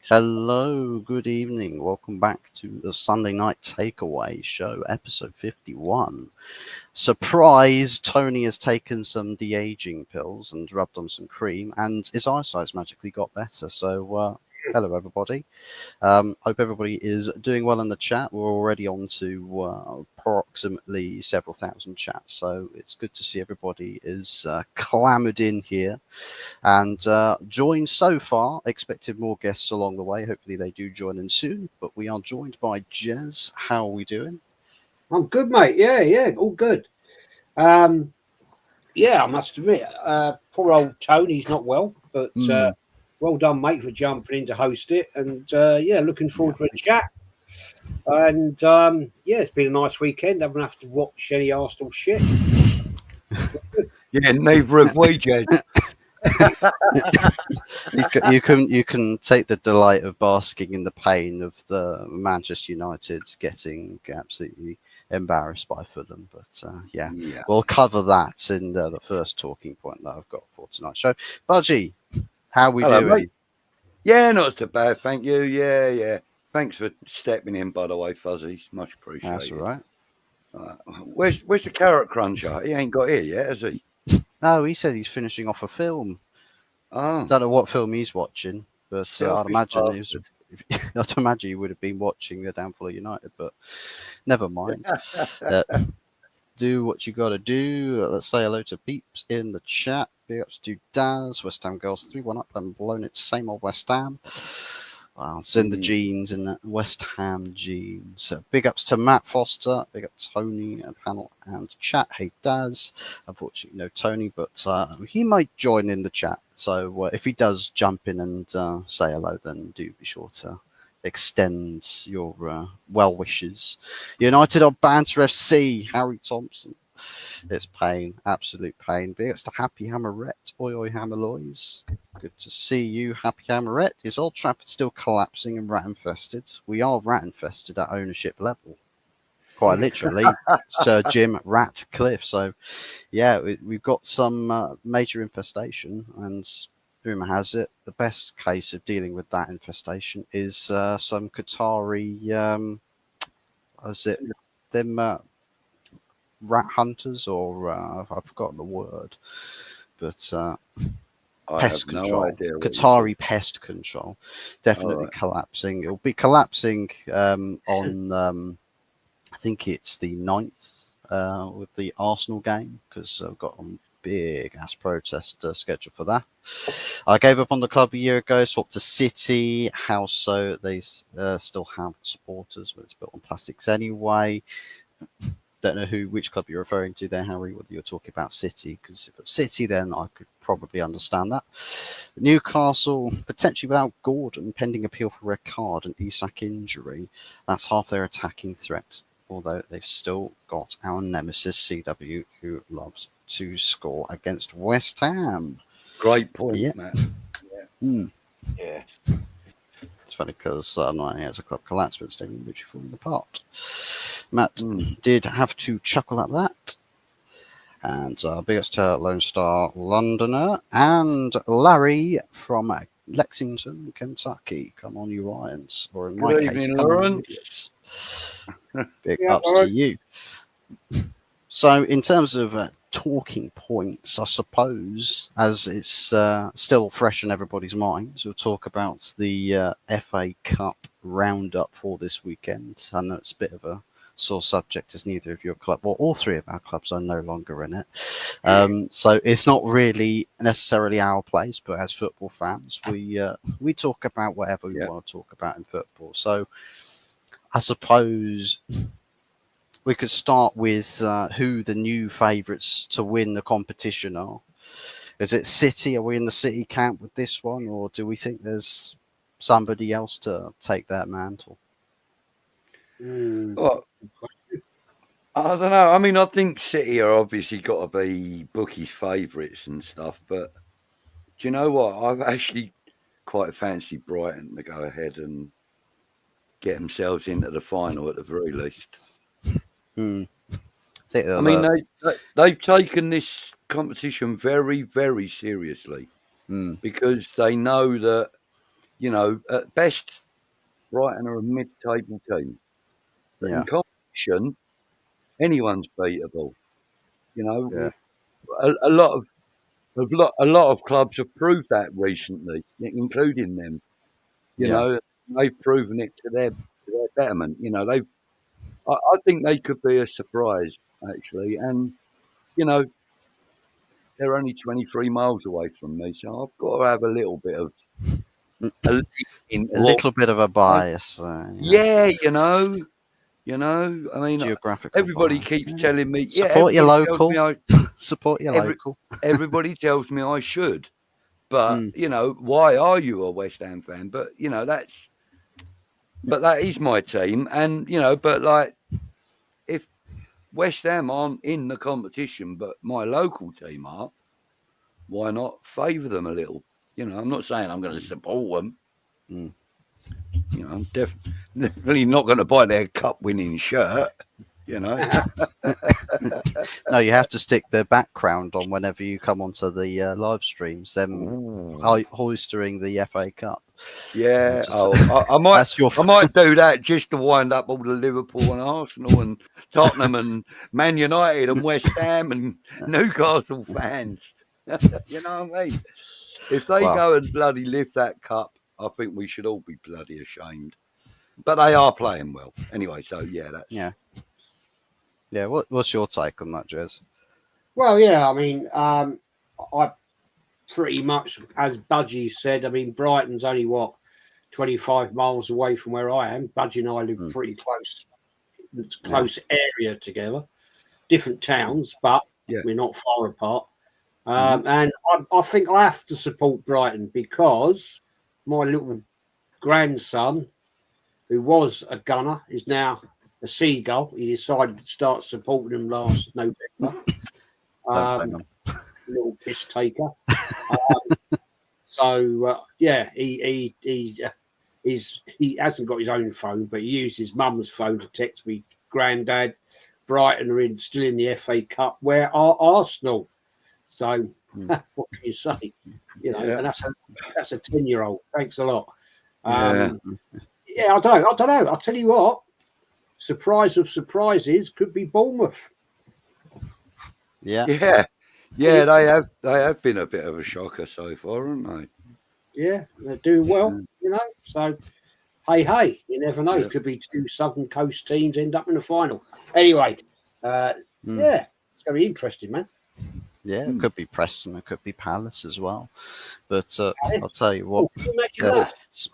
Hello, good evening. Welcome back to the Sunday Night Takeaway Show, episode 51. Surprise! Tony has taken some de-aging pills and rubbed on some cream, and his eyesight's magically got better. So, hello, everybody. Hope everybody is doing well in the chat. We're already on to approximately several thousand chats, so it's good to see everybody is clamoured in here and joined so far. Expected more guests along the way. Hopefully they do join in soon. But we are joined by Jez. How are we doing? I'm good, mate. Yeah, all good. Yeah, I must admit, poor old Tony's not well, but well done, mate, for jumping in to host it. And yeah, looking forward to a chat. And yeah, it's been a nice weekend. I haven't have to watch any Arsenal shit. Yeah, neither have we, Jed. You can take the delight of basking in the pain of the Manchester United getting absolutely embarrassed by Fulham, but yeah, we'll cover that in the first talking point that I've got for tonight's show. Budgie, how we doing? Mate. Yeah, not so bad, thank you. Yeah. Thanks for stepping in, by the way, Fuzzy. Much appreciated. That's all right. Where's the carrot cruncher? He ain't got here yet, has he? No, he said he's finishing off a film. Oh. Don't know what film he's watching, but I'd imagine he would have been watching The Downfall of United, but never mind. Do what you got to do. Let's say hello to peeps in the chat. Big ups to Daz. West Ham girls 3-1 up and blown it. Same old West Ham. Well, send the genes in the West Ham genes. Big ups to Matt Foster. Big up Tony and panel and chat. Hey Daz. Unfortunately, no Tony, but he might join in the chat. So if he does jump in and say hello, then do be sure to extend your well wishes. United on Banter FC, Harry Thompson. It's pain, absolute pain. Big ups to Happy Hammerette, oi Hammerloys. Good to see you, Happy Hammerette. Is Old Trafford still collapsing and rat infested? We are rat infested at ownership level. Quite literally, Sir Jim Ratcliffe. So, yeah, we've got some major infestation, and rumour has it the best case of dealing with that infestation is some Qatari, is it them rat hunters or I've forgotten the word, but pest control. Qatari pest control, definitely collapsing. It'll be collapsing on I think it's the 9th with the Arsenal game, because I've got a big ass protest scheduled for that. I gave up on the club a year ago, swapped to City. How so? They still have supporters, but it's built on plastics anyway. Don't know which club you're referring to there, Harry, whether you're talking about City, because if it's City, then I could probably understand that. Newcastle, potentially without Gordon, pending appeal for red card and Isak injury. That's half their attacking threat, although they've still got our nemesis, CW, who loves to score against West Ham. Great point, Matt. Yeah. It's funny because not only has a club collapsed, but Stadium literally falling apart. Matt did have to chuckle at that. And big ups to Lone Star Londoner and Larry from Lexington, Kentucky. Come on, you Ryans. Or in my case, come on, idiots. Big ups to you. So, in terms of talking points, I suppose, as it's still fresh in everybody's minds, we'll talk about the FA Cup roundup for this weekend. I know it's a bit of a sore subject, as neither of your club, well, all three of our clubs are no longer in it. So it's not really necessarily our place, but as football fans, we talk about whatever we want to talk about in football. So I suppose we could start with who the new favourites to win the competition are. Is it City? Are we in the City camp with this one, or do we think there's somebody else to take that mantle? Well, I don't know. I mean, I think City are obviously got to be bookies' favourites and stuff, but do you know what? I've actually quite fancied Brighton to go ahead and get themselves into the final at the very least. I mean, they've taken this competition very, very seriously because they know that you know, at best, Brighton are a mid-table team. But in competition, anyone's beatable. You know, a lot of clubs have proved that recently, including them. You know, they've proven it to their betterment. You know, I think they could be a surprise actually, and you know, they're only 23 miles away from me, so I've got to have a little bit of a little bit of a bias. Yeah, you know. I mean, geographical everybody bias, keeps telling me, support your local. Support your local. Everybody tells me I should, but you know, why are you a West Ham fan? But you know, that is my team, and you know, but like, if West Ham aren't in the competition, but my local team are, why not favour them a little? You know, I'm not saying I'm going to support them. You know, I'm definitely not going to buy their cup-winning shirt. You know, no, you have to stick the background on whenever you come onto the live streams. Them hoistering the FA Cup. Yeah, I might do that just to wind up all the Liverpool and Arsenal and Tottenham and Man United and West Ham and Newcastle fans. You know what I mean? If they go and bloody lift that cup, I think we should all be bloody ashamed. But they are playing well anyway. So that's yeah. What's your take on that, Jez? Well, yeah, I mean, I pretty much, as Budgie said, I mean, Brighton's only 25 miles away from where I am. Budgie and I live pretty close area together, different towns, but we're not far apart. And I think I have to support Brighton because my little grandson, who was a gunner, is now a seagull. He decided to start supporting him last November. Little piss taker. He hasn't got his own phone, but he used his mum's phone to text me, Grandad, Brighton are still in the FA Cup. Where are Arsenal? So what can you say? You know, and that's a 10-year-old. Thanks a lot. I don't know. I'll tell you what. Surprise of surprises could be Bournemouth. Yeah. They have been a bit of a shocker so far, haven't they? Yeah, they're doing well, you know. So, hey, you never know. It could be two Southern Coast teams end up in the final. Anyway, it's going to be interesting, man. Yeah, it could be Preston, it could be Palace as well. But I'll tell you what.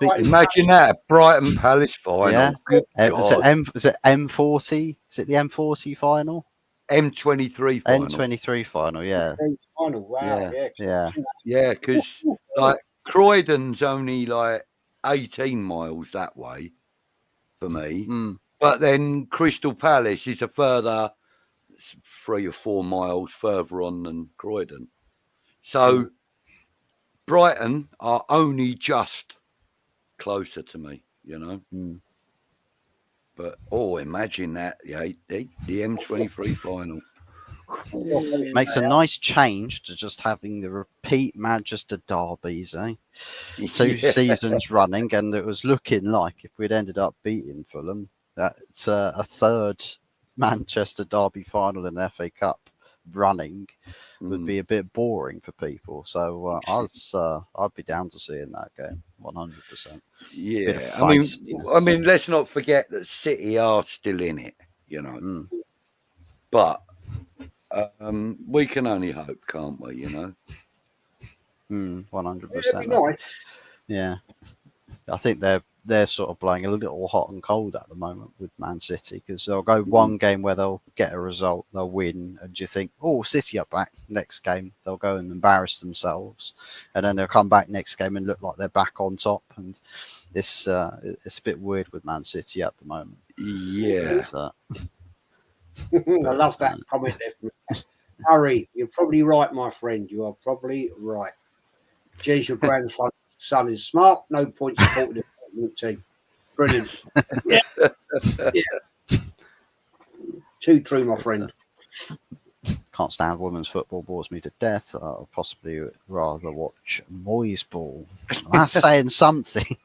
Imagine that Brighton Palace final. Yeah, is it M40? Is it the M40 final? M23 final. M23 final, yeah. Final, wow, yeah. Because like Croydon's only like 18 miles that way for me, but then Crystal Palace is a further 3 or 4 miles further on than Croydon. So Brighton are only just closer to me, you know. But imagine that, the M23 final. Makes a nice change to just having the repeat Manchester derbies, eh? 2 seasons running, and it was looking like if we'd ended up beating Fulham, that's a third Manchester derby final in the FA Cup running would be a bit boring for people. So I'd be down to seeing that game 100%. Yeah, I mean, let's not forget that City are still in it, you know. But we can only hope, can't we? You know. 100%. Yeah, I think they're sort of blowing a little hot and cold at the moment with Man City because they'll go one game where they'll get a result, they'll win, and you think, City are back. Next game they'll go and embarrass themselves, and then they'll come back next game and look like they're back on top. And it's a bit weird with Man City at the moment. Yeah. I love that comment there. Harry, you're probably right, my friend. You are probably right. Jeez, your grandson is smart. No point supporting the team. Brilliant. Yeah. Too true, my friend. Can't stand women's football, bores me to death. I'll possibly rather watch Moyes ball. That's saying something.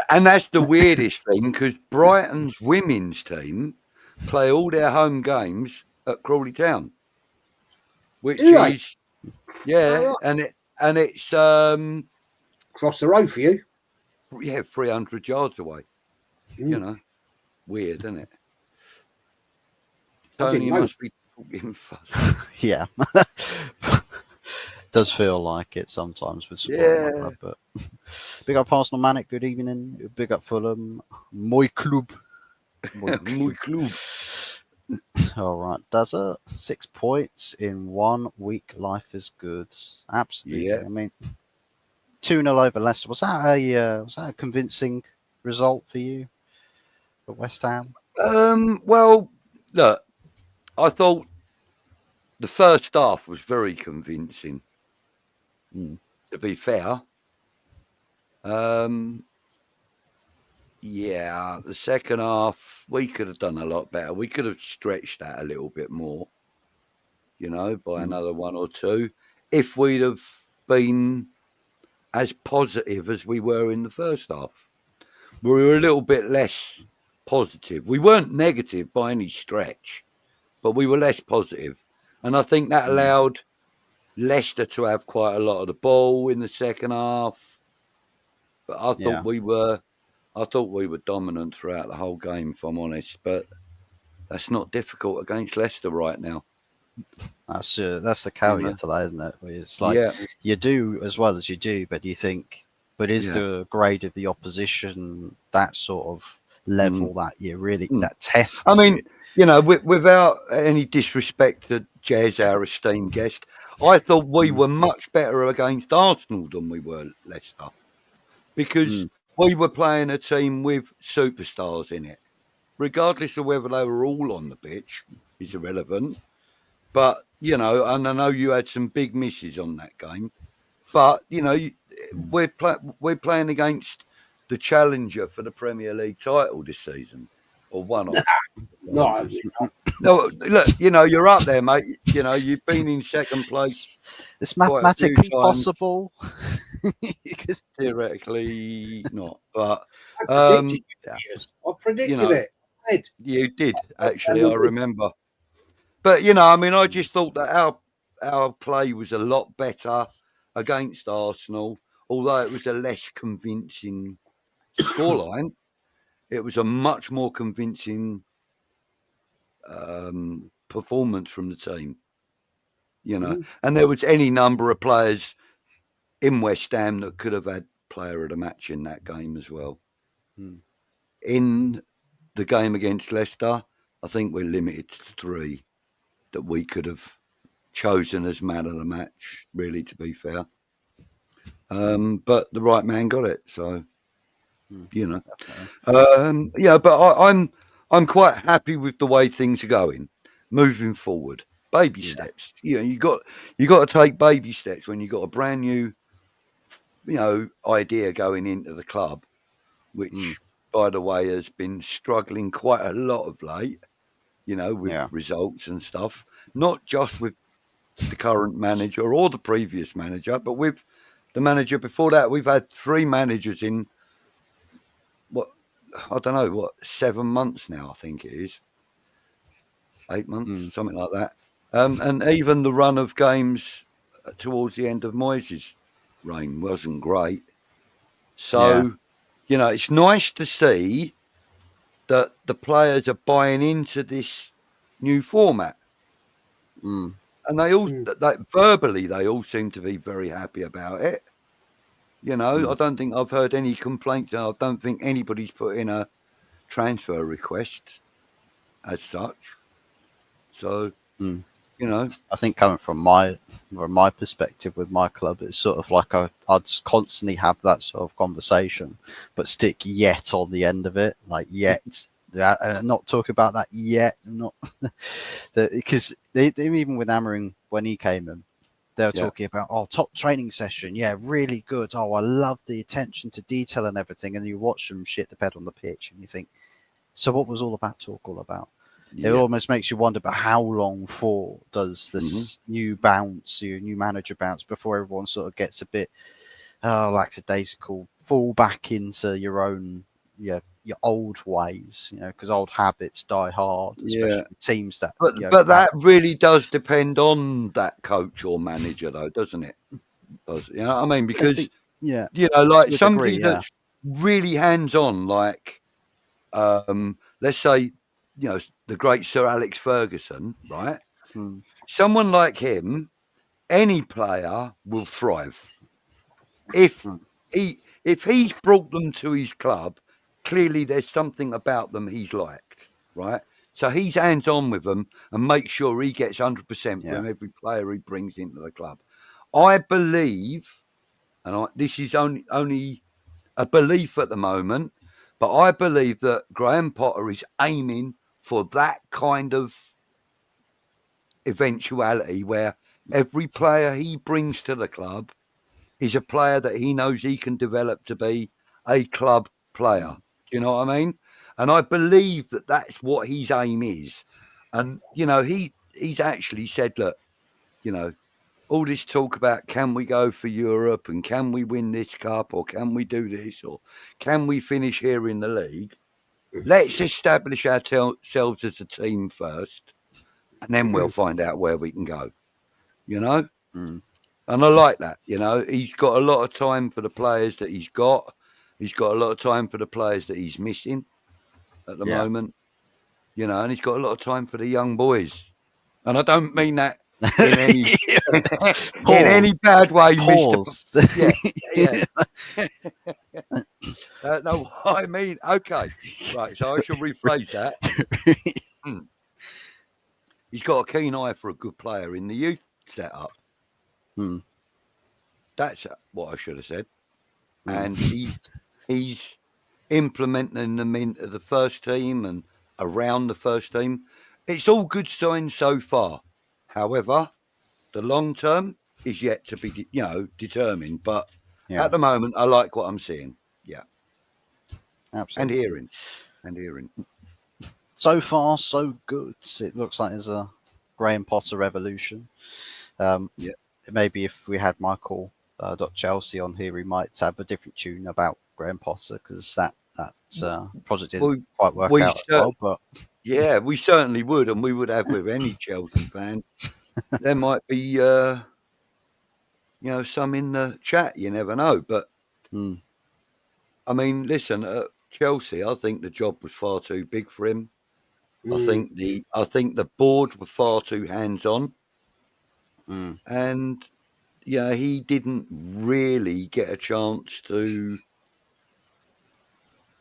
And that's the weirdest thing, because Brighton's women's team play all their home games at Crawley Town, which is and it's across the road for you. 300 yards away. You know, weird, isn't it? Tony must be talking fast. Yeah. Does feel like it sometimes with supporting my club, but big up Arsenal Manic, good evening. Big up Fulham. Moi club. Moi club. All right, does it 6 points in 1 week? Life is good. Absolutely. Yeah. I mean, 2-0 over Leicester. Was that a convincing result for you for West Ham? Well, look, I thought the first half was very convincing. To be fair, yeah, the second half we could have done a lot better. We could have stretched that a little bit more, you know, by another 1 or 2, if we'd have been as positive as we were in the first half. We were a little bit less positive. We weren't negative by any stretch, but we were less positive. And I think that allowed Leicester to have quite a lot of the ball in the second half. But I thought we were dominant throughout the whole game, if I'm honest. But that's not difficult against Leicester right now. That's the caveat to that, isn't it? It's like you do as well as you do, but you think, but is the grade of the opposition that sort of level that you really that tests? I mean, you know, without any disrespect to Jez, our esteemed guest, I thought we were much better against Arsenal than we were Leicester, because we were playing a team with superstars in it, regardless of whether they were all on the pitch is irrelevant. But, you know, and I know you had some big misses on that game, but, you know, we're playing against the challenger for the Premier League title this season, or one of. No, look, you know, you're up there, mate. You know, you've been in second place. It's mathematically possible. Theoretically not, but I predicted it. You did, actually, I remember. But, you know, I mean, I just thought that our play was a lot better against Arsenal, although it was a less convincing scoreline. It was a much more convincing performance from the team, you know. And there was any number of players in West Ham that could have had player of the match in that game as well. In the game against Leicester, I think we're limited to 3 that we could have chosen as man of the match, really, to be fair. But the right man got it, so you know. Yeah, but I'm quite happy with the way things are going, moving forward. Baby steps. You know, you got to take baby steps when you got a brand new, you know, idea going into the club, which, by the way, has been struggling quite a lot of late. You know, with results and stuff, not just with the current manager or the previous manager, but with the manager before that. We've had 3 managers in, 7 months now, I think it is. 8 months, something like that. And even the run of games towards the end of Moyes' reign wasn't great. So, you know, it's nice to see that the players are buying into this new format. And they all, verbally, they all seem to be very happy about it. You know, I don't think I've heard any complaints, and I don't think anybody's put in a transfer request as such. So, you know, I think coming from my perspective with my club, it's sort of like I'd constantly have that sort of conversation, but stick yet on the end of it, like yet. Not talk about that yet, not because they even with Amaring when he came in, they were talking about top training session, really good. I love the attention to detail and everything, and you watch them shit the bed on the pitch, and you think, so what was all about talk all about? It almost makes you wonder about how long for does this new manager bounce before everyone sort of gets a bit lackadaisical, fall back into your own your old ways, because old habits die hard, especially with teams that. But that really does depend on that coach or manager, though, doesn't it? You know what I mean? Because like somebody that's really hands-on, like let's say, the great Sir Alex Ferguson, right? Someone like him, any player will thrive. If he's brought them to his club, clearly there's something about them he's liked, right? So he's hands-on with them and makes sure he gets 100% from every player he brings into the club. I believe, and this is only a belief at the moment, but I believe that Graham Potter is aiming for that kind of eventuality where every player he brings to the club is a player that he knows he can develop to be a club player. Do you know what I mean? And I believe that that's what his aim is. And, he's actually said, look, all this talk about can we go for Europe and can we win this cup or can we do this or can we finish here in the league? Let's establish ourselves as a team first and then we'll find out where we can go, And I like that, He's got a lot of time for the players that he's got. He's got a lot of time for the players that he's missing at the moment, and he's got a lot of time for the young boys. And I don't mean that in any in any bad way, Pause. No, I mean, okay, right. So I shall rephrase that. He's got a keen eye for a good player in the youth setup. That's what I should have said. And he's implementing them into the first team and around the first team. It's all good signs so far. However, the long term is yet to be, determined. But at the moment, I like what I'm seeing. Yeah, absolutely. And hearing. So far, so good. It looks like there's a Graham Potter revolution. Maybe if we had Michael Chelsea on here, we might have a different tune about Graham Potter because that project didn't quite work out as well. But yeah, we certainly would, and we would have with any Chelsea fan. There might be, some in the chat. You never know, but I mean, listen, at Chelsea, I think the job was far too big for him. I think the board were far too hands-on, and he didn't really get a chance to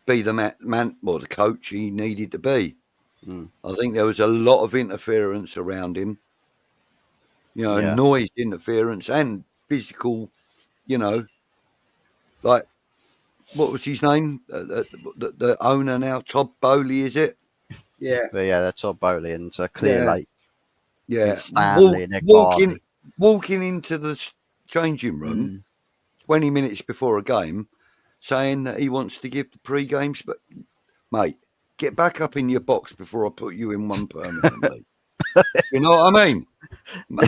be the man or the coach he needed to be. I think there was a lot of interference around him, noise interference and physical, like what was his name? The owner now, Todd Bowley, is it? Yeah, they're Todd Bowley and Clear Lake. Yeah, and Stanley and walking into the changing room 20 minutes before a game, saying that he wants to give the pre-games, but mate, get back up in your box before I put you in one permanently. You know what I mean?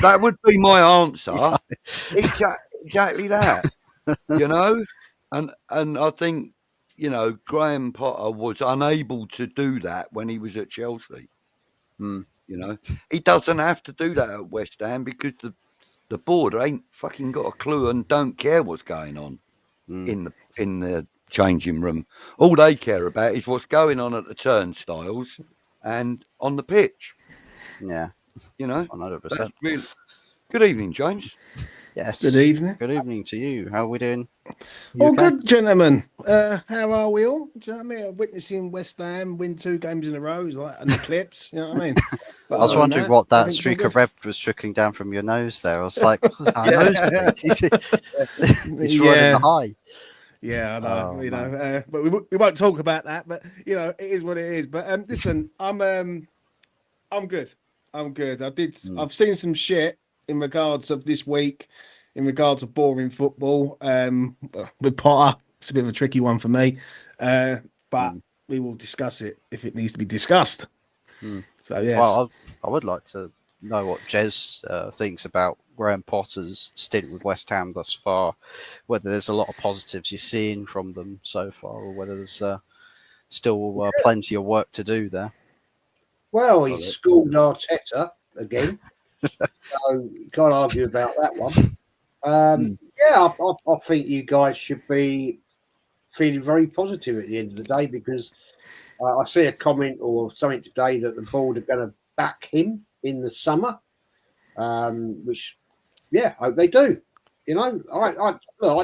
That would be my answer. Exactly that. And I think Graham Potter was unable to do that when he was at Chelsea. He doesn't have to do that at West Ham because the board ain't fucking got a clue and don't care what's going on in the changing room. All they care about is what's going on at the turnstiles and on the pitch. Yeah, 100%. Really... Good evening, James. Yes. Good evening. Good evening to you. How are we doing? All good, gentlemen. How are we all? Do you know what I mean? Witnessing West Ham win 2 games in a row is like an eclipse. You know what I mean? But I was wondering what that streak of red was trickling down from your nose there. I was like, he's running the high. Yeah, I know. But we won't talk about that. But it is what it is. But listen, I'm good. I'm good. I've seen some shit in regards of this week, in regards of boring football. With Potter, it's a bit of a tricky one for me. But we will discuss it if it needs to be discussed. So yes. Well, I would like to know what Jez thinks about Graham Potter's stint with West Ham thus far. Whether there's a lot of positives you're seeing from them so far, or whether there's still plenty of work to do there. Well, he's schooled Arteta again, so you can't argue about that one. Yeah, I think you guys should be feeling very positive at the end of the day, because I see a comment or something today that the board are going to back him in the summer, which, yeah, I hope they do. You know, I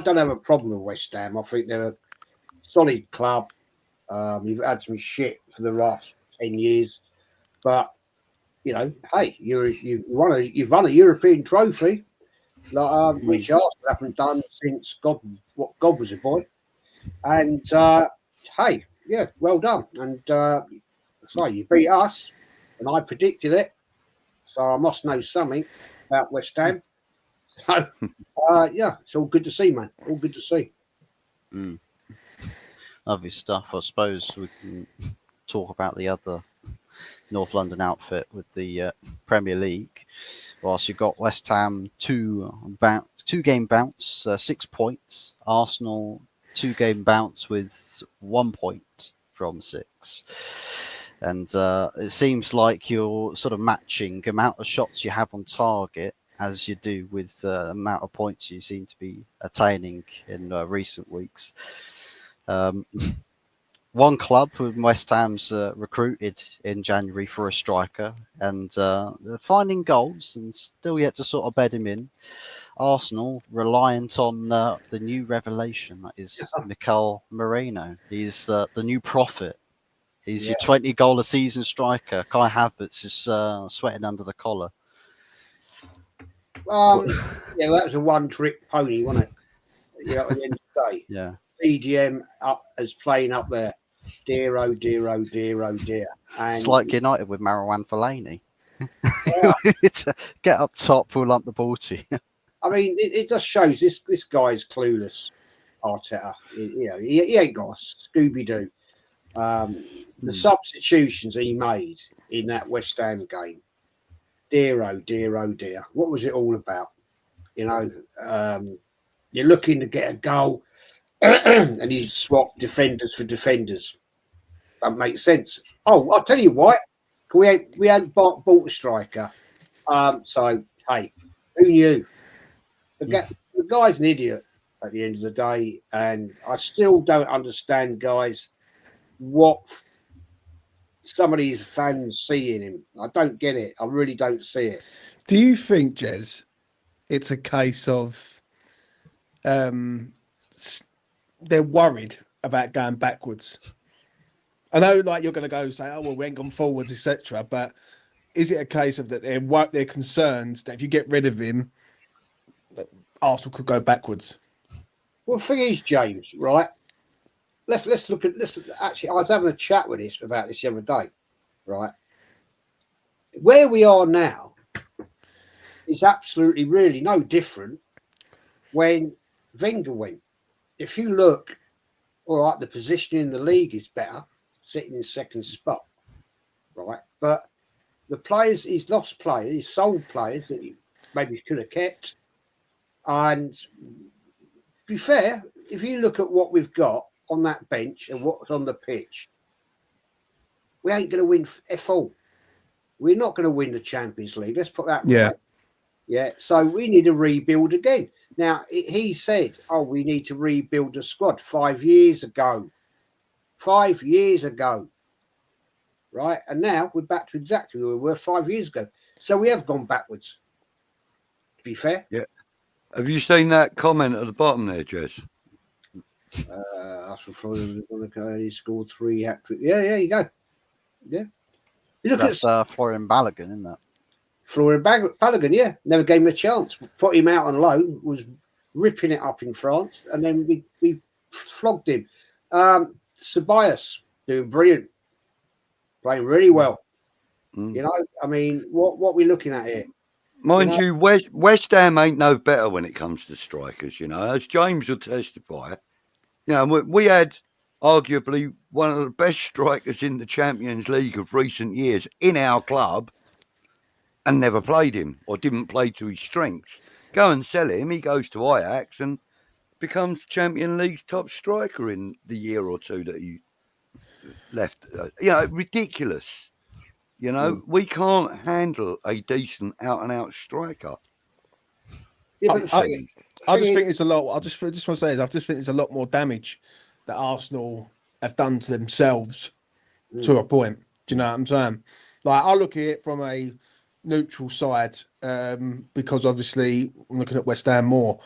don't have a problem with West Ham. I think they're a solid club. You've had some shit for the last 10 years, but you know, hey, you've won a European trophy, which Arsenal haven't done since God was a boy. And hey, yeah, well done. And so you beat us, and I predicted it, so I must know something about West Ham. So yeah, it's all good to see, man. All good to see. Lovely stuff. I suppose we can talk about the other North London outfit with the Premier League. Whilst you've got West Ham 2-game bounce, 6 points. Arsenal 2-game bounce with 1 point from 6. And it seems like you're sort of matching the amount of shots you have on target as you do with the amount of points you seem to be attaining in recent weeks. One club with West Ham's recruited in January for a striker, and they're finding goals and still yet to sort of bed him in. Arsenal reliant on the new revelation, that is Mikel Merino. He's the new prophet. He's your 20-goal-a-season striker. Kai Havertz is sweating under the collar. Yeah, that was a one-trick pony, wasn't it? You know, at the end of the day. Yeah. CGM up as playing up there. Dear, oh dear, oh dear, oh dear. And it's like United with Marouane Fellaini. Get up top, we'll lump the ball to you. I mean, it just shows this guy's clueless, Arteta. He ain't got a Scooby-Doo. The substitutions he made in that West Ham game, dear, oh dear, oh dear. What was it all about? You know, you're looking to get a goal and you swap defenders for defenders. That makes sense. Oh, I'll tell you what, we hadn't bought a striker. So, hey, who knew? The guy's an idiot at the end of the day, and I still don't understand, guys, what some of these fans see in him. I don't get it. I really don't see it. Do you think, Jez, it's a case of they're worried about going backwards? I know, like, you're going to go say, "Oh, well, we ain't gone forwards, etc." But is it a case of that they're concerned that if you get rid of him, Arsenal could go backwards? Well, the thing is, James, right? Let's look at this. Actually, I was having a chat with about this the other day, right? Where we are now is absolutely really no different when Wenger went. If you look, all right, the position in the league is better, sitting in second spot, right? But the players, he's lost players, he's sold players that he maybe could have kept. And to be fair, if you look at what we've got on that bench and what's on the pitch, we ain't going to win all. We're not going to win the Champions League. Let's put that right. Yeah. So we need to rebuild again. Now, he said, oh, we need to rebuild the squad 5 years ago. 5 years ago. Right? And now we're back to exactly where we were 5 years ago. So we have gone backwards, to be fair. Yeah. Have you seen that comment at the bottom there, Jez? He scored 3 hat-tricks. Yeah, you go. Yeah. You look at Florian Balogun, isn't that? Florian Balogun, yeah. Never gave him a chance. Put him out on loan, was ripping it up in France, and then we flogged him. Ceballos, doing brilliant. Playing really well. You know, I mean, what are we looking at here? Mind you, West Ham ain't no better when it comes to strikers, you know, as James will testify. You know, we had arguably one of the best strikers in the Champions League of recent years in our club, and never played him or didn't play to his strengths. Go and sell him. He goes to Ajax and becomes Champions League's top striker in the year or two that he left. Ridiculous. We can't handle a decent out-and-out striker. Yeah, I just think it's a lot. I just want to say is I just think there's a lot more damage that Arsenal have done to themselves to a point. Do you know what I'm saying? Like, I look at it from a neutral side because obviously I'm looking at West Ham more.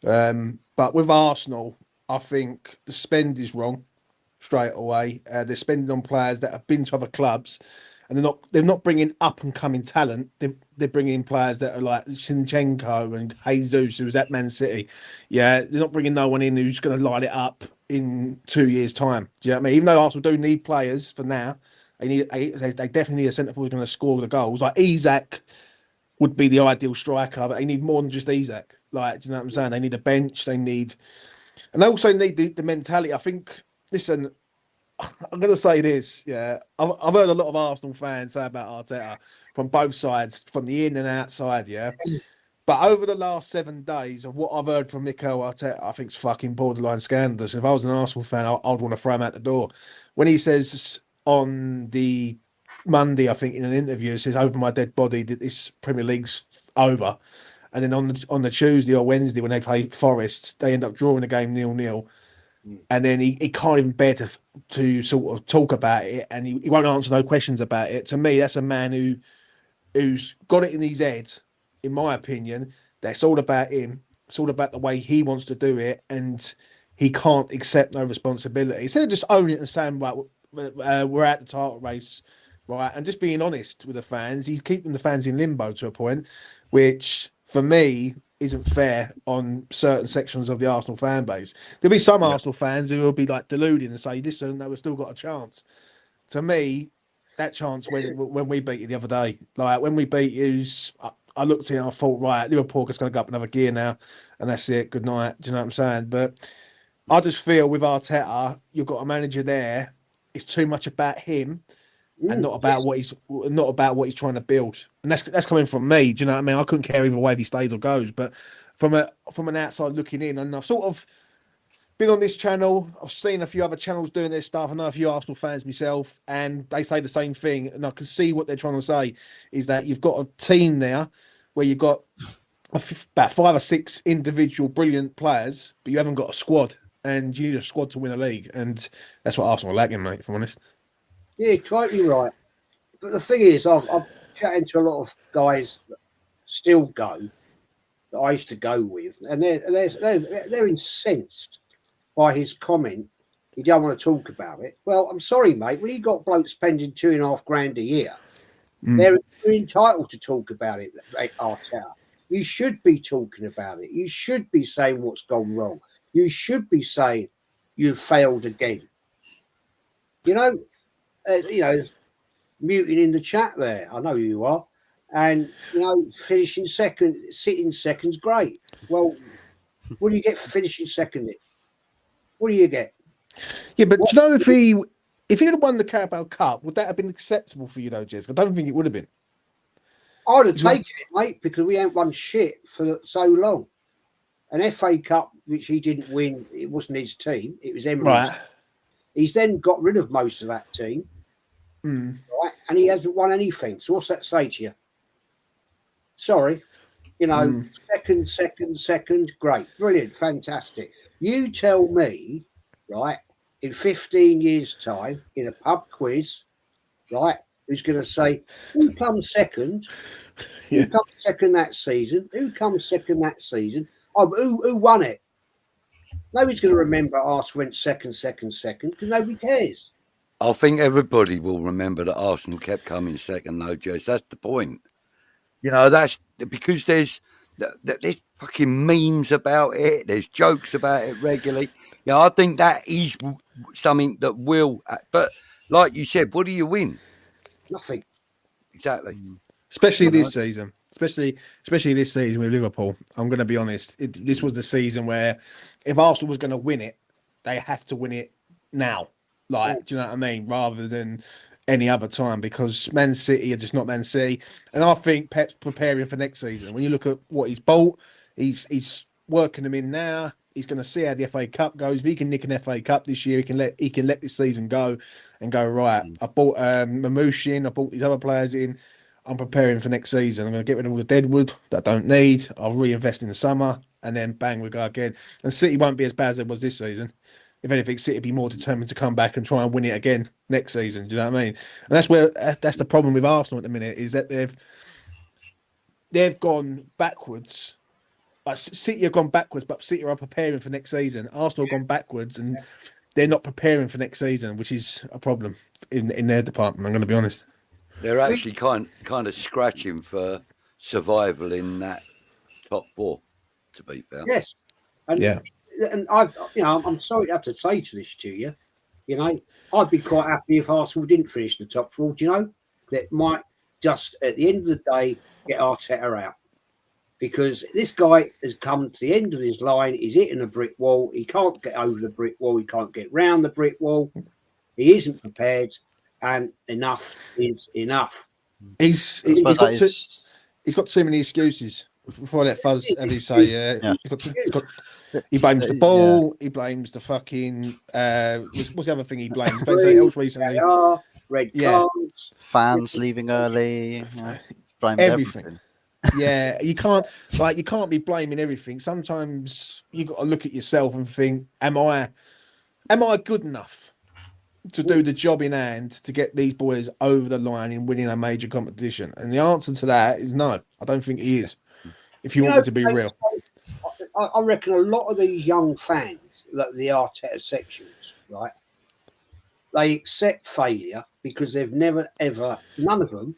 But with Arsenal, I think the spend is wrong straight away. They're spending on players that have been to other clubs, and they're not bringing up and coming talent. They're bringing in players that are like Zinchenko and Jesus, who was at Man City. Yeah, they're not bringing no one in who's going to light it up in 2 years' time. Do you know what I mean? Even though Arsenal do need players for now, they definitely need a centre forward who's going to score the goals. Like Isak would be the ideal striker, but they need more than just Isak. Like, do you know what I'm saying? They need a bench. And they also need the mentality. I think. Listen, I'm going to say this. Yeah, I've heard a lot of Arsenal fans say about Arteta from both sides, from the in and outside. Yeah, but over the last 7 days of what I've heard from Mikel Arteta, I think it's fucking borderline scandalous. If I was an Arsenal fan, I'd want to throw him out the door. When he says on the Monday, I think in an interview, he says over my dead body that this Premier League's over, and then on the Tuesday or Wednesday when they play Forest, they end up drawing the game 0-0. And then he can't even bear to sort of talk about it, and he won't answer no questions about it. To me, that's a man who's got it in his head, in my opinion, that's all about him. It's all about the way he wants to do it, and he can't accept no responsibility. Instead of just owning it and saying, right, we're at the title race, right, and just being honest with the fans, he's keeping the fans in limbo to a point, which for me isn't fair on certain sections of the Arsenal fan base. There'll be some Arsenal fans who will be like deluding and say, listen, no, we've still got a chance. To me, that chance when we beat you the other day, like when we beat you, I looked at it and I thought, right, Liverpool is going to go up another gear now, and that's it. Good night. Do you know what I'm saying? But I just feel with Arteta, you've got a manager there. It's too much about him and not about what he's trying to build. And that's coming from me. Do you know what I mean? I couldn't care either way if he stays or goes. But from an outside looking in, and I've sort of been on this channel. I've seen a few other channels doing their stuff. I know a few Arsenal fans myself, and they say the same thing. And I can see what they're trying to say is that you've got a team there where you've got about 5 or 6 individual brilliant players, but you haven't got a squad, and you need a squad to win a league. And that's what Arsenal are lacking, mate, if I'm honest. Yeah, totally right. But the thing is, I'm chatting to a lot of guys that still go, that I used to go with, and they're incensed by his comment. He don't want to talk about it. Well, I'm sorry, mate. When you got blokes spending $2,500 a year, they're entitled to talk about it. Arteta, you should be talking about it. You should be saying what's gone wrong. You should be saying you've failed again. There's muting in the chat there. I know who you are. And, finishing second, sitting second's great. Well, what do you get for finishing second? What do you get? Yeah, but do you know if he had won the Carabao Cup, would that have been acceptable for you, though, Jez? I don't think it would have been. I'd have taken it, mate, because we ain't won shit for so long. An FA Cup, which he didn't win, it wasn't his team. It was Emery's. Right. He's then got rid of most of that team. Right, and he hasn't won anything. So what's that say to you? Sorry, second, great, brilliant, fantastic. You tell me, right, in 15 years' time, in a pub quiz, right, who's going to say, who comes second? Who comes second that season? Who comes second that season? Oh, who won it? Nobody's going to remember Arsenal went second, because nobody cares. I think everybody will remember that Arsenal kept coming second, though, Jez. That's the point. That's because there's fucking memes about it. There's jokes about it regularly. I think that is something that will. But like you said, what do you win? Nothing. Exactly. Especially this season. Especially this season with Liverpool. I'm going to be honest. This was the season where if Arsenal was going to win it, they have to win it now. Like, do you know what I mean? Rather than any other time, because Man City are just not Man City. And I think Pep's preparing for next season. When you look at what he's bought, he's working them in now. He's going to see how the FA Cup goes. If he can nick an FA Cup this year, he can let this season go and go, right, I bought Mamouche in, I bought these other players in. I'm preparing for next season. I'm going to get rid of all the deadwood that I don't need. I'll reinvest in the summer, and then bang, we go again. And City won't be as bad as it was this season. If anything, City be more determined to come back and try and win it again next season. Do you know what I mean? And that's the problem with Arsenal at the minute, is that they've gone backwards. Like City have gone backwards, but City are preparing for next season. Arsenal have gone backwards, and they're not preparing for next season, which is a problem in their department. I'm going to be honest. They're actually kind of scratching for survival in that top four, to be fair. Yes. And, and I'm sorry to have to say to this to you, I'd be quite happy if Arsenal didn't finish the top four. Do you know? That might just, at the end of the day, get Arteta out. Because this guy has come to the end of his line. He's hitting a brick wall. He can't get over the brick wall. He can't get round the brick wall. He isn't prepared. And enough is enough. He's got too many excuses. Before I let Fuzz have his say, he blames the ball. Yeah. He blames the fucking. What's the other thing he blames? He blames something else recently. Red cards, fans leaving early. Blamed everything. Yeah, you can't be blaming everything. Sometimes you got to look at yourself and think, am I good enough to do the job in hand to get these boys over the line in winning a major competition? And the answer to that is no. I don't think he is. If you want it to be real, I reckon a lot of these young fans, like the Arteta sections, right? They accept failure because they've never ever, none of them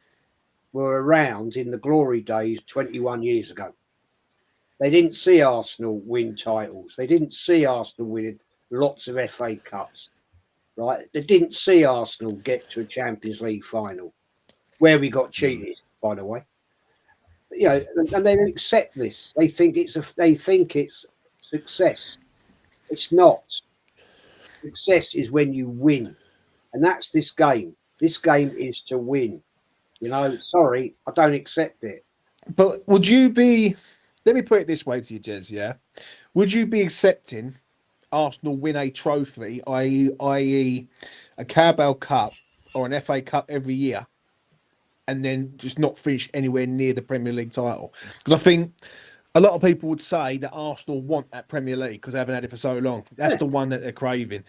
were around in the glory days 21 years ago. They didn't see Arsenal win titles. They didn't see Arsenal win lots of FA Cups. Right, they didn't see Arsenal get to a Champions League final, where we got cheated, by the way. And they accept this. They think it's success. It's not. Success is when you win, and that's this game. This game is to win. Sorry, I don't accept it. But would you be? Let me put it this way to you, Jez. Yeah, would you be accepting Arsenal win a trophy, i.e. a Carabao Cup or an FA Cup every year, and then just not finish anywhere near the Premier League title? Because I think a lot of people would say that Arsenal want that Premier League because they haven't had it for so long. That's the one that they're craving.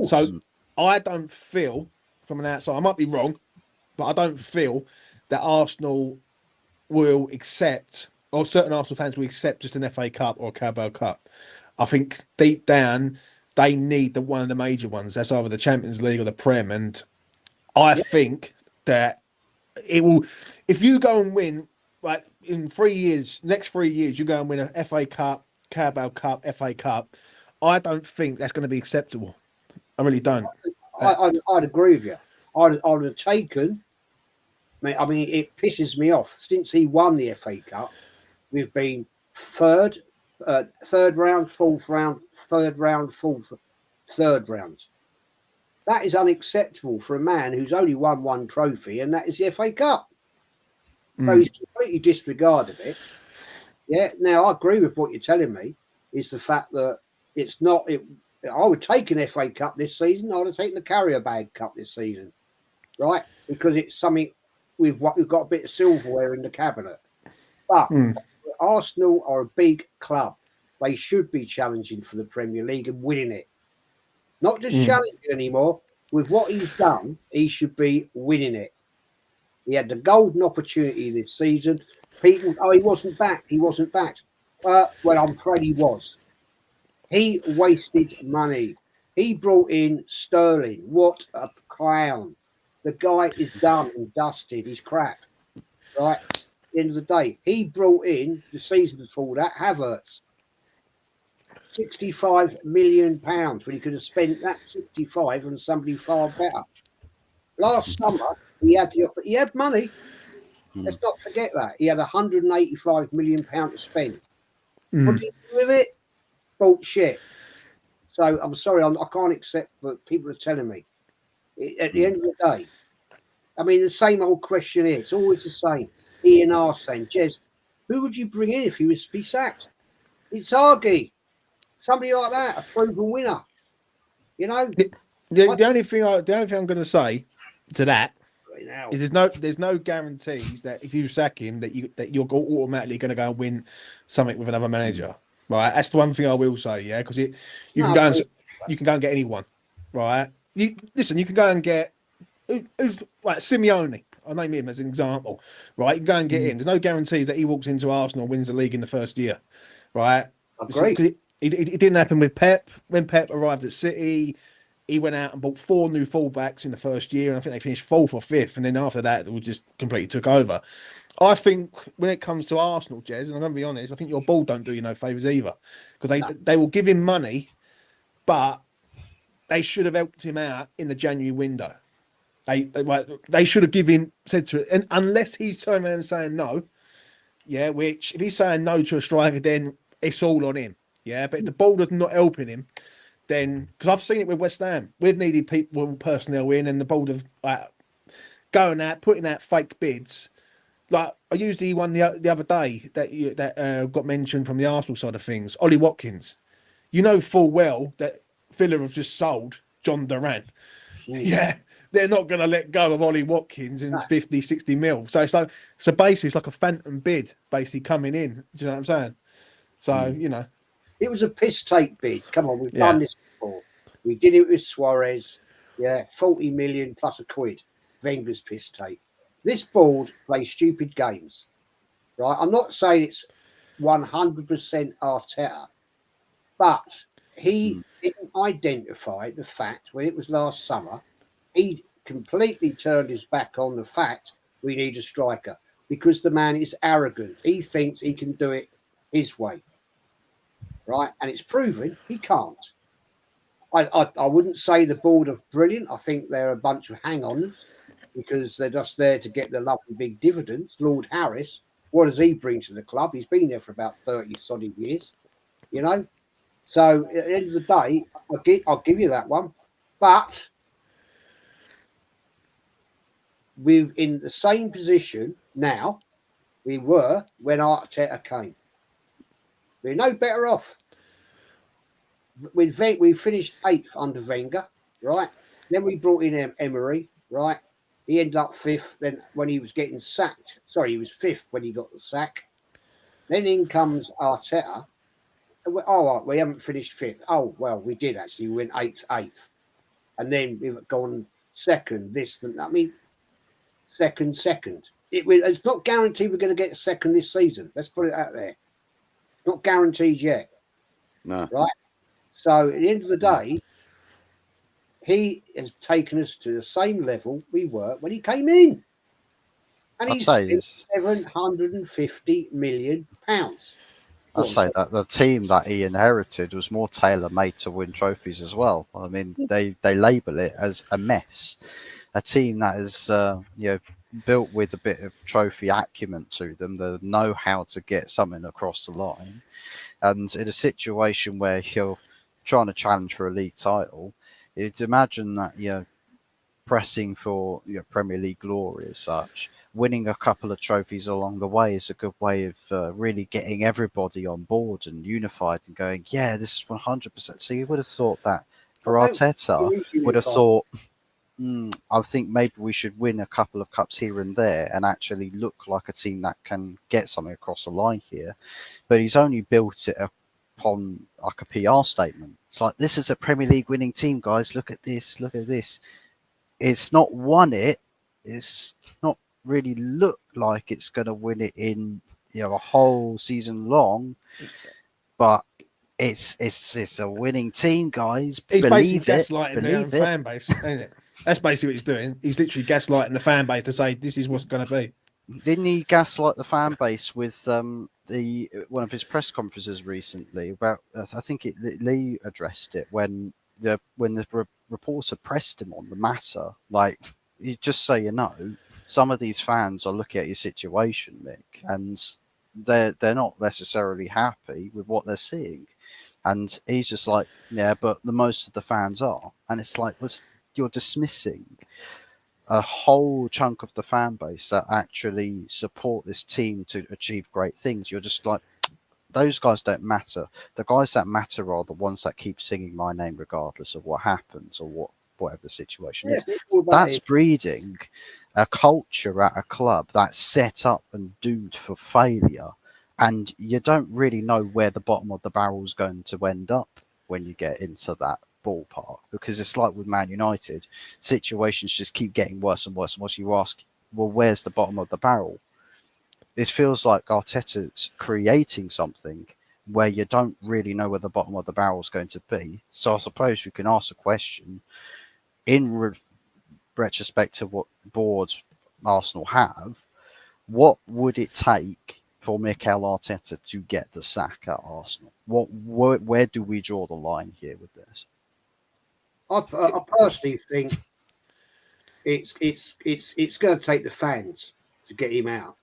So I don't feel, from an outside, I might be wrong, but I don't feel that Arsenal will accept, or certain Arsenal fans will accept, just an FA Cup or a Carabao Cup. I think deep down they need one of the major ones. That's either the Champions League or the Prem. And I think that it will. If you go and win, like in 3 years, next 3 years, you go and win a FA Cup, Carabao Cup, FA Cup. I don't think that's going to be acceptable. I really don't. I'd agree with you. I'd have taken. I mean, it pisses me off. Since he won the FA Cup, we've been third round, fourth round, third round, third round. That is unacceptable for a man who's only won one trophy, and that is the FA Cup. So he's completely disregarded it. Yeah. Now, I agree with what you're telling me, is the fact that it's not... I would take an FA Cup this season. I would have taken the Carrier Bag Cup this season, right? Because it's something... We've got a bit of silverware in the cabinet. But... Arsenal are a big club. They should be challenging for the Premier League and winning it. Not just challenging anymore. With what he's done, he should be winning it. He had the golden opportunity this season. People, he wasn't back. He wasn't back. Well, I'm afraid he was. He wasted money. He brought in Sterling. What a clown. The guy is done and dusted. He's crap. Right? The end of the day, he brought in the season before that Havertz, £65 million when he could have spent that 65 on somebody far better. Last summer he had money. Let's not forget that he had £185 million to spend. What did he do with it? Bullshit. So I'm sorry, I can't accept what people are telling me. At the end of the day, I mean, the same old question here. It's always the same. Ian R saying, Jez, who would you bring in if he was to be sacked? It's Argy. Somebody like that, a proven winner. You know? The only thing I'm going to say to that is there's no guarantees that if you sack him that you're automatically going to go and win something with another manager. Right? That's the one thing I will say, yeah, because you can go and get anyone. Right? You can go and get who's like Simeone. I'll name him as an example. Right? You can go and get him. There's no guarantees that he walks into Arsenal and wins the league in the first year. Right? Great. It didn't happen with Pep. When Pep arrived at City, he went out and bought 4 new fullbacks in the first year, and I think they finished 4th or 5th. And then after that, it just completely took over. I think when it comes to Arsenal, Jez, and I'm going to be honest, I think your board don't do you no favours either, because they will give him money, but they should have helped him out in the January window. They should have said to it, and unless he's turning around and saying no, yeah, which if he's saying no to a striker, then it's all on him. Yeah, but if the board is not helping him, then because I've seen it with West Ham, we've needed personnel in, and the board of going out, putting out fake bids. Like I used the one the other day that got mentioned from the Arsenal side of things, Ollie Watkins. You know full well that Villa have just sold John Durant. Yeah, they're not going to let go of Ollie Watkins in 50, 60 mil. So basically it's like a phantom bid basically coming in. Do you know what I'm saying? So you know. It was a piss take bid. Come on, we've done this before. We did it with Suarez. Yeah, 40 million plus a quid. Wenger's piss take. This board plays stupid games, right? I'm not saying it's 100% Arteta, but he didn't identify the fact when it was last summer. He completely turned his back on the fact we need a striker because the man is arrogant. He thinks he can do it his way. Right, and it's proven he can't. I wouldn't say the board are brilliant. I think they're a bunch of hang-ons because they're just there to get the lovely big dividends. Lord Harris, what does he bring to the club? He's been there for about 30 solid years, you know. So at the end of the day, I'll give you that one. But we're in the same position now we were when Arteta came. We're no better off. We finished 8th under Wenger, right? Then we brought in Emery, right? He ended up 5th. Then when he was getting sacked, he was 5th when he got the sack. Then in comes Arteta. Oh, we haven't finished 5th. Oh, well, we did actually. We went 8th. And then we've gone 2nd, second. It's not guaranteed we're going to get 2nd this season. Let's put it out there. Not guaranteed yet. No. Right? So at the end of the day, he has taken us to the same level we were when he came in. And he's spent £750 million. I'll say that the team that he inherited was more tailor-made to win trophies as well. I mean, they label it as a mess. A team that is built with a bit of trophy acumen to them. They know how to get something across the line. And in a situation where you're trying to challenge for a league title, you'd imagine that, pressing for Premier League glory as such, winning a couple of trophies along the way is a good way of really getting everybody on board and unified and going, yeah, this is 100%. So you would have thought that for Arteta, would have thought, I think maybe we should win a couple of cups here and there and actually look like a team that can get something across the line here. But he's only built it upon like a PR statement. It's like, this is a Premier League winning team, guys. Look at this. Look at this. It's not won it. It's not really looked like it's going to win it in a whole season long. But it's a winning team, guys. He's basically gaslighting the own fan base, ain't it? That's basically what he's doing. He's literally gaslighting the fan base to say this is what's going to be. Didn't he gaslight the fan base with one of his press conferences recently about? I think Lee addressed it when the reporter pressed him on the matter. Like, just so you know, some of these fans are looking at your situation, Mick, and they're not necessarily happy with what they're seeing. And he's just like, yeah, but the most of the fans are. And it's like, you're dismissing a whole chunk of the fan base that actually support this team to achieve great things. You're just like, those guys don't matter. The guys that matter are the ones that keep singing my name regardless of what happens or whatever the situation is. That's breeding a culture at a club that's set up and doomed for failure. And you don't really know where the bottom of the barrel is going to end up when you get into that ballpark, because it's like with Man United, situations just keep getting worse and worse and worse. You ask, well, where's the bottom of the barrel? It feels like Arteta's creating something where you don't really know where the bottom of the barrel is going to be. So I suppose we can ask a question in retrospect to what boards Arsenal have. What would it take for Mikel Arteta to get the sack at Arsenal? Where do we draw the line here with this? I personally think it's going to take the fans to get him out,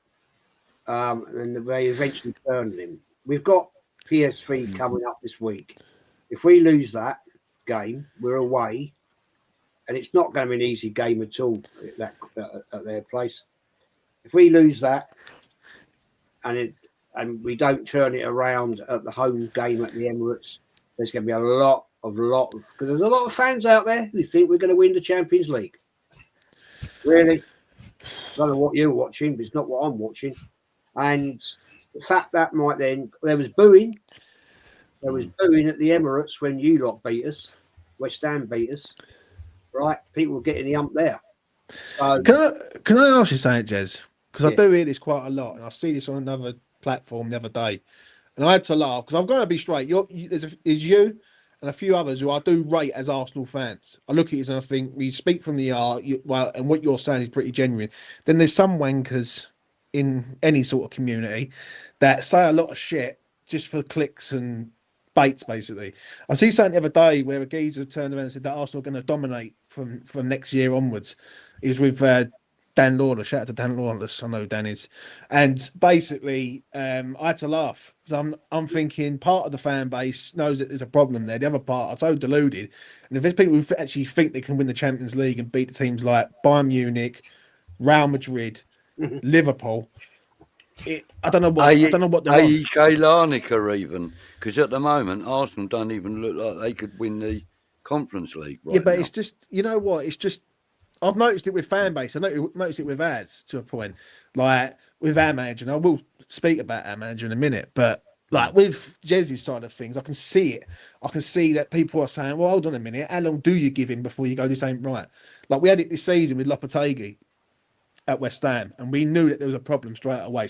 and they eventually turn him. We've got PSV coming up this week. If we lose that game, we're away, and it's not going to be an easy game at all at their place. If we lose that, and we don't turn it around at the home game at the Emirates, there's going to be a lot of because there's a lot of fans out there who think we're going to win the Champions League. Really, I don't know what you're watching, but it's not what I'm watching. And the fact that there was booing at the Emirates when you lot beat us, West Ham beat us, right? People were getting the ump there. So, can I ask you something, Jez? Because I do hear this quite a lot, and I see this on another platform the other day, and I had to laugh because I'm going to be straight. There's you and a few others who I do rate as Arsenal fans. I look at you and I think we speak from the heart, and what you're saying is pretty genuine. Then there's some wankers in any sort of community that say a lot of shit just for clicks and baits, basically. I see something the other day where a geezer turned around and said that Arsenal are going to dominate from next year onwards. He was with Dan Lawless. Shout out to Dan Lawless. I know who Dan is. And basically, I had to laugh because I'm thinking part of the fan base knows that there's a problem there. The other part are so deluded. And if there's people who actually think they can win the Champions League and beat the teams like Bayern Munich, Real Madrid, Liverpool, I don't know what they're on. AEK Larnaca even, because at the moment Arsenal don't even look like they could win the Conference League right but now. it's just, you know what, it's just, I've noticed it with fan base. I noticed it with ours to a point. Like with our manager, and I will speak about our manager in a minute, but like with Jez's side of things, I can see it. I can see that people are saying, well, hold on a minute, how long do you give him before you go, this ain't right? Like we had it this season with Lopetegui at West Ham, and we knew that there was a problem straight away.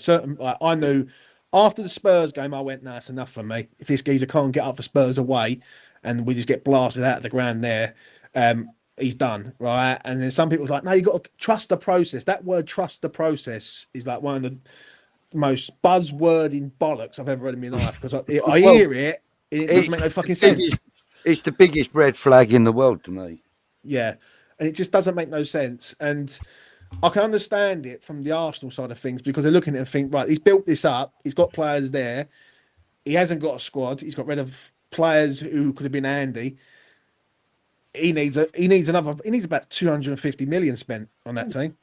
I knew after the Spurs game, I went, nah, it's enough for me. If this geezer can't get up for Spurs away and we just get blasted out of the ground there, he's done, right? And then some people are like, no, you got to trust the process. That word, trust the process, is like one of the most buzzwording bollocks I've ever heard in my life, because I hear it, it doesn't make no fucking sense. It's the biggest red flag in the world to me. Yeah, and it just doesn't make no sense. And I can understand it from the Arsenal side of things, because they're looking at it and think, right, he's built this up, he's got players there, he hasn't got a squad, he's got rid of players who could have been handy. He needs about 250 million spent on that team,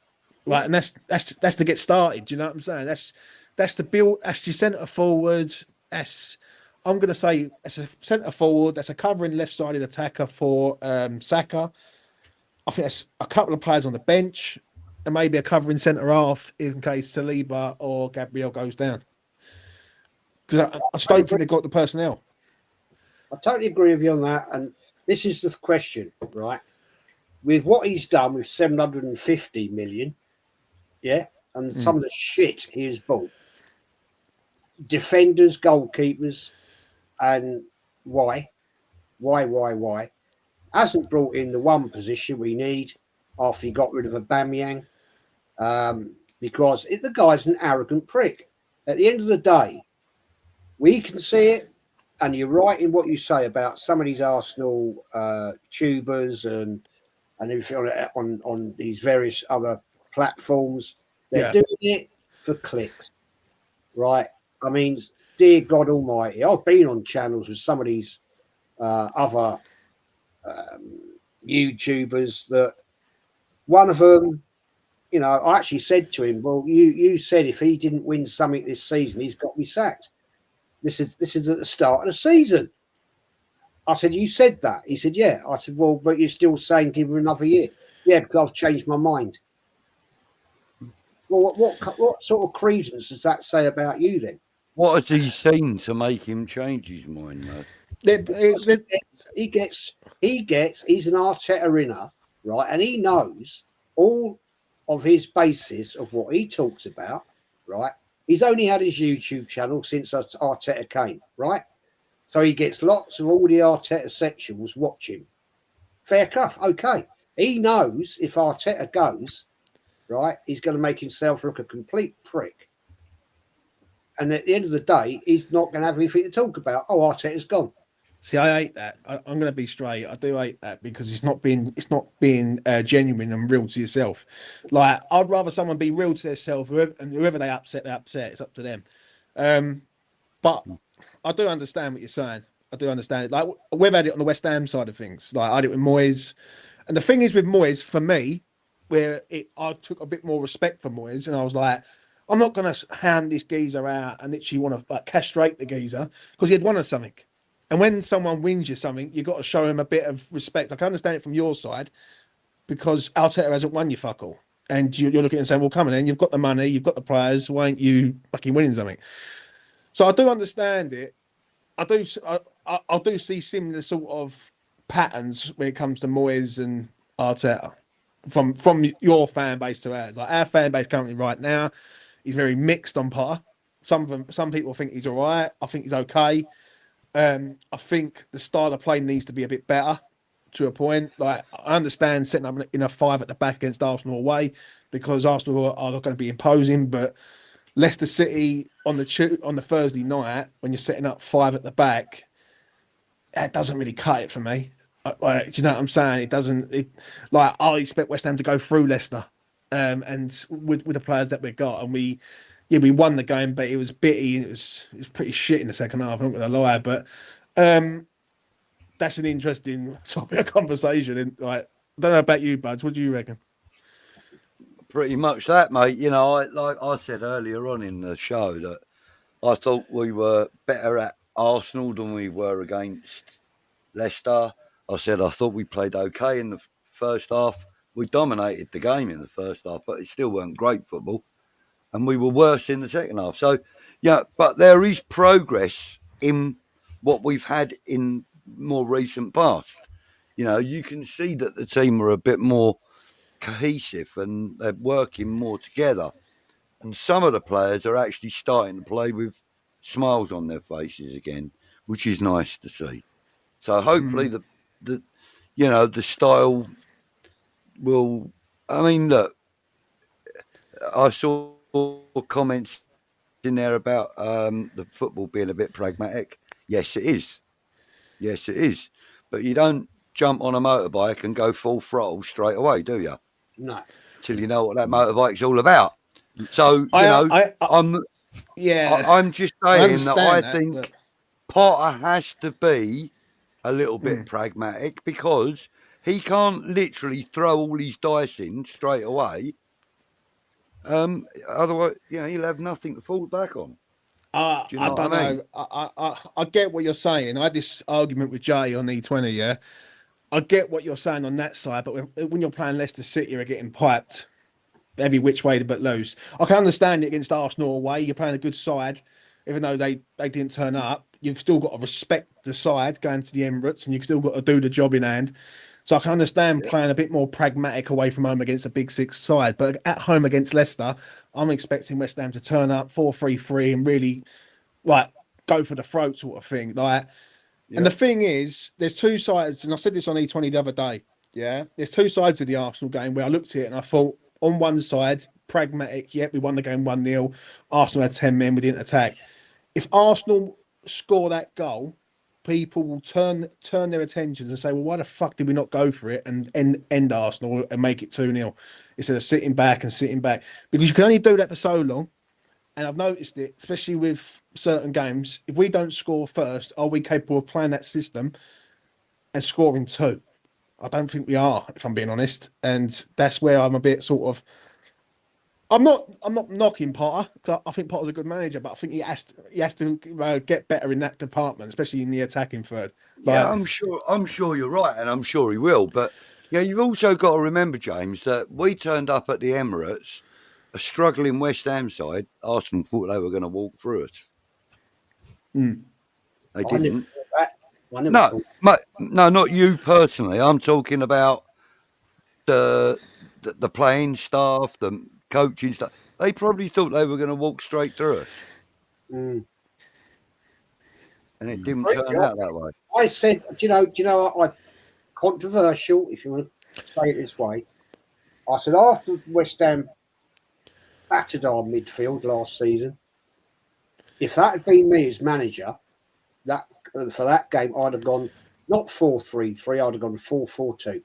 right? And that's to get started. Do you know what I'm saying? That's the build. That's your centre forward. I'm going to say that's a centre forward. That's a covering left-sided attacker for Saka. I think that's a couple of players on the bench, and maybe a covering centre half in case Saliba or Gabriel goes down. Because I just don't think they've got the personnel. I totally agree with you on that. And this is the question, right? With what he's done with 750 million, yeah, and some of the shit he has bought, defenders, goalkeepers, and why, hasn't brought in the one position we need after he got rid of Aubameyang, because the guy's an arrogant prick. At the end of the day, we can see it. And you're right in what you say about some of these Arsenal tubers and everything on these various other platforms. They're doing it for clicks, right? I mean, dear God Almighty, I've been on channels with some of these other YouTubers that one of them, you know, I actually said to him, well, you said if he didn't win something this season, he's got to be sacked. This is at the start of the season. I said, you said that. He said, yeah. I said, well, but you're still saying give him another year. Yeah, because I've changed my mind. Well, what sort of credence does that say about you then? What has he seen to make him change his mind, though? He's an Arteta inner, right? And he knows all of his basis of what he talks about, right? He's only had his YouTube channel since Arteta came, right? So he gets lots of all the Arteta sexuals watching. Fair cuff, okay. He knows if Arteta goes, right, he's going to make himself look a complete prick. And at the end of the day, he's not going to have anything to talk about. Oh, Arteta's gone. See, I hate that. I'm going to be straight. I do hate that because it's not being genuine and real to yourself. Like, I'd rather someone be real to themselves, and whoever they upset. It's up to them. But I do understand what you're saying. I do understand it. Like, we've had it on the West Ham side of things. Like, I had it with Moyes, and the thing is with Moyes, for me, I took a bit more respect for Moyes, and I was like, I'm not going to hand this geezer out and literally want to castrate the geezer because he had won us something. And when someone wins you something, you've got to show him a bit of respect. I can understand it from your side because Arteta hasn't won you fuck all. And you're looking at it and saying, well, come on then, you've got the money, you've got the players, why ain't you fucking winning something? So I do understand it. I do see similar sort of patterns when it comes to Moyes and Arteta from your fan base to ours. Like our fan base currently right now is very mixed on Potter. Some people think he's all right. I think he's okay. I think the style of play needs to be a bit better to a point. Like I understand setting up in a 5 at the back against Arsenal away because Arsenal are not going to be imposing, but Leicester City on the Thursday night when you're setting up 5 at the back, that doesn't really cut it for me. Like, do you know what I'm saying? It doesn't. Like I expect West Ham to go through Leicester, and with the players that we got, and we won the game, but it was bitty. It was pretty shit in the second half. I'm not going to lie, but that's an interesting topic of conversation. And like, I don't know about you, Buds. What do you reckon? Pretty much that, mate. You know, like I said earlier on in the show, that I thought we were better at Arsenal than we were against Leicester. I said I thought we played okay in the first half. We dominated the game in the first half, but it still weren't great football. And we were worse in the second half. So, yeah, but there is progress in what we've had in more recent past. You know, you can see that the team are a bit more cohesive and they're working more together. And some of the players are actually starting to play with smiles on their faces again, which is nice to see. So hopefully the style will. I mean, look, I saw comments in there about the football being a bit pragmatic. Yes, it is. Yes, it is. But you don't jump on a motorbike and go full throttle straight away, do you? No. Till you know what that motorbike's all about. So I'm just saying that I think Potter has to be a little bit pragmatic because he can't literally throw all his dice in straight away. Otherwise, he'll have nothing to fall back on. I don't know. I get what you're saying. I had this argument with Jay on E20. Yeah, I get what you're saying on that side, but when you're playing Leicester City, you're getting piped every which way but loose. I can understand it against Arsenal away. You're playing a good side, even though they didn't turn up. You've still got to respect the side going to the Emirates, and you've still got to do the job in hand. So I can understand playing a bit more pragmatic away from home against a big 6 side. But at home against Leicester, I'm expecting West Ham to turn up 4-3-3 and really go for the throat sort of thing. And the thing is, there's 2 sides, and I said this on E20 the other day. Yeah, there's 2 sides of the Arsenal game where I looked at it and I thought, on one side, pragmatic, we won the game 1-0. Arsenal had 10 men, we didn't attack. If Arsenal score that goal, people will turn their attentions and say, well, why the fuck did we not go for it and end Arsenal and make it 2-0 instead of sitting back? Because you can only do that for so long. and I've noticed it, especially with certain games. If we don't score first, are we capable of playing that system and scoring two? I don't think we are, if I'm being honest, and that's where I'm a bit sort of. I'm not knocking Potter. I think Potter's a good manager, but I think he has to get better in that department, especially in the attacking third. Yeah, I'm sure you're right, and I'm sure he will. But yeah, you've also got to remember, James, that we turned up at the Emirates, a struggling West Ham side. Arsenal thought they were going to walk through us. They didn't. No, not you personally. I'm talking about the playing staff, the coaching staff. They probably thought they were going to walk straight through us. And it didn't turn out that way. I said, do you know, I controversial, if you want to say it this way. I said after West Ham battered our midfield last season, if that had been me as manager, that for that game I'd have gone not 4-3-3, I'd have gone 4-4-2.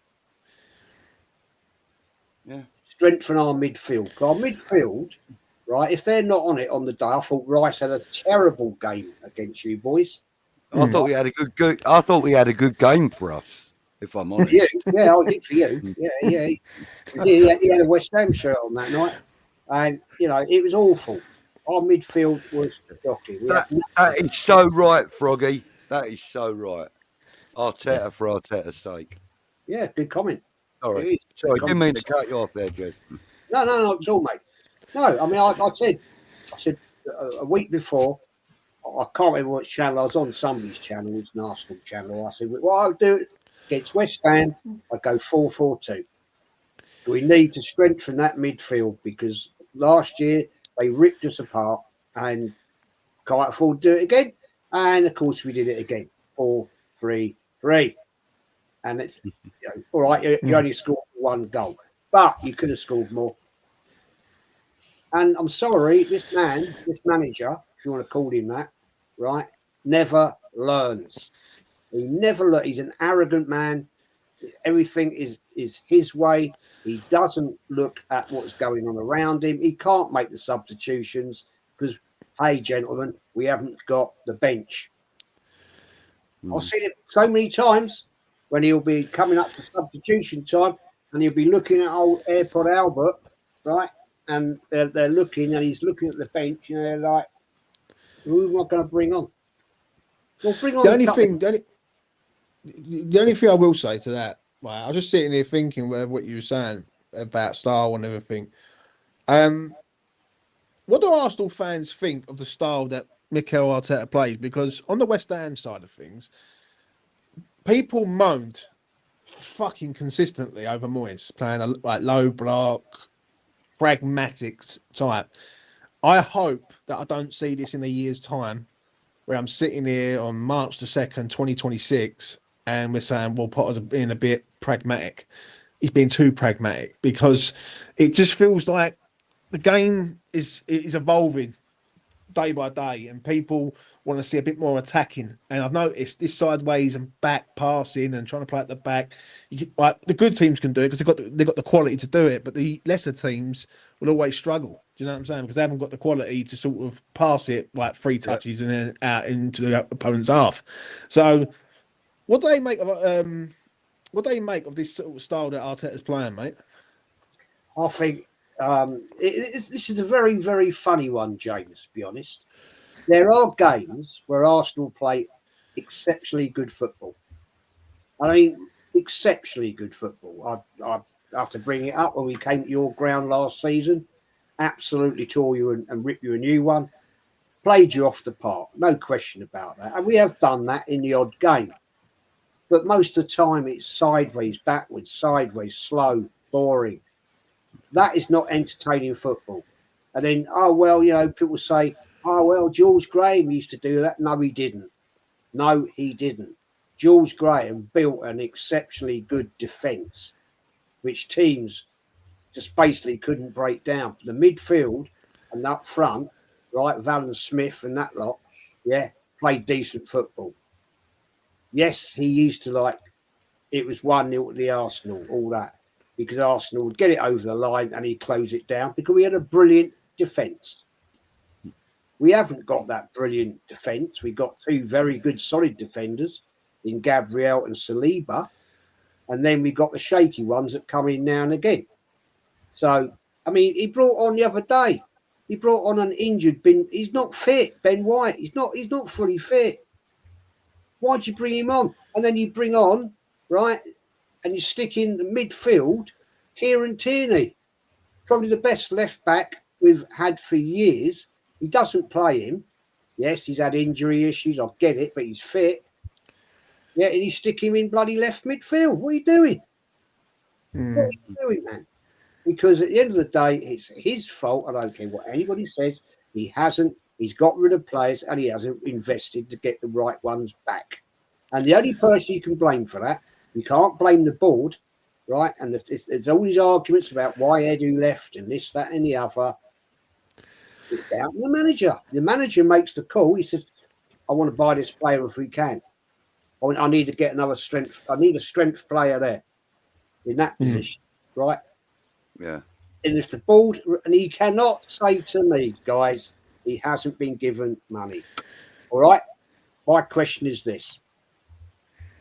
Yeah. Strengthen our midfield. Our midfield, right? If they're not on it on the day, I thought Rice had a terrible game against you boys. I thought we had a good. I thought we had a good game for us. If I'm honest. Yeah, I did for you. Yeah. He had a West Ham shirt on that night, and it was awful. Our midfield was shocking. That is so right, Froggy. That is so right. Arteta for Arteta's sake. Yeah, good comment. Sorry, didn't mean to cut you off there, Jeff. No, it's all, mate. No, I mean, I said a week before, I can't remember what channel I was on. Somebody's channel, it's an Arsenal channel. I said, well, I'll do it against West Ham. I go 4-4-2. We need to strengthen that midfield because last year they ripped us apart and can't afford to do it again. And of course, we did it again. 4-3-3. And it's all right. You only scored one goal, but you could have scored more. And I'm sorry, this manager, if you want to call him that, right, never learns. He never learns. He's an arrogant man. Everything is his way. He doesn't look at what's going on around him. He can't make the substitutions because, hey, gentlemen, we haven't got the bench. I've seen it so many times when he'll be coming up to substitution time and he'll be looking at old AirPod Albert, right? And they're looking and he's looking at the bench and they're like, who am I going to bring on? Well, bring on the only thing I will say to that, right, I was just sitting here thinking what you were saying about style and everything. What do Arsenal fans think of the style that Mikel Arteta plays? Because on the West Ham side of things, people moaned fucking consistently over Moyes playing a low block, pragmatic type. I hope that I don't see this in a year's time where I'm sitting here on March the 2nd, 2026, and we're saying, well, Potter's being a bit pragmatic. He's being too pragmatic because it just feels like the game is evolving day by day and people want to see a bit more attacking. And I've noticed this sideways and back passing and trying to play at the back. The good teams can do it because they've got the quality to do it, but the lesser teams will always struggle. Do you know what I'm saying? Because they haven't got the quality to sort of pass it like 3 touches and then out into the opponent's half. So what do they make of this sort of style that Arteta's playing, mate? I think this is a very, very funny one, James, to be honest. There are games where Arsenal play exceptionally good football. I mean, exceptionally good football. I have to bring it up when we came to your ground last season. Absolutely tore you and ripped you a new one. Played you off the park. No question about that. And we have done that in the odd game. But most of the time it's sideways, backwards, sideways, slow, boring. That is not entertaining football. And then, people say, George Graham used to do that. No, he didn't. George Graham built an exceptionally good defence, which teams just basically couldn't break down. The midfield and up front, right, Valens Smith and that lot, played decent football. Yes, he used to it was 1-0 to the Arsenal, all that. Because Arsenal would get it over the line and he'd close it down because we had a brilliant defence. We haven't got that brilliant defence. We've got two very good, solid defenders in Gabriel and Saliba. And then we've got the shaky ones that come in now and again. So, I mean, he brought on the other day. He brought on an injured He's not fit, Ben White. He's not fully fit. Why'd you bring him on? And then you bring on, right, and you stick in the midfield, Kieran Tierney, probably the best left back we've had for years. He doesn't play him. Yes, he's had injury issues. I get it, but he's fit. Yeah, and you stick him in bloody left midfield. What are you doing? What are you doing, man? Because at the end of the day, it's his fault. I don't care what anybody says. He's got rid of players and he hasn't invested to get the right ones back. And the only person you can blame for that, you can't blame the board, right? And there's all these arguments about why Edu left and this, that, and the other. It's down to the manager. The manager makes the call. He says, I want to buy this player if we can. I need to get another strength. I need a strength player there in that position, right? Yeah. And if the board, and he cannot say to me, guys, he hasn't been given money. All right. My question is this.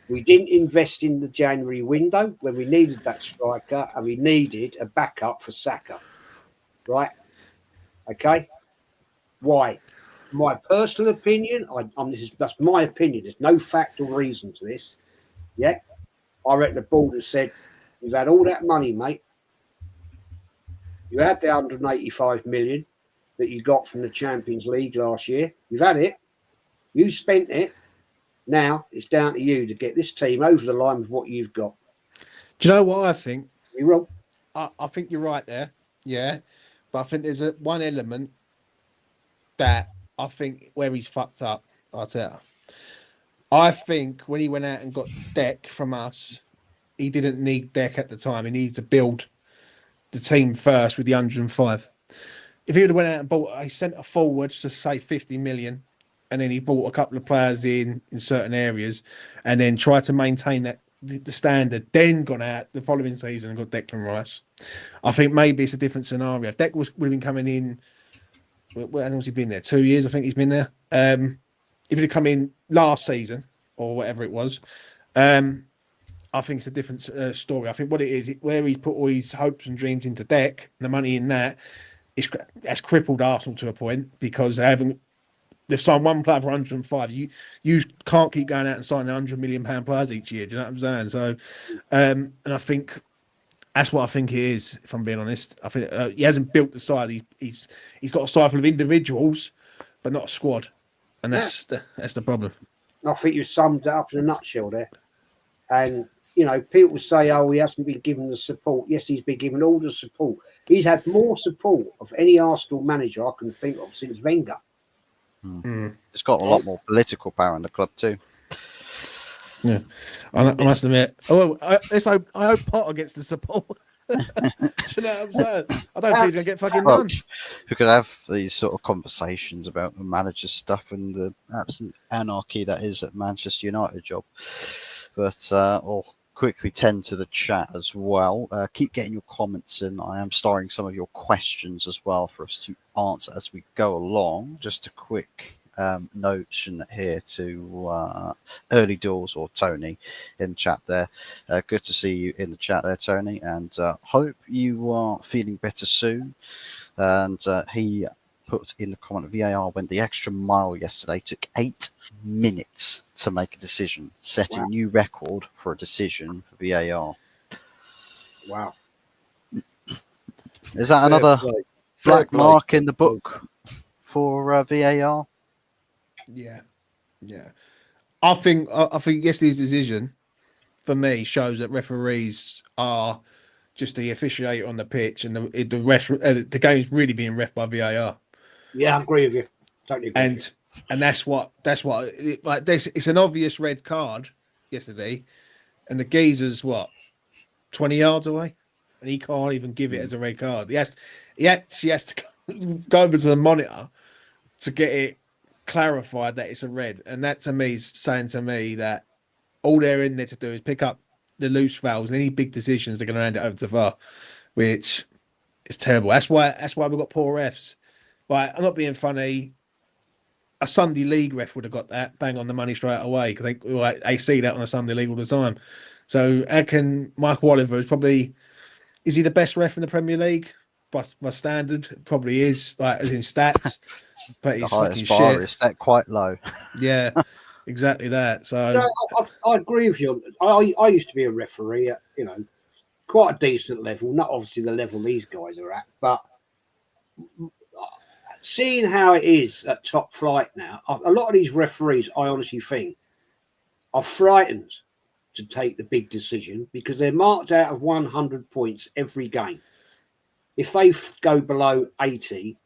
We didn't invest in the January window when we needed that striker and we needed a backup for Saka. Right? Okay. Why? My personal opinion, that's my opinion. There's no fact or reason to this. Yeah. I reckon the board has said, you've had all that money, mate. You had the 185 million that you got from the Champions League last year. You've had it. You spent it. Now it's down to you to get this team over the line with what you've got. Do you know what I think? You're wrong. I think you're right there. Yeah. But I think there's one element that I think where he's fucked up. I'll tell you. I think when he went out and got Deck from us, he didn't need Deck at the time. He needed to build the team first with the 105. If he would have went out and bought a centre forward to say 50 million, and then he bought a couple of players in certain areas, and then tried to maintain that the standard, then gone out the following season and got Declan Rice, I think maybe it's a different scenario. If Deck would have been coming in, how long has he been there? 2 years, I think he's been there. If he'd have come in last season or whatever it was, I think it's a different story. I think what it is, where he's put all his hopes and dreams into Deck, the money in that, has crippled Arsenal to a point because they've signed one player for 105. You can't keep going out and signing £100 million players each year. Do you know what I'm saying? So, and I think that's what I think it is. If I'm being honest, I think he hasn't built the side. He's got a side full of individuals, but not a squad, and that's the problem. I think you summed it up in a nutshell there. And you know, people say, "Oh, he hasn't been given the support." Yes, he's been given all the support. He's had more support of any Arsenal manager I can think of since Wenger. It's got a lot more political power in the club too. Yeah, I must admit. Oh, I hope Potter gets the support. Do you know what I'm saying? I don't think he's gonna get fucking none. We could have these sort of conversations about the manager stuff and the absolute anarchy that is at Manchester United job. But I'll quickly tend to the chat as well. Keep getting your comments in. I am starring some of your questions as well for us to answer as we go along. Just a quick notion here to Early Doors or Tony in the chat there. Good to see you in the chat there, Tony, and hope you are feeling better soon. And he put in the comment, VAR went the extra mile yesterday, took 8 minutes to make a decision, setting new record for a decision for VAR. Wow. Is that another black mark in the book for VAR? Yeah. I think yesterday's decision for me shows that referees are just the officiator on the pitch, and the game's really being ref by VAR. Yeah, I agree with you. Totally agree. And that's what like this. It's an obvious red card yesterday, and the geezer's 20 yards away, and he can't even give it as a red card. He actually has to go over to the monitor to get it clarified that it's a red, and that to me is saying to me that all they're in there to do is pick up the loose fouls, and any big decisions they're going to hand it over to VAR, which is terrible. That's why we've got poor refs. Like, I'm not being funny. a Sunday League ref would have got that bang on the money straight away, because they see that on a Sunday League all the time. So how can Michael Oliver is he the best ref in the Premier League? By standard, probably is, like as in stats, but he's the highest fucking bar shit. is set quite low. Yeah, exactly that. So I agree with you. I used to be a referee at, quite a decent level, not obviously the level these guys are at, but seeing how it is at top flight now, a lot of these referees, I honestly think, are frightened to take the big decision because they're marked out of 100 points every game. If they go below 80,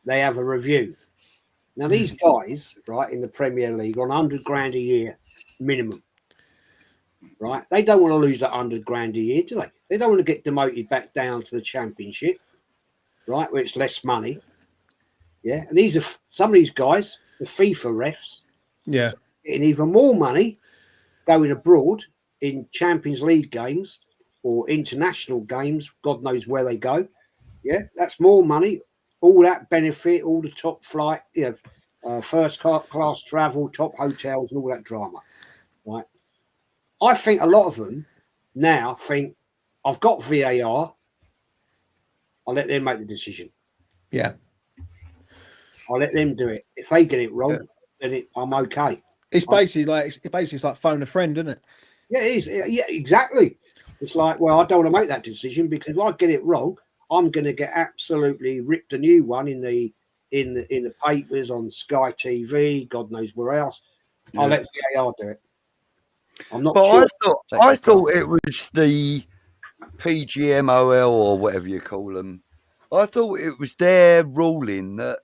they have a review. Now, these guys, right, in the Premier League on 100 grand a year minimum, right? They don't want to lose that 100 grand a year, do they? They don't want to get demoted back down to the Championship, right, where it's less money. Yeah, and these are some of these guys, the FIFA refs, yeah, getting even more money going abroad in Champions League games or international games. God knows where they go. Yeah, that's more money. All that benefit, all the top flight, first class travel, top hotels, and all that drama. Right. I think a lot of them now think, I've got VAR. I'll let them make the decision. yeah. I'll let them do it. If they get it wrong, then I'm okay. It's basically like phone a friend, isn't it? Yeah, it is. Yeah, exactly. It's like, well, I don't want to make that decision because if I get it wrong, I'm going to get absolutely ripped a new one in the papers, on Sky TV, God knows where else. Yeah. I'll let VAR do it. I'm not sure. I thought it was the PGMOL or whatever you call them. I thought it was their ruling that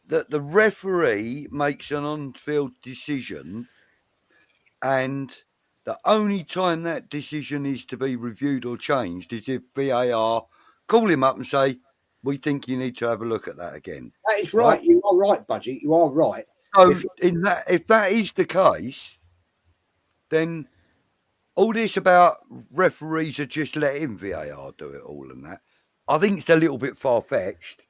the referee makes an on-field decision, and the only time that decision is to be reviewed or changed is if VAR call him up and say, we think you need to have a look at that again. That is right. You are right, Budgie. You are right. So if that is the case, then all this about referees are just letting VAR do it all and that, I think it's a little bit far-fetched.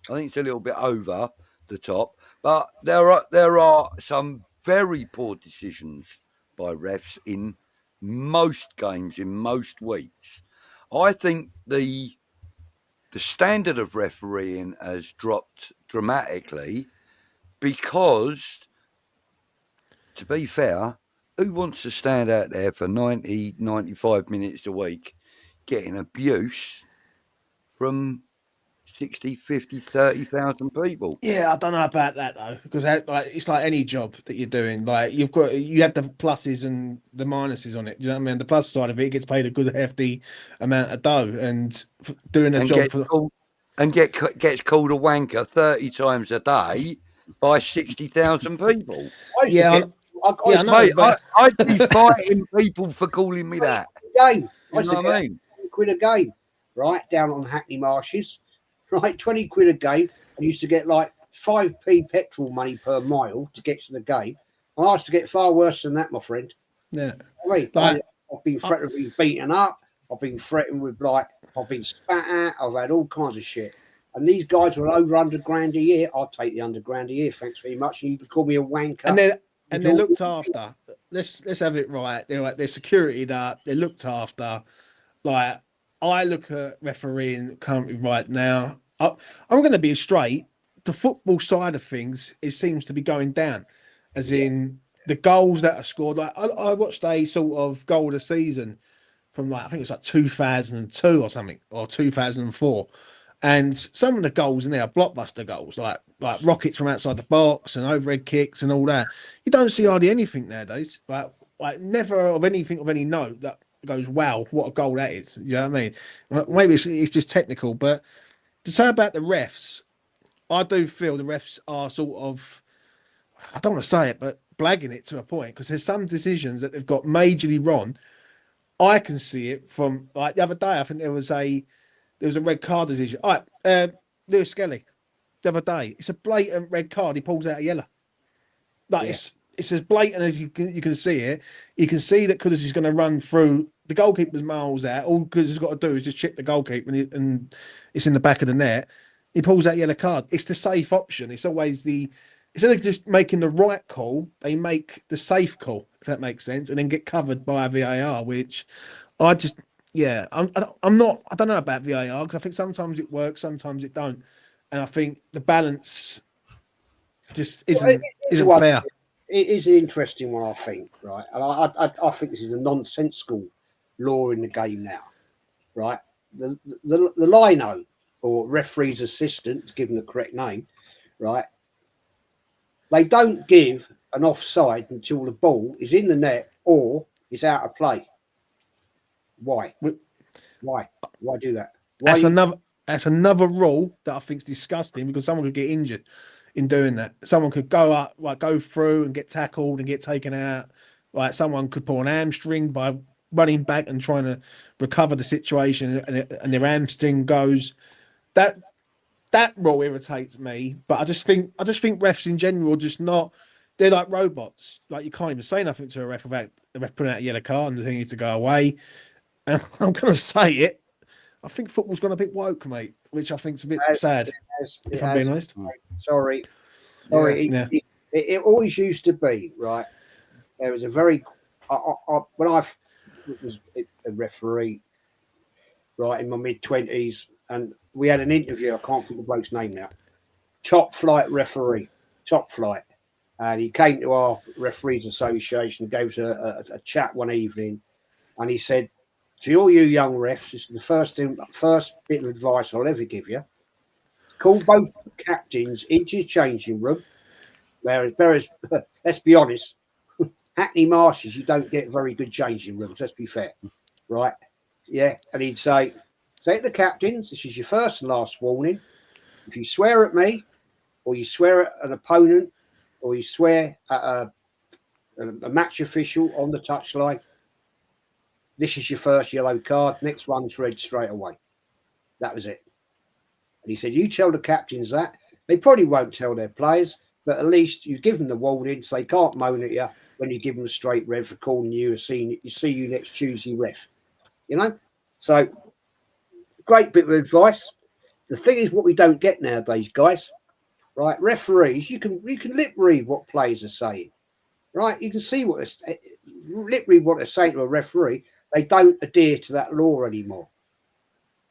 I think it's a little bit over the top. But there are some very poor decisions by refs in most games, in most weeks. I think the standard of refereeing has dropped dramatically because, to be fair, who wants to stand out there for 90, 95 minutes a week getting abuse from 60, 50, 30,000 people? Yeah, I don't know about that though, because it's like any job that you're doing. Like you have the pluses and the minuses on it. Do you know what I mean? The plus side of it gets paid a good hefty amount of dough, and doing a job gets called a wanker 30 times a day by 60,000 people. I'd be fighting people for calling me that. Game. You know what I mean? £20 a game, right, down on Hackney Marshes, right, £20 a game. I used to get like 5p petrol money per mile to get to the game. And I used to get far worse than that, my friend. Yeah. I mean, I've been threatened with being beaten up. I've been threatened with I've been spat at. I've had all kinds of shit. And these guys were over 100 grand a year. I'll take the 100 grand a year. Thanks very much. And you can call me a wanker. And they're looked after. Let's have it right. They're security up. They're looked after. Like, I look at refereeing currently right now. I'm going to be straight. The football side of things, it seems to be going down, as in the goals that are scored. Like I watched a sort of goal of the season from I think it's like 2002 or something, or 2004. And some of the goals in there are blockbuster goals, like rockets from outside the box and overhead kicks and all that. You don't see hardly anything nowadays, like never of anything of any note that goes, wow, what a goal that is. You know what I mean? Maybe it's just technical, but to say about the refs, I do feel the refs are sort of, I don't want to say it, but blagging it to a point, because there's some decisions that they've got majorly wrong. I can see it from, like the other day, I think there was a red card decision. All right, Lewis Skelly, the other day, it's a blatant red card. He pulls out a yellow. It's as blatant as you can see it. You can see that Kudus is going to run through the goalkeeper's miles out. All Kudus has got to do is just chip the goalkeeper, and it's in the back of the net. He pulls out yellow card. It's the safe option. It's always the instead of just making the right call, they make the safe call, if that makes sense, and then get covered by a VAR, which I just, yeah, I'm not, I don't know about VAR because I think sometimes it works, sometimes it don't, and I think the balance just isn't fair. It is an interesting one, I think, right? And I think this is a nonsensical law in the game now, right? The lino, or referee's assistant, to give them the correct name, right? They don't give an offside until the ball is in the net or is out of play. Why? Why do that? That's another rule that I think is disgusting, because someone could get injured in doing that. Someone could go through and get tackled and get taken out. Like someone could pull an hamstring by running back and trying to recover the situation, and their hamstring goes. That rule irritates me. But I just think refs in general are just not. They're like robots. Like, you can't even say nothing to a ref without the ref putting out a yellow card and telling you to go away. And I'm going to say it. I think football's gone a bit woke, mate, which I think's a bit sad. If I'm being honest. Sorry. Yeah. It always used to be, right. There was a very when I was a referee, right, in my mid-20s, and we had an interview. I can't think of the bloke's name now. Top flight referee, and he came to our referees association, gave us a chat one evening, and he said, to all you young refs, this is the first bit of advice I'll ever give you. Call both captains into your changing room. Whereas, let's be honest, Hackney Marshes, you don't get very good changing rooms. Let's be fair, right? Yeah, and he'd say to the captains, this is your first and last warning. If you swear at me, or you swear at an opponent, or you swear at a match official on the touchline, this is your first yellow card. Next one's red straight away. That was it. And he said, you tell the captains that. They probably won't tell their players, but at least you give them the warning so they can't moan at you when you give them a straight red for calling you see you next Tuesday ref. You know? So, great bit of advice. The thing is, what we don't get nowadays, guys, right? Referees, you can lip read what players are saying, right? You can see lip read what they're saying to a referee. They don't adhere to that law anymore.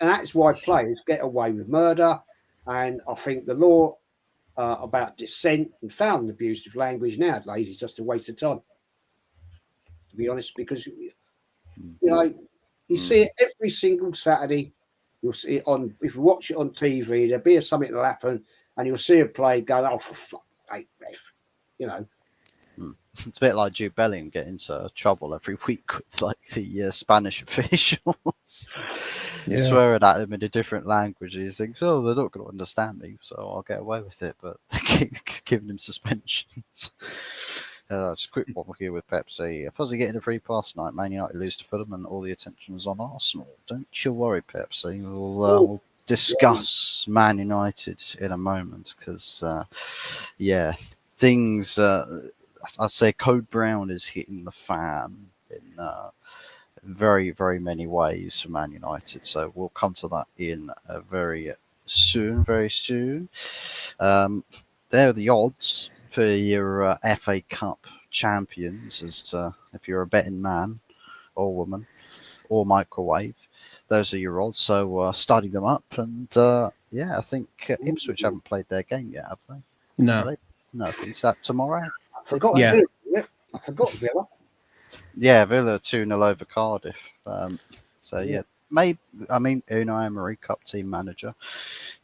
And that's why players get away with murder. And I think the law about dissent and foul and abusive language nowadays is just a waste of time, to be honest, because, you see it every single Saturday. You'll see it if you watch it on TV, there'll be something that'll happen, and you'll see a play going, oh, for fuck's sake, ref, It's a bit like Jude Bellingham getting into trouble every week with like the Spanish officials. Swearing at them in a different language. He thinks, oh, they're not going to understand me, so I'll get away with it. But they keep giving him suspensions. Just a quick one here with Pepsi. Fuzzy getting a free pass tonight. Man United lose to Fulham, and all the attention was on Arsenal. Don't you worry, Pepsi. We'll discuss Man United in a moment because, things. I'd say Code Brown is hitting the fan in very, very many ways for Man United. So we'll come to that in very soon. There are the odds for your FA Cup champions, as if you're a betting man or woman or microwave. Those are your odds. So study them up. And I think Ipswich haven't played their game yet, have they? No. No, is that tomorrow? I forgot Villa. Yeah, Villa 2-0 over Cardiff. Maybe, Unai Emery, Cup team manager,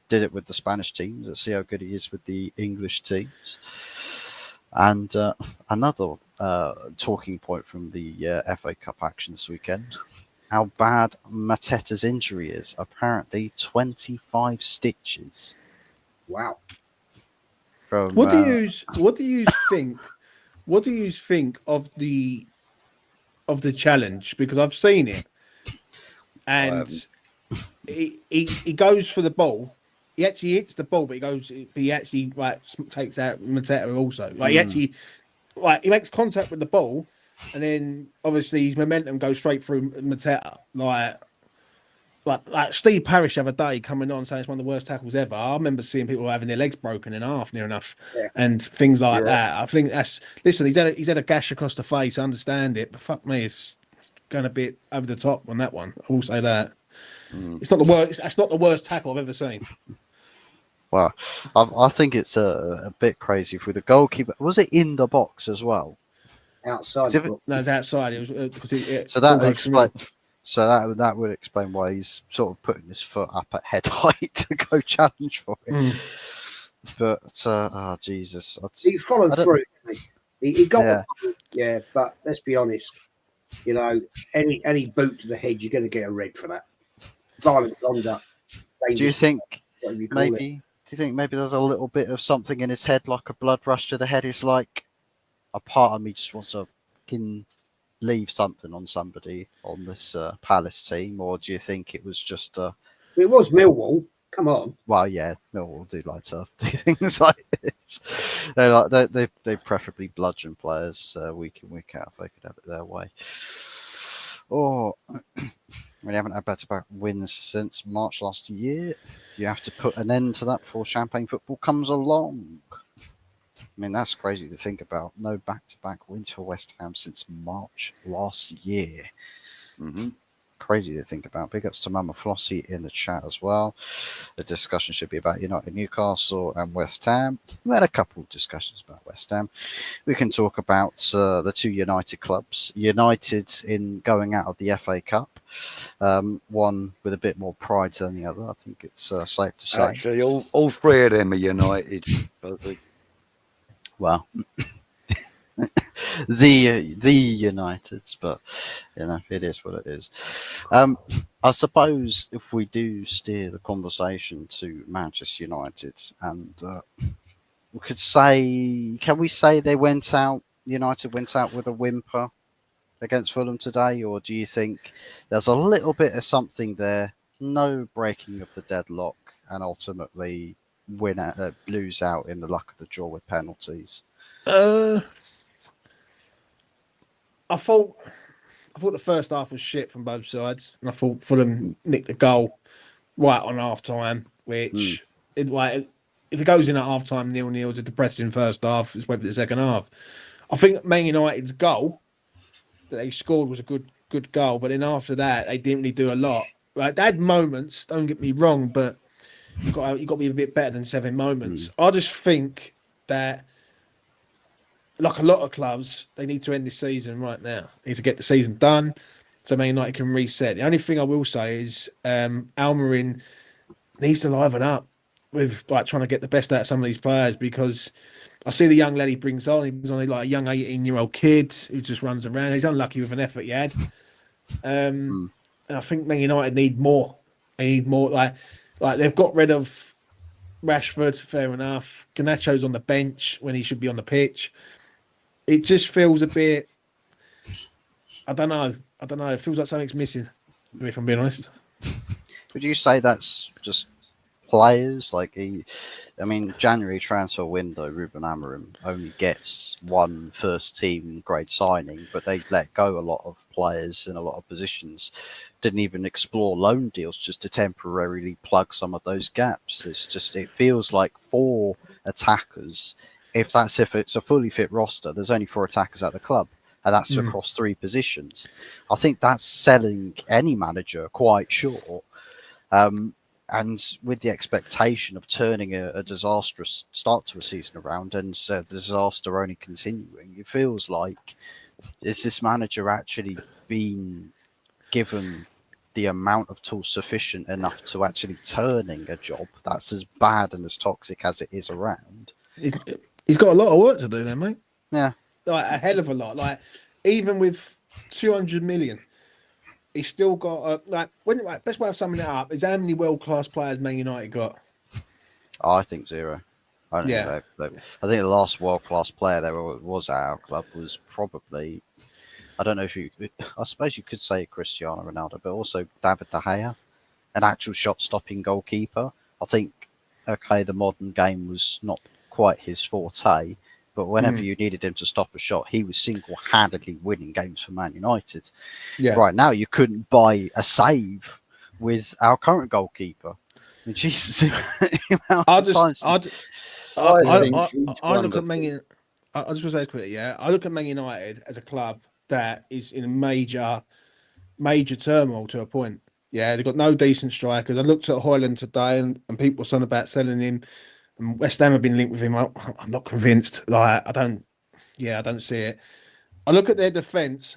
did it with the Spanish teams. Let's see how good he is with the English teams. And another talking point from the FA Cup action this weekend, how bad Mateta's injury is. Apparently 25 stitches. Wow. What do you think? What do you think of the challenge? Because I've seen it, and he goes for the ball. He actually hits the ball, but he actually takes out Mateta also. He makes contact with the ball, and then obviously his momentum goes straight through Mateta. like Steve Parish the other day coming on saying it's one of the worst tackles ever. I remember seeing people having their legs broken in half near enough, and things like that. I think that's he's had a gash across the face. I understand it, but fuck me, it's going a bit over the top on that one. I will say that it's not the worst. That's not the worst tackle I've ever seen. Well, I think it's a bit crazy for the goalkeeper. Was it in the box as well? Outside. No, it's outside. It was because so that explain. So that would explain why he's sort of putting his foot up at head height to go challenge for it. But oh Jesus, he followed through. He got but let's be honest. You know, any boot to the head, you're going to get a red for that. Violent conduct. Do you think maybe? Do you think maybe there's a little bit of something in his head, like a blood rush to the head? It's like a part of me just wants to leave something on somebody on this Palace team, or do you think it was just it was Millwall. Come on. Well, yeah, Millwall do like to do things like this. They preferably bludgeon players week in, week out if they could have it their way. Or we haven't had back-to-back wins since March last year. You have to put an end to that before Champagne football comes along. I mean, that's crazy to think about. No back-to-back wins for West Ham since March last year. Crazy to think about. Big ups to Mama Flossie in the chat as well. The discussion should be about United, Newcastle and West Ham. We had a couple of discussions about West Ham. We can talk about the two United clubs. United in going out of the FA Cup. One with a bit more pride than the other. I think it's safe to say. Actually, all three of them are United. Well, the Uniteds, but you know it is what it is. I suppose if we do steer the conversation to Manchester United, and we could say, can we say United went out with a whimper against Fulham today, or do you think there's a little bit of something there? No breaking of the deadlock, and ultimately lose out in the luck of the draw with penalties. I thought the first half was shit from both sides, and I thought Fulham nicked the goal right on half time, which if it goes in at half time 0-0, it's a depressing first half. It's wait for the second half. I think Man United's goal that they scored was a good goal, but then after that they didn't really do a lot. Right, they had moments. Don't get me wrong, but you got to be a bit better than 7 moments. I just think that, like a lot of clubs, they need to end this season right now. They need to get the season done so Man United can reset. The only thing I will say is Almiron needs to liven up with trying to get the best out of some of these players, because I see the young lad he brings on. He brings on like a young 18-year-old kid who just runs around. He's unlucky with an effort he had. And I think Man United need more. They need more. Like they've got rid of Rashford, fair enough. Garnacho's on the bench when he should be on the pitch. It just feels a bit, I don't know. It feels like something's missing, if I'm being honest. Would you say that's just players? January transfer window, Ruben Amorim only gets one first team grade signing, but they let go a lot of players in a lot of positions. Didn't even explore loan deals just to temporarily plug some of those gaps. It feels like 4 attackers. If it's a fully fit roster, there's only 4 attackers at the club, and that's across 3 positions. I think that's selling any manager quite short. And with the expectation of turning a disastrous start to a season around, and the disaster only continuing, it feels like, is this manager actually been given the amount of tools sufficient enough to actually turning a job that's as bad and as toxic as it is around? He's got a lot of work to do there, mate. Yeah. Like a hell of a lot. Like, even with 200 million, he's still got best way of summing it up is how many world-class players Man United got? Oh, I think 0. I don't know. I think the last world-class player there was at our club was probably, I don't know I suppose you could say Cristiano Ronaldo, but also David De Gea, an actual shot-stopping goalkeeper. I think, the modern game was not quite his forte, but whenever you needed him to stop a shot, he was single-handedly winning games for Man United. Yeah. Right now, you couldn't buy a save with our current goalkeeper. I mean, Jesus, I look at Man United. I just want to say quickly, yeah. I look at Man United as a club that is in a major turmoil to a point. Yeah, they've got no decent strikers. I looked at Højlund today, and people were saying about selling him. And West Ham have been linked with him. I'm not convinced. Like, I don't see it. I look at their defence,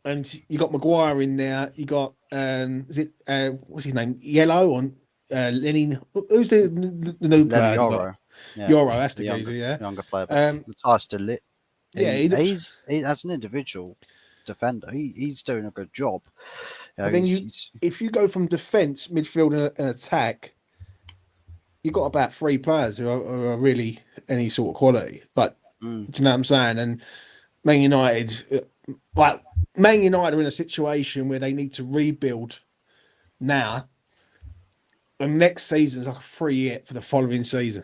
and you got Maguire in there. You got is it what's his name? Yellow on Lenin. Who's the new player? Yoro. Yeah. Yoro, that's the geezer, yeah. Younger player, but Matthias de Ligt. Yeah, he's as an individual defender, he's doing a good job. But then if you go from defence, midfield, and attack, you've got about 3 players who are really any sort of quality. Like, do you know what I'm saying? And Man United, Man United are in a situation where they need to rebuild now. And next season is like a free hit for the following season,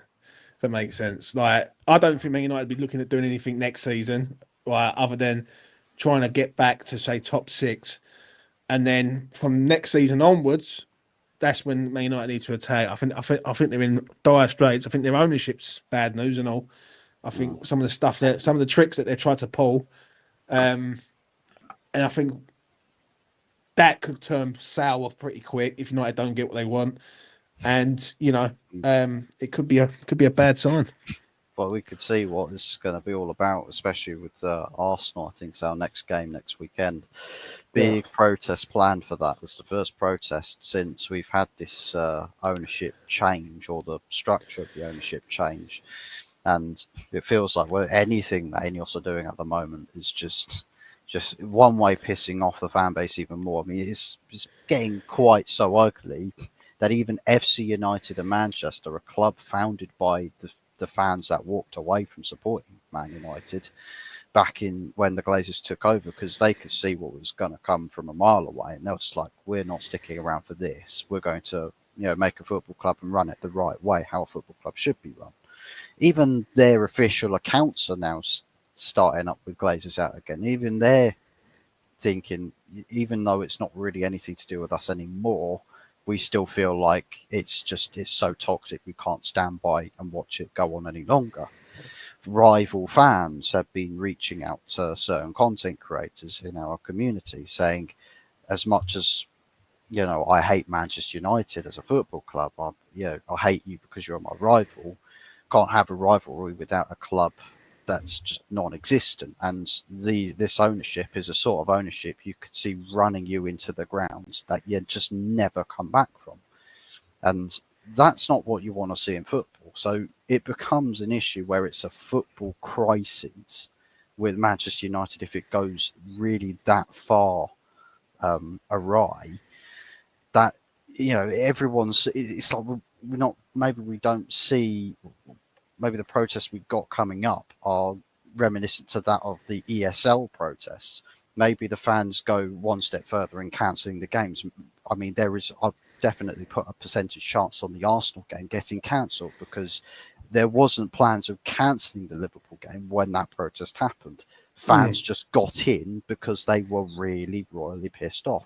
if that makes sense. Like, I don't think Man United will be looking at doing anything next season, other than trying to get back to, say, top 6. And then from next season onwards, that's when Man United need to attack. I think they're in dire straits. I think their ownership's bad news and all. I think some of the tricks that they're trying to pull, and I think that could turn sour pretty quick if United don't get what they want. And it could be a bad sign. Well, we could see what this is going to be all about, especially with Arsenal. I think it's our next game next weekend. Big protest planned for that. It's the first protest since we've had this ownership change, or the structure of the ownership change. And it feels like anything that Ineos are doing at the moment is just one way pissing off the fan base even more. I mean, it's getting quite so ugly that even FC United and Manchester, a club founded by the fans that walked away from supporting Man United back in when the Glazers took over, because they could see what was going to come from a mile away, and they were just like, we're not sticking around for this. We're going to make a football club and run it the right way, how a football club should be run. Even their official accounts are now starting up with Glazers out again. Even they're thinking, even though it's not really anything to do with us anymore, we still feel like it's so toxic we can't stand by and watch it go on any longer. Rival fans have been reaching out to certain content creators in our community saying, as much as I hate Manchester United as a football club, I hate you because you're my rival. Can't have a rivalry without a club that's just non-existent. And this ownership is a sort of ownership you could see running you into the grounds that you just never come back from. And that's not what you want to see in football. So it becomes an issue where it's a football crisis with Manchester United if it goes really that far awry. That it's like we're not. Maybe we don't see. Maybe the protests we've got coming up are reminiscent to that of the ESL protests. Maybe the fans go one step further in cancelling the games. I mean, I've definitely put a percentage chance on the Arsenal game getting cancelled, because there wasn't plans of cancelling the Liverpool game when that protest happened. Fans just got in because they were really royally pissed off.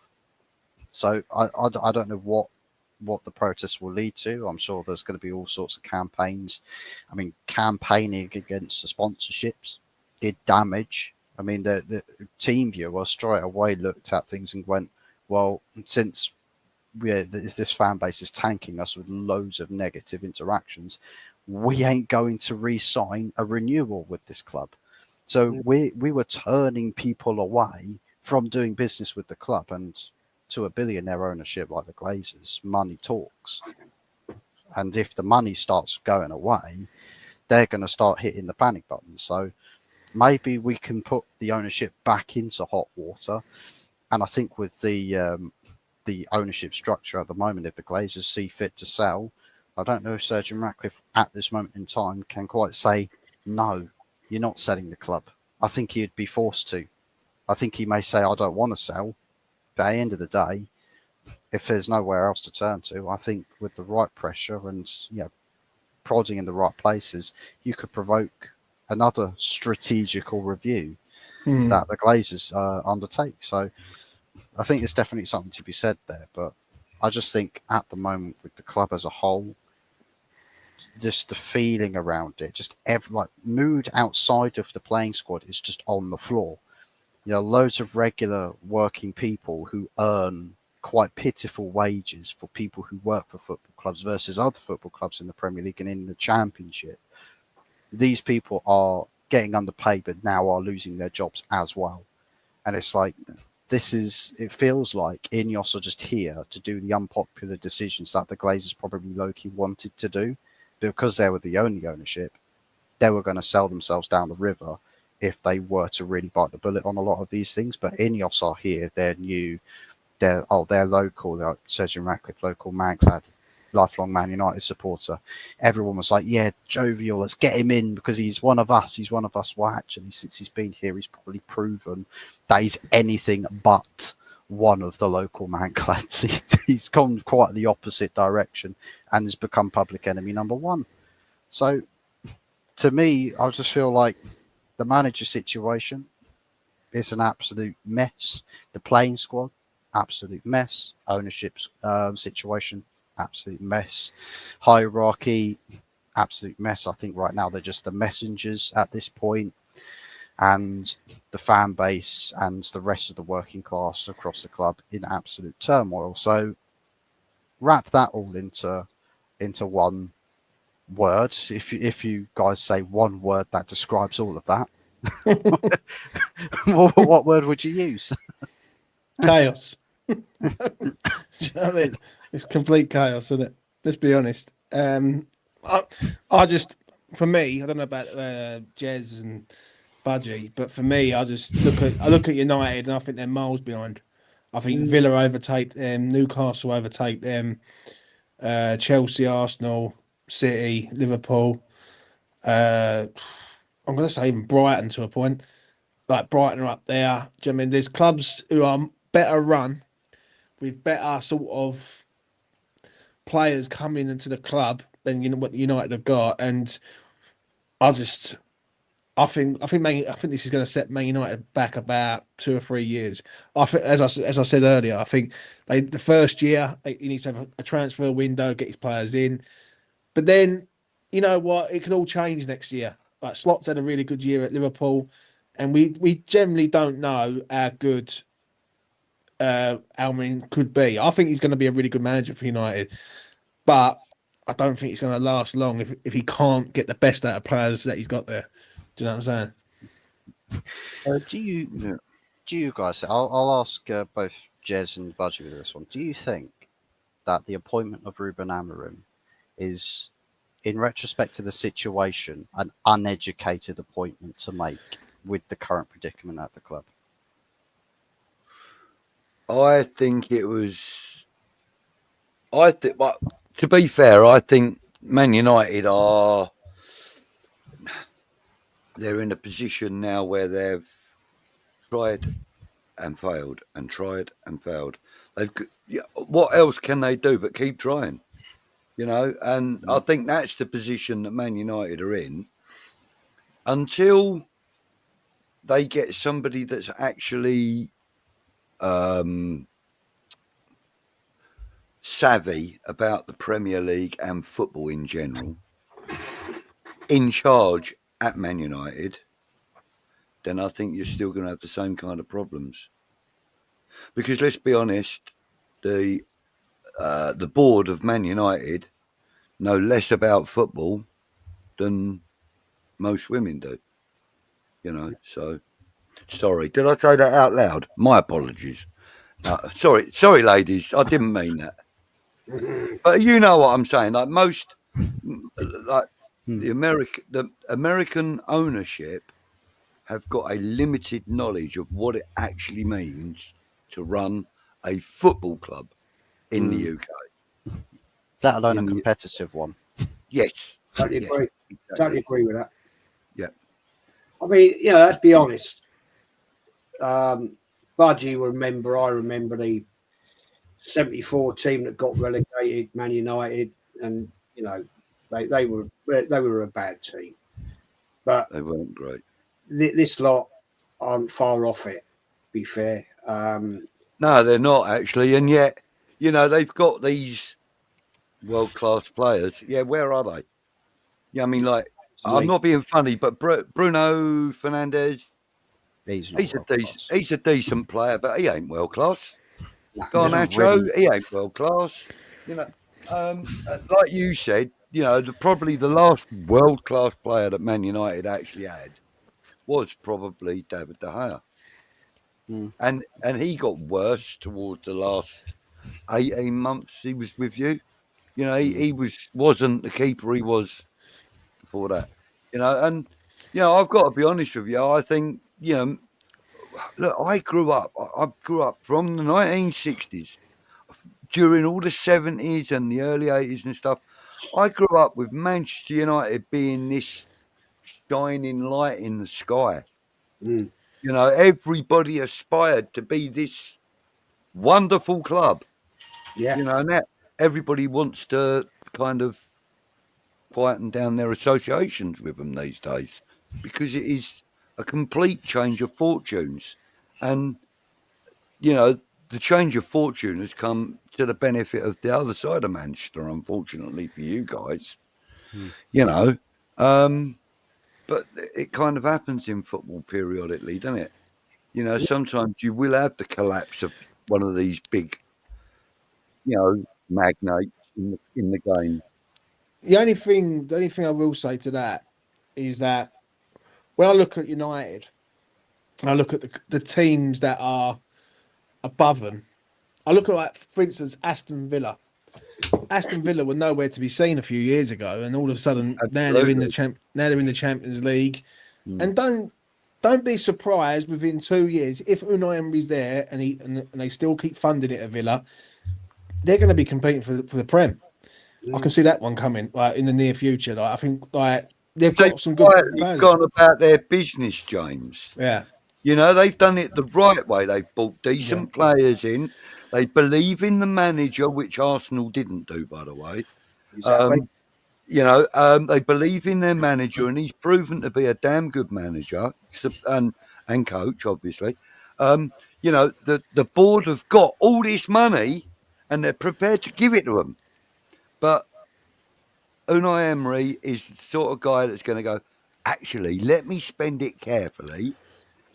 So I don't know what the protests will lead to. I'm sure there's going to be all sorts of campaigns. I mean, campaigning against the sponsorships did damage. I mean, the team viewer straight away looked at things and went, well, since this fan base is tanking us with loads of negative interactions, we ain't going to re-sign a renewal with this club. So we were turning people away from doing business with the club. And to a billionaire ownership like the Glazers, money talks. And if the money starts going away, they're going to start hitting the panic button. So maybe we can put the ownership back into hot water. And I think with the ownership structure at the moment, if the Glazers see fit to sell, I don't know if Sir Jim Ratcliffe at this moment in time can quite say, no, you're not selling the club. I think he'd be forced to. I think he may say, I don't want to sell. But at the end of the day, if there's nowhere else to turn to, I think with the right pressure and prodding in the right places, you could provoke another strategical review that the Glazers undertake. So I think it's definitely something to be said there. But I just think at the moment with the club as a whole, just the feeling around it, just mood outside of the playing squad is just on the floor. Loads of regular working people who earn quite pitiful wages for people who work for football clubs versus other football clubs in the Premier League and in the Championship. These people are getting underpaid, but now are losing their jobs as well. And it's like, it feels like Ineos are just here to do the unpopular decisions that the Glazers probably low-key wanted to do. Because they were the only ownership, they were going to sell themselves down the river if they were to really bite the bullet on a lot of these things. But Ineos are here, they're new, they're local, they're Sergeant Ratcliffe, local Manclad, lifelong Man United supporter. Everyone was like, yeah, jovial, let's get him in because he's one of us. Well, actually, since he's been here, he's probably proven that he's anything but one of the local Manclads. He's gone quite the opposite direction and has become public enemy number one. So, to me, I just feel like the manager situation is an absolute mess. The playing squad, absolute mess. Ownership situation, absolute mess. Hierarchy, absolute mess. I think right now they're just the messengers at this point, and the fan base and the rest of the working class across the club in absolute turmoil. So wrap that all into one word. If you guys say one word that describes all of that, what word would you use? Chaos. Do you know what I mean? It's complete chaos, isn't it? Let's be honest. I just, for me, I don't know about Jez and Budgie, but for me, I look at United and I think they're miles behind. I think Villa overtake them, Newcastle overtake them, Chelsea, Arsenal, City, Liverpool. I'm going to say even Brighton to a point. Like Brighton are up there. Do you know what I mean? There's clubs who are better run with better sort of players coming into the club than what United have got, and I think this is going to set Man United back about 2 or 3 years. I think, as I said earlier, I think the first year he needs to have a transfer window, get his players in, but then you know what, it can all change next year. Like Slot's had a really good year at Liverpool, and we generally don't know how good Almin could be. I think he's going to be a really good manager for United, but I don't think it's going to last long if he can't get the best out of players that he's got there. Do you know what I'm saying? Do you guys? I'll ask both Jez and Budgie with this one. Do you think that the appointment of Ruben Amorim is, in retrospect to the situation, an uneducated appointment to make with the current predicament at the club? I think it was. Well, to be fair, I think Man United they're in a position now where they've tried and failed and tried and failed. What else can they do but keep trying? And I think that's the position that Man United are in until they get somebody that's actually savvy about the Premier League and football in general in charge at Man United. Then I think you're still going to have the same kind of problems. Because let's be honest, the board of Man United know less about football than most women do. So sorry, did I say that out loud? My apologies. Sorry, ladies, I didn't mean that. But you know what I'm saying. Like the American ownership have got a limited knowledge of what it actually means to run a football club in the UK. Let alone a competitive one. Yes. Totally agree. Exactly. Totally agree with that. Yeah. I mean, let's be honest. Budgie I remember the 74 team that got relegated, Man United, and they were a bad team. But they weren't great. This lot aren't far off it, to be fair. No, they're not actually, and yet you know, they've got these world-class players. Yeah, where are they? Yeah, I mean, like, I'm not being funny, but Bruno Fernandes, he's a decent player, but he ain't world-class. Garnacho, he ain't world-class. You know, like you said, you know, probably the last world-class player that Man United actually had was probably David De Gea. And he got worse towards the last 18 months he was with you. You know, he wasn't the keeper he was before that. You know, and you know, I've got to be honest with you. I think, you know, look, I grew up from the 1960s, during all the 70s and the early 80s and stuff. I grew up with Manchester United being this shining light in the sky. You know, everybody aspired to be this wonderful club. You know, and that everybody wants to kind of quieten down their associations with them these days, because it is a complete change of fortunes. And, you know, the change of fortune has come to the benefit of the other side of Manchester, unfortunately for you guys. You know, but it kind of happens in football periodically, doesn't it? You know, sometimes you will have the collapse of one of these big, you know, magnates in the game. The only thing I will say to that is that when I look at United, and I look at the teams that are above them, I look at, like, for instance, Aston Villa. Aston Villa were nowhere to be seen a few years ago, and all of a sudden now they're in the Champions League. And don't be surprised within 2 years if Unai Emery's there and they still keep funding it at Villa, they're going to be competing for the Prem. I can see that one coming, like, in the near future. Like, I think, like, they've got some good players. Gone about their business, James. Yeah. You know, they've done it the right way. They've brought decent players in. They believe in the manager, which Arsenal didn't do, by the way. Exactly. You know, they believe in their manager, and he's proven to be a damn good manager and coach, obviously. You know, the board have got all this money, and they're prepared to give it to them. But Unai Emery is the sort of guy that's going to go, actually, let me spend it carefully.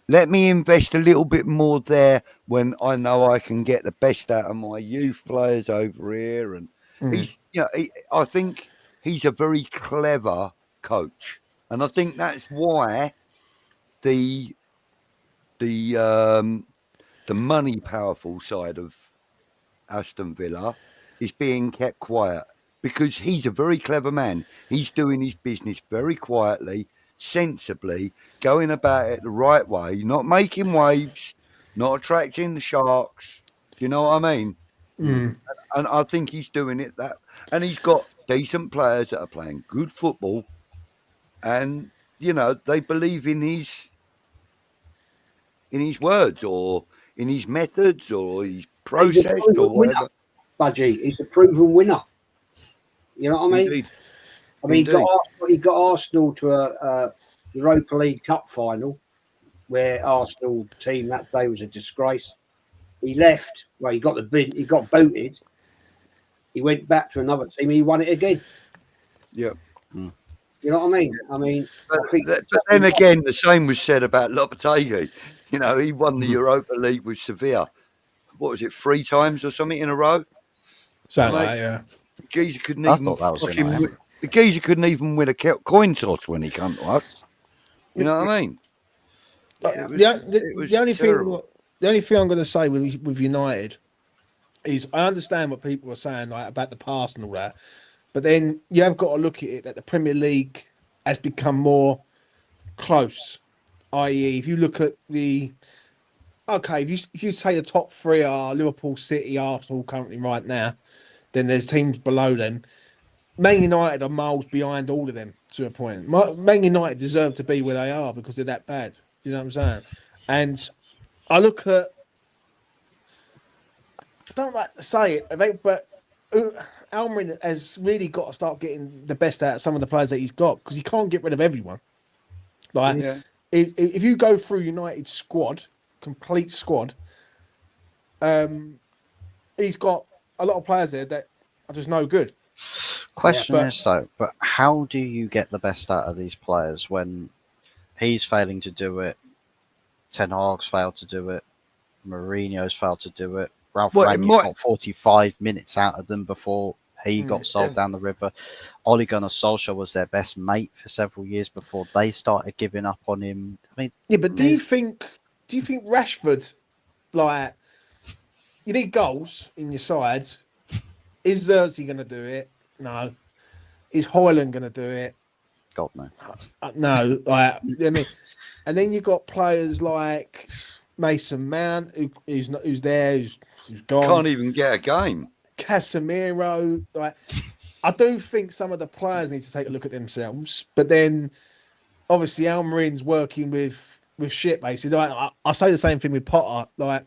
Let me invest a little bit more there when I know I can get the best out of my youth players over here. And he's, you know, I think he's a very clever coach, and I think that's why the money powerful side of Aston Villa is being kept quiet, because he's a very clever man. He's doing his business very quietly, sensibly, going about it the right way, not making waves, not attracting the sharks. Do you know what I mean? And I think he's doing it that, and he's got decent players that are playing good football, and you know, they believe in his words, or in his methods, or his process, or whatever. Budgie, he's a proven winner. You know what I mean? Indeed. I mean, he got Arsenal to a Europa League Cup final, where Arsenal team that day was a disgrace. He left. Well, he got the bid. He got booted. He went back to another team. He won it again. Yeah. You know what I mean? I mean, but then again, the same was said about Lopetegui. You know, he won the Europa League with Sevilla. What was it, 3 times or something in a row? Something like that, yeah. The geezer couldn't even win a coin toss when he came to us. You know what I mean? The only thing I'm going to say with United is, I understand what people are saying, like, about the past and all that, but then you have got to look at it that the Premier League has become more close. I.e., if you look at if you say the top 3 are Liverpool, City, Arsenal currently right now, then there's teams below them. Man United are miles behind all of them to a point. Man United deserve to be where they are because they're that bad. You know what I'm saying? And I look at, I don't like to say it, but Almiron has really got to start getting the best out of some of the players that he's got, because he can't get rid of everyone. Like, if you go through United's squad, complete squad, he's got, a lot of players there that are just no good. Question is though, but how do you get the best out of these players when he's failing to do it? Ten Hag's failed to do it. Mourinho's failed to do it. Ralph Rangnick got 45 minutes out of them before he got sold down the river. Ole Gunnar Solskjaer was their best mate for several years before they started giving up on him. I mean, yeah, but do you think Rashford, like, you need goals in your sides? Is Xerxes going to do it? No. Is Højlund going to do it? God, no. No. Like, I mean, and then you've got players like Mason Mount, who's gone. Can't even get a game. Casemiro. Like, I do think some of the players need to take a look at themselves, but then obviously Almarin's working with shit, basically. Like, I say the same thing with Potter. Like,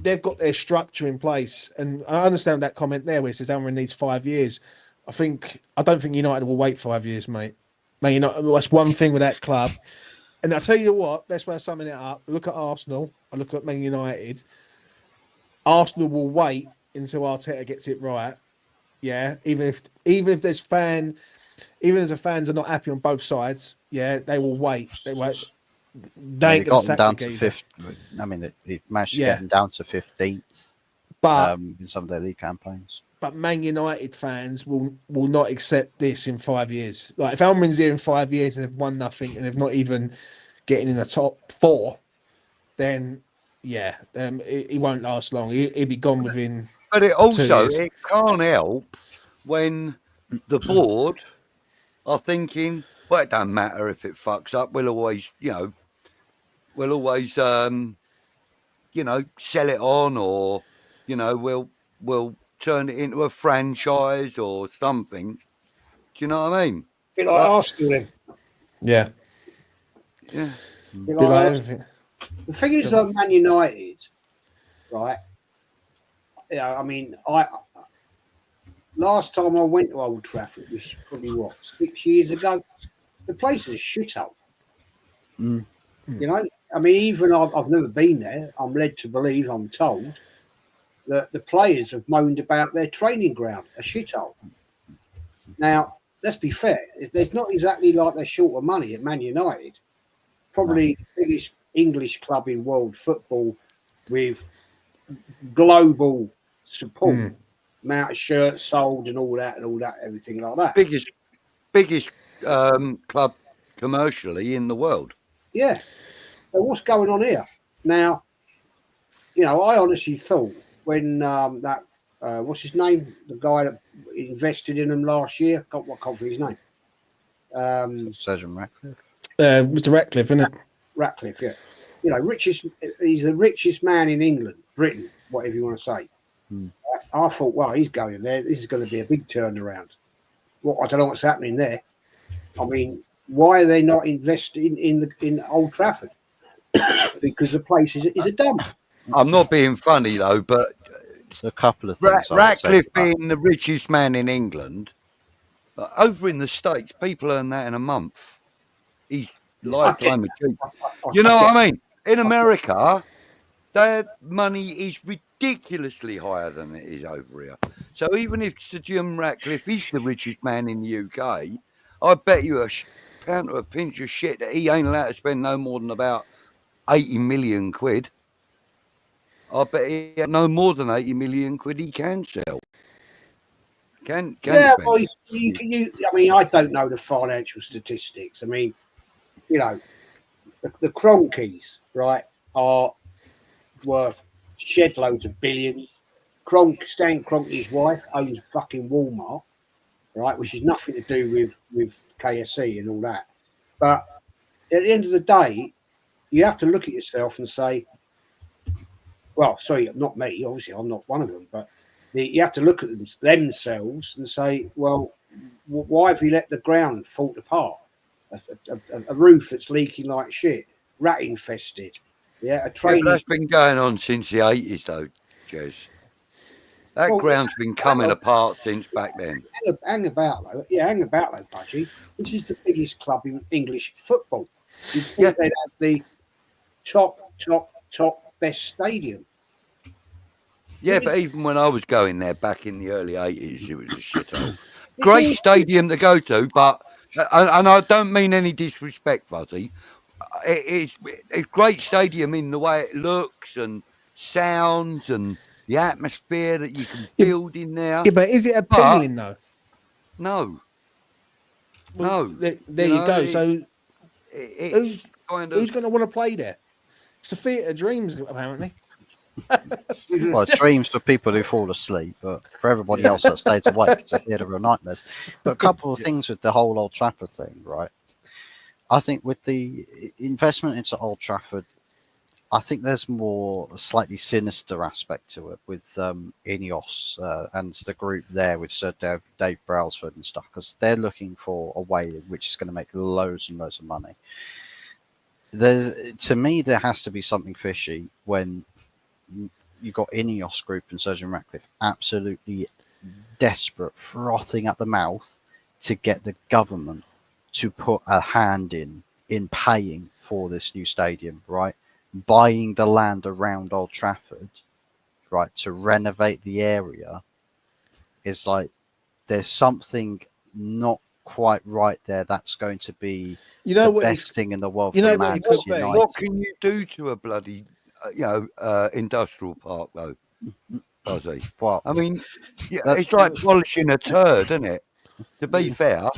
they've got their structure in place, and I understand that comment there where it says Almarin needs 5 years. I don't think United will wait 5 years, mate. That's one thing with that club. And I tell you what, best way of summing it up, look at Arsenal, I look at Man United. Arsenal will wait until Arteta gets it right. Yeah, even if the fans are not happy on both sides, yeah, they will wait. They won't. They got them down to 5th. I mean, it managed to get them down to 15th. But in some of their league campaigns. But Man United fans will not accept this in 5 years. Like, if Almarin's here in 5 years and they've won nothing and they've not even getting in the top 4, then he won't last long. He'll be gone within. But it can't help when the board are thinking, well, it don't matter if it fucks up. We'll always, sell it on, or we'll turn it into a franchise or something. Do you know what I mean? A bit like Arsenal then. Yeah. Yeah. Be like everything. The thing is, like Man United, right? Yeah, I mean, last time I went to Old Trafford was probably 6 years ago. The place is a shithole. Mm. You know, I mean, even I've never been there. I'm led to believe, I'm told, that the players have moaned about their training ground, a shithole. Now, let's be fair. There's not exactly like they're short of money at Man United. Probably the biggest English club in world football with global support, amount of shirts sold and all that, everything like that. Biggest club commercially in the world. Yeah. So what's going on here? Now, I honestly thought when what's his name? The guy that invested in them last year. I can't think of his name. Sergeant Ratcliffe. Mr. Ratcliffe, isn't it? Ratcliffe, yeah. He's the richest man in England, Britain, whatever you want to say. I thought, well, he's going there. This is going to be a big turnaround. Well, I don't know what's happening there. I mean, why are they not investing in Old Trafford? Because the place is a dump. I'm not being funny though, but a couple of things. Ratcliffe being the richest man in England, over in the States, people earn that in a month. He's lifetime achievement. You know what I mean? In America, their money is ridiculously higher than it is over here. So even if Sir Jim Ratcliffe is the richest man in the UK, I bet you a pound or a pinch of shit that he ain't allowed to spend no more than about 80 million quid. I bet he no more than 80 million quid he can sell. Can yeah, spend. well, I mean, I don't know the financial statistics. I mean, the Cronkies, right, are worth shed loads of billions. Stan Kroenke's wife owns fucking Walmart, right, which is nothing to do with KSC and all that. But at the end of the day, you have to look at yourself and say, well, sorry, not me. Obviously, I'm not one of them. But you have to look at themselves and say, well, why have you let the ground fall apart? A roof that's leaking like shit, rat infested. Yeah, a train. But that's been going on since the 80s, though, Jez. That ground's been coming apart since back then. Hang about, though, Budgie. This is the biggest club in English football. You'd think they'd have the top best stadium. Yeah, but even when I was going there back in the early 80s, it was a shithole. Great stadium to go to, but and I don't mean any disrespect, Fuzzy. It's great stadium in the way it looks and sounds and the atmosphere that you can build in there. Yeah, but is it appealing though? No. Well, No. there you go. So it's kind of who's going to want to play there? It's a theatre of dreams, apparently. Well, it's dreams for people who fall asleep, but for everybody else that stays awake, it's a theatre of nightmares. But a couple of things with the whole Old Trafford thing, right? I think with the investment into Old Trafford, I think there's more a slightly sinister aspect to it with Ineos and the group there with Sir Dave Brailsford and stuff, because they're looking for a way in which is going to make loads and loads of money. To me, there has to be something fishy when you got Ineos Group and Sir Jim Ratcliffe absolutely desperate, frothing at the mouth to get the government to put a hand in paying for this new stadium, right? Buying the land around Old Trafford, right, to renovate the area is like there's something not quite right there. That's going to be the best thing in the world for Manchester United. What can you do to a bloody, industrial park though? Fuzzy? Well, I mean, it's like polishing a turd, isn't it? To be fair,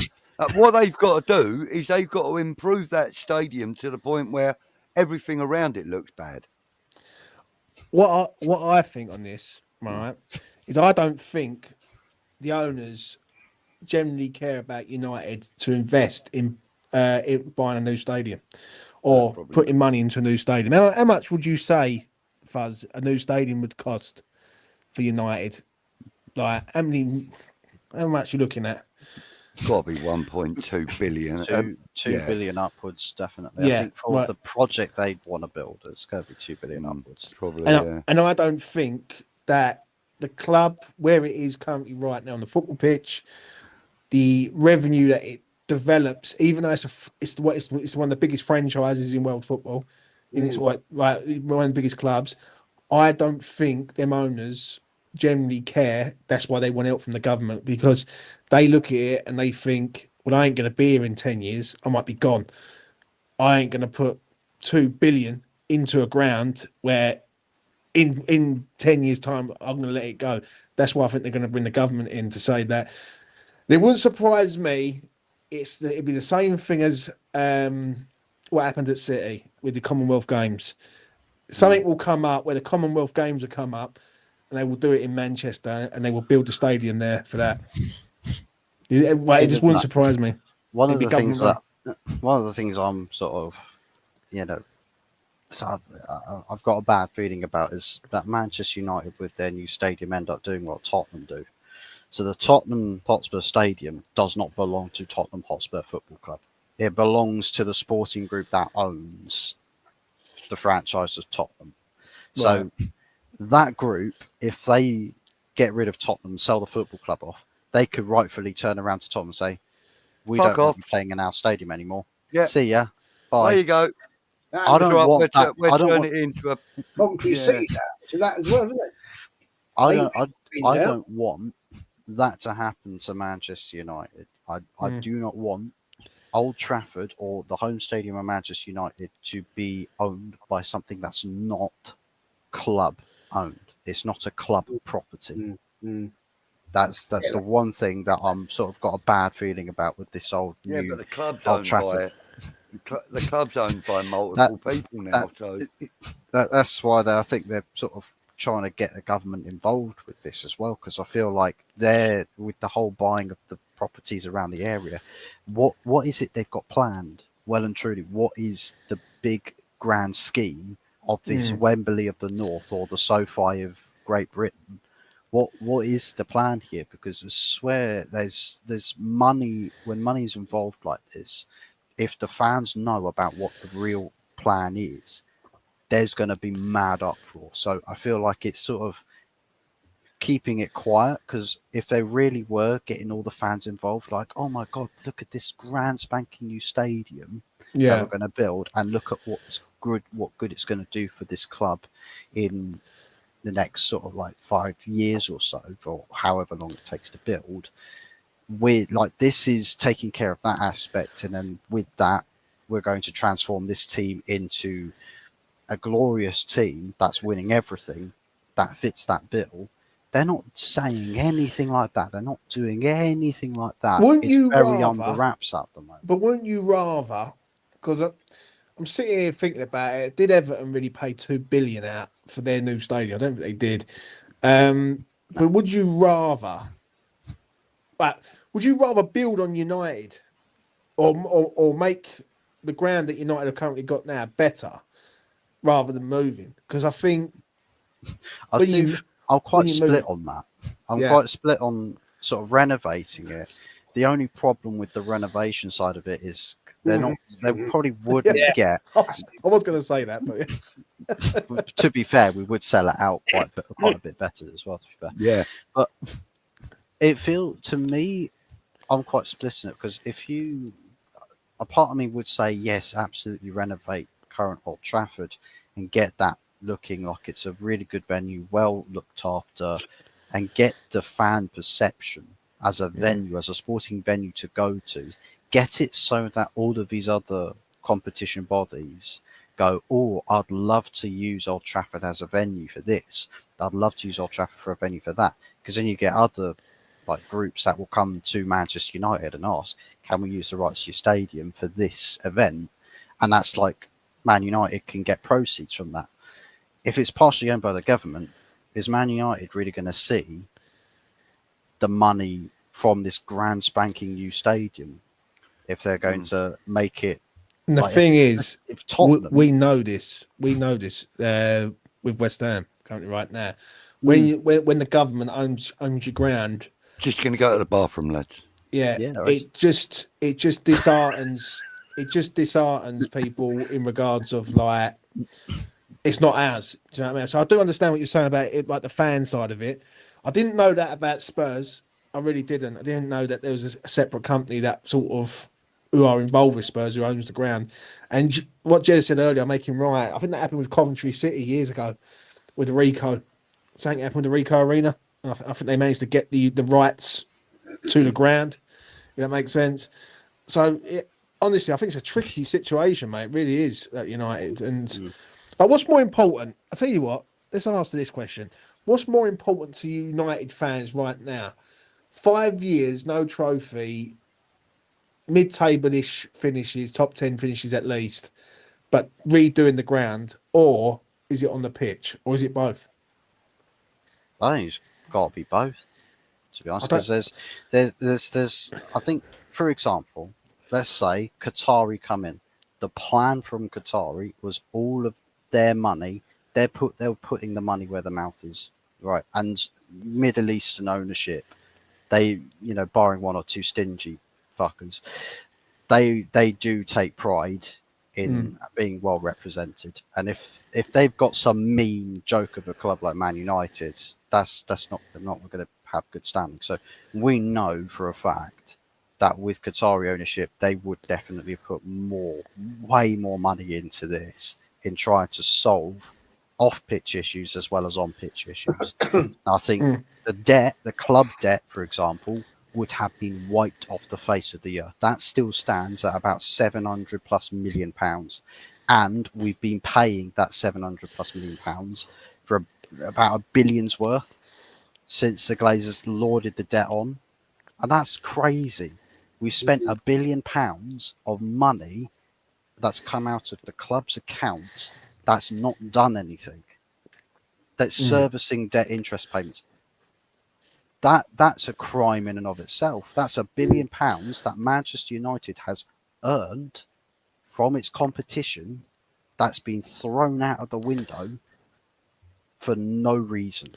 what they've got to do is they've got to improve that stadium to the point where everything around it looks bad. What I think on this, right, is I don't think the owners generally care about United to invest in buying a new stadium or putting money into a new stadium. How much would you say, Fuzz, a new stadium would cost for United? Like, how much you looking at? Got to be 1.2 billion. 2 billion upwards, definitely. I think for the project they'd want to build, it's going to be 2 billion upwards. Probably, and I don't think that the club, where it is currently right now on the football pitch, the revenue that it develops, even though it's one of the biggest franchises in world football, and it's one of the biggest clubs, I don't think them owners generally care. That's why they want help from the government, because they look at it and they think, well, I ain't going to be here in 10 years. I might be gone. I ain't going to put 2 billion into a ground where in 10 years time, I'm going to let it go. That's why I think they're going to bring the government in to say that. It wouldn't surprise me. It'd be the same thing as what happened at City with the Commonwealth Games. Something will come up where the Commonwealth Games will come up, and they will do it in Manchester, and they will build a stadium there for that. It just wouldn't surprise me. One of the things I'm sort of, so I've got a bad feeling about is that Manchester United with their new stadium end up doing what Tottenham do. So the Tottenham Hotspur Stadium does not belong to Tottenham Hotspur Football Club. It belongs to the sporting group that owns the franchise of Tottenham. So that group, if they get rid of Tottenham and sell the football club off, they could rightfully turn around to Tottenham and say, we don't want you playing in our stadium anymore. Yeah. See ya. Bye. There you go. I don't want that. We're turning it into a concrete seat to that as well, isn't it? I don't want that to happen to Manchester United. I do not want Old Trafford or the home stadium of Manchester United to be owned by something that's not club owned. It's not a club property. That's the one thing that I'm sort of got a bad feeling about with this old new but the club's Old owned Trafford. The club's owned by multiple people now. That's why I think they're sort of trying to get the government involved with this as well, because I feel like they're with the whole buying of the properties around the area. What is it they've got planned? Well and truly, what is the big grand scheme of this Wembley of the North or the SoFi of Great Britain? What is the plan here? Because I swear there's money when money's involved like this. If the fans know about what the real plan is, there's going to be mad uproar. So I feel like it's sort of keeping it quiet, because if they really were getting all the fans involved, like, oh my God, look at this grand spanking new stadium that we're going to build, and look at what good it's going to do for this club in the next sort of like 5 years or so, or however long it takes to build, we're like, this is taking care of that aspect, and then with that, we're going to transform this team into a glorious team that's winning everything that fits that bill. They're not saying anything like that. They're not doing anything like that. Wouldn't It's you very rather, under wraps at the moment. but wouldn't you rather, because I'm sitting here thinking about it, did Everton really pay 2 billion out for their new stadium? I don't think they did. But would you rather, build on United or make the ground that United have currently got now better rather than moving? Because I think I'm quite split on that. I'm quite split on sort of renovating it. The only problem with the renovation side of it is they probably wouldn't get. I was going to say that, but to be fair, we would sell it out quite a bit better as well. To be fair, Yeah. But it feels to me, I'm quite split in it, because a part of me would say yes, absolutely renovate current Old Trafford and get that looking like it's a really good venue, well looked after, and get the fan perception as a venue, as a sporting venue to go to. Get it so that all of these other competition bodies go, oh, I'd love to use Old Trafford as a venue for this. I'd love to use Old Trafford for a venue for that. Because then you get other like groups that will come to Manchester United and ask, can we use the rights to your stadium for this event? And that's like Man United can get proceeds from that. If it's partially owned by the government, is Man United really going to see the money from this grand spanking new stadium if they're going to make it? And the like, thing is, if Tottenham, we know this with West Ham currently right now. When the government owns your ground, Just going to go to the bathroom, lads. It just disheartens people in regards of like, it's not ours. Do you know what I mean? So I do understand what you're saying about it, like the fan side of it. I didn't know that about Spurs. I really didn't. I didn't know that there was a separate company that sort of who are involved with Spurs, who owns the ground. And what Jez said earlier, I'm making right. I think that happened with Coventry City years ago with the Rico. Something happened with the Rico Arena. I think they managed to get the rights to the ground, if that makes sense. So, honestly, I think it's a tricky situation, mate. It really is at United. And but what's more important? I'll tell you what, let's answer this question. What's more important to you United fans right now? 5 years, no trophy, mid-table-ish finishes, top 10 finishes at least, but redoing the ground, or is it on the pitch, or is it both? I think it's got to be both, to be honest, because there's I think, for example, let's say Qatari come in. The plan from Qatari was all of their money. They were putting the money where the mouth is, right? And Middle Eastern ownership, they, barring one or two stingy fuckers, they do take pride in being well represented. And if they've got some mean joke of a club like Man United, they're not going to have good standing. So we know for a fact that with Qatari ownership, they would definitely put way more money into this in trying to solve off-pitch issues as well as on-pitch issues. I think the club debt, for example, would have been wiped off the face of the earth. That still stands at about £700+ million, and we've been paying that £700+ million for about £1 billion's worth since the Glazers lorded the debt on, and that's crazy. We've spent £1 billion of money that's come out of the club's accounts that's not done anything. That's servicing debt interest payments. That's a crime in and of itself. That's £1 billion that Manchester United has earned from its competition that's been thrown out of the window for no reason.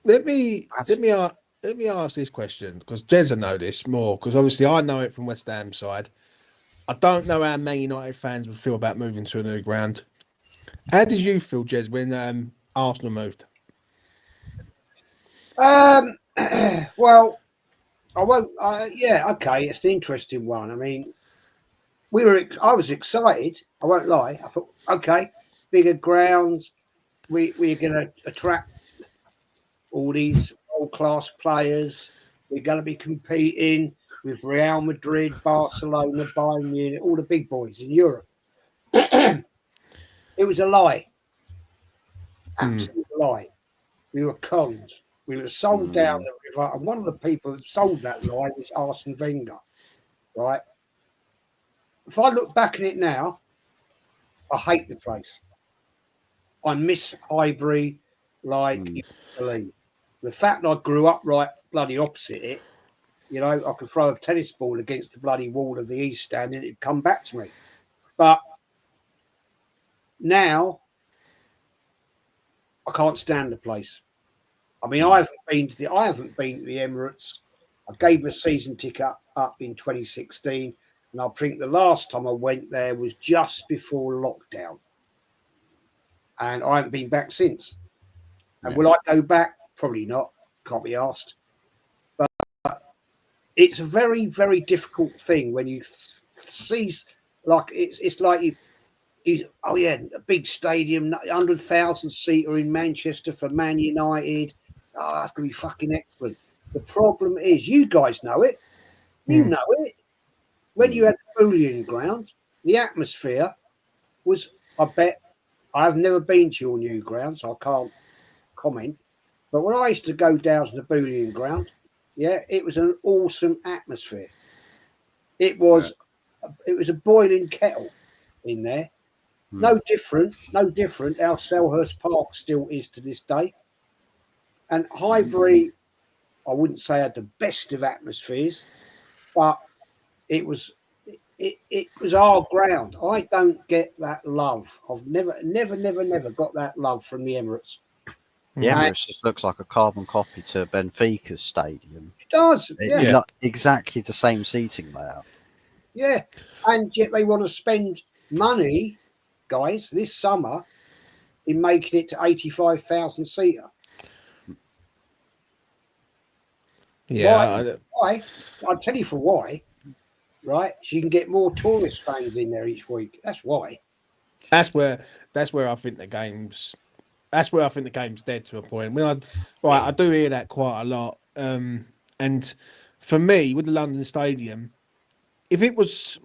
Let me ask this question, because Jez know this more, because obviously I know it from West Ham side. I don't know how Man United fans would feel about moving to a new ground. How did you feel, Jez, when Arsenal moved? Well, I won't. Okay, it's an interesting one. I mean, I was excited. I won't lie. I thought, okay, bigger grounds. We're going to attract all these world-class players. We're going to be competing with Real Madrid, Barcelona, Bayern Munich, all the big boys in Europe. It was a lie. Absolute lie. We were conned. We were sold down the river. And one of the people that sold that lie was Arsene Wenger. Right? If I look back at it now, I hate the place. I miss Highbury like you believe. The fact that I grew up right bloody opposite it, you know, I could throw a tennis ball against the bloody wall of the East Stand and it'd come back to me. But now I can't stand the place. I mean, I haven't been to the Emirates. I gave my season ticket up in 2016, and I think the last time I went there was just before lockdown. And I haven't been back since. And will I go back? Probably not. Can't be asked. But it's a very, very difficult thing when you see, like, it's like oh yeah, a big stadium, 100,000 seater in Manchester for Man United. Oh, that's gonna be fucking excellent. The problem is, you guys know it. You know it. When you had the Bullion Ground, the atmosphere was, I bet, I've never been to your new ground, so I can't comment. But when I used to go down to the Bullion Ground, yeah, it was an awesome atmosphere. It was a boiling kettle in there. No different how Selhurst Park still is to this day. And Highbury, I wouldn't say had the best of atmospheres, but it was our ground. I don't get that love. I've never got that love from the Emirates. The Emirates just looks like a carbon copy to Benfica's stadium. It does, yeah. Exactly the same seating layout. Yeah, and yet they want to spend money, guys, this summer in making it to 85,000 seater. Yeah. Why? I'll tell you for why. Right? So you can get more tourist fans in there each week. That's why. That's where I think the game's dead to a point. I do hear that quite a lot. And for me, with the London Stadium, if it was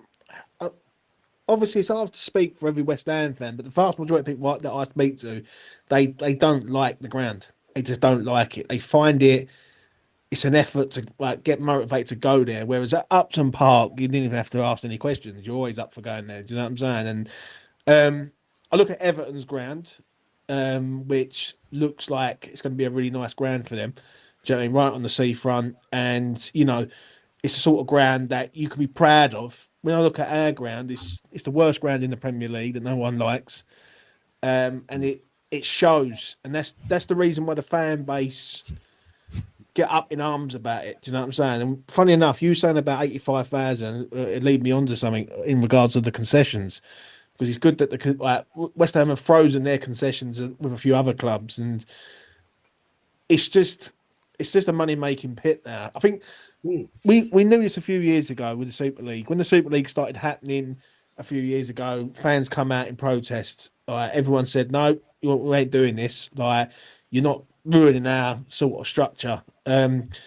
obviously it's hard to speak for every West Ham fan, but the vast majority of people that I speak to, they don't like the ground. They just don't like it. They find it's an effort to get motivated to go there. Whereas at Upton Park, you didn't even have to ask any questions. You're always up for going there. Do you know what I'm saying? And I look at Everton's ground, which looks like it's going to be a really nice ground for them. Do you know what I mean? Right on the seafront, and you know, it's the sort of ground that you can be proud of. When I look at our ground, it's the worst ground in the Premier League that no one likes, and it shows, and that's the reason why the fan base get up in arms about it. Do you know what I'm saying? And funny enough, you saying about 85,000, it lead me on to something in regards to the concessions, because it's good that West Ham have frozen their concessions with a few other clubs, and it's just a money making pit now. I think we knew this a few years ago with the Super League. When the Super League started happening a few years ago, fans come out in protest. Everyone said, no, we ain't doing this. You're not ruining our sort of structure. And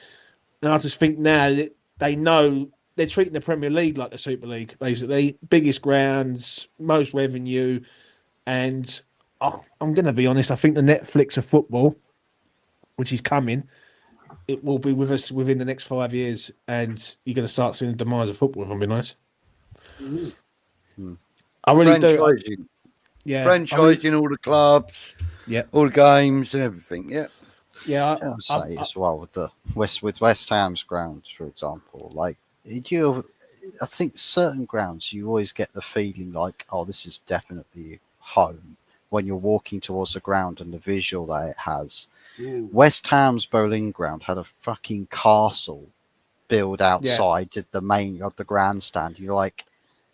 I just think now that they know they're treating the Premier League like the Super League, basically. Biggest grounds, most revenue. And I'm going to be honest, I think the Netflix of football, which is coming, it will be with us within the next 5 years, and you're going to start seeing the demise of football, if I'm being honest. I really do. Yeah. Franchising all the clubs, all the games and everything, I say as well with West Ham's ground, for example, like I think certain grounds you always get the feeling like, oh, this is definitely home when you're walking towards the ground and the visual that it has. West Ham's Bowling Ground had a fucking castle built outside the main of the grandstand. You're like,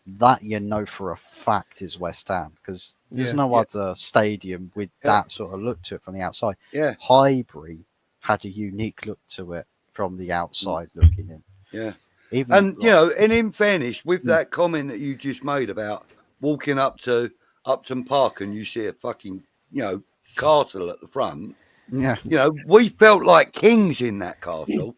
that you know for a fact is West Ham, because there's no other stadium with that sort of look to it from the outside. Highbury had a unique look to it from the outside looking in. And in fairness, with that comment that you just made about walking up to Upton Park and you see a fucking castle at the front, Yeah. You know, we felt like kings in that castle.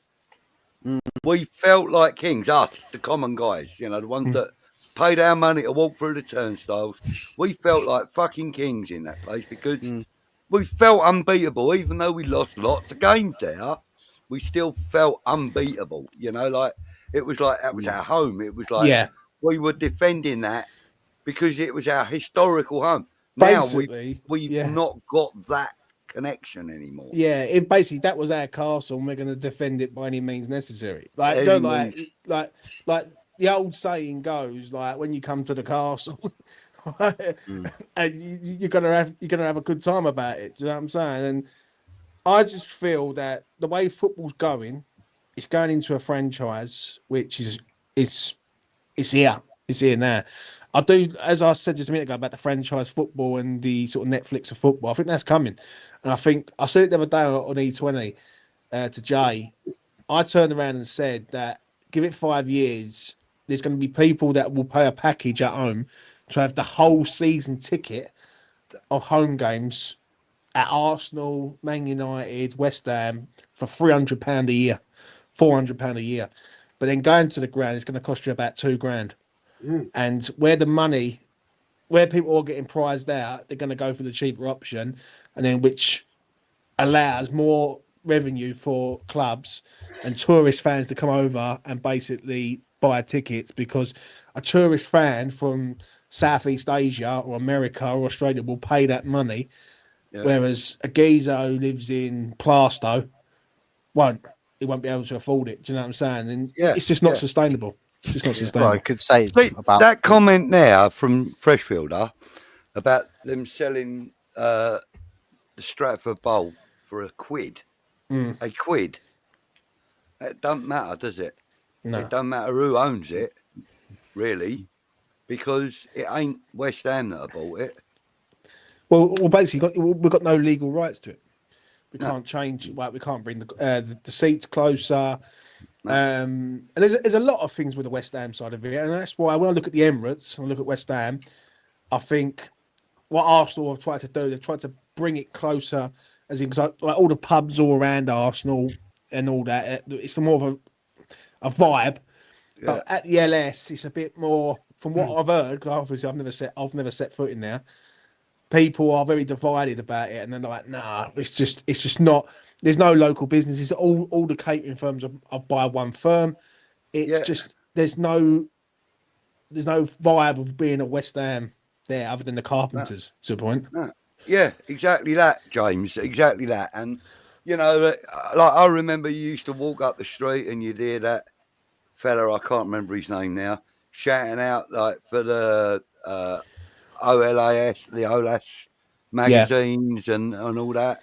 We felt like kings, us, the common guys, you know, the ones that paid our money to walk through the turnstiles. We felt like fucking kings in that place because we felt unbeatable, even though we lost lots of games there. We still felt unbeatable, you know, like it was like that was our home. It was like we were defending that because it was our historical home. Now we've not got that connection anymore. Yeah, it basically that was our castle, and we're going to defend it by any means necessary. Like, like the old saying goes, like when you come to the castle, and you're gonna have a good time about it. Do you know what I'm saying? And I just feel that the way football's going, it's going into a franchise which is it's here. It's here now. I do, as I said just a minute ago about the franchise football and the sort of Netflix of football. I think that's coming, and I think I said it the other day on E20 to Jay. I turned around and said that give it 5 years, there's going to be people that will pay a package at home to have the whole season ticket of home games at Arsenal, Man United, West Ham for £300 a year, £400 a year. But then going to the ground, it's going to cost you about £2,000. And where people are getting prized out, they're going to go for the cheaper option, and then which allows more revenue for clubs and tourist fans to come over and basically buy tickets, because a tourist fan from Southeast Asia or America or Australia will pay that money, whereas a geezer who lives in Plaistow won't be able to afford it. Do you know what I'm saying? And it's just not sustainable. It's just not sustainable. Well, I could say about that comment there from Freshfielder about them selling the Stratford Bowl for £1. £1. It doesn't matter, does it? No. It doesn't matter who owns it, really, because it ain't West Ham that bought it. Well, basically, we've got no legal rights to it. We can't change. Well, we can't bring the seats closer. And there's a lot of things with the West Ham side of it, and that's why when I look at the Emirates and I look at West Ham, I think what Arsenal have tried to do, they've tried to bring it closer, as in like all the pubs all around Arsenal and all that. It's more of a vibe, but at the LS, it's a bit more. From what I've heard, because obviously I've never set foot in there. People are very divided about it, and they're like, "Nah, it's just not." There's no local businesses. All the catering firms are by one firm. It's just there's no vibe of being a West Ham there, other than the carpenters. To a point. Yeah, exactly that, James. Exactly that. And you know, like I remember, you used to walk up the street and you'd hear that fella, I can't remember his name now, shouting out like for the OLAS, the OLAS magazines and all that,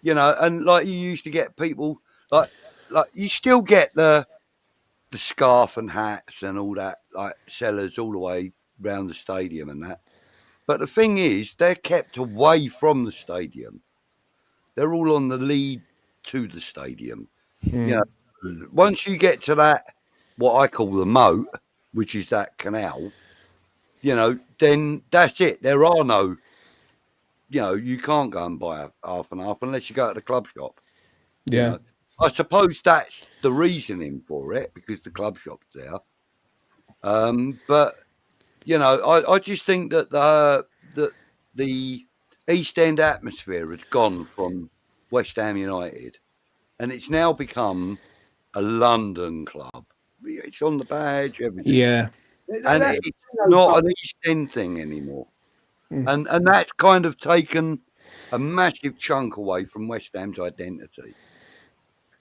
you know, and like you used to get people like you still get the scarf and hats and all that, like sellers all the way round the stadium and that. But the thing is, they're kept away from the stadium. They're all on the lead to the stadium. You know, once you get to that, what I call the moat, which is that canal, you know, then that's it. There are no, you know, you can't go and buy a half and half unless you go to the club shop. Yeah. You know? I suppose that's the reasoning for it, because the club shop's there. But, you know, I just think that the East End atmosphere has gone from West Ham United, and it's now become a London club. It's on the badge, everything. Yeah. And it's not an East End thing anymore. And that's kind of taken a massive chunk away from West Ham's identity.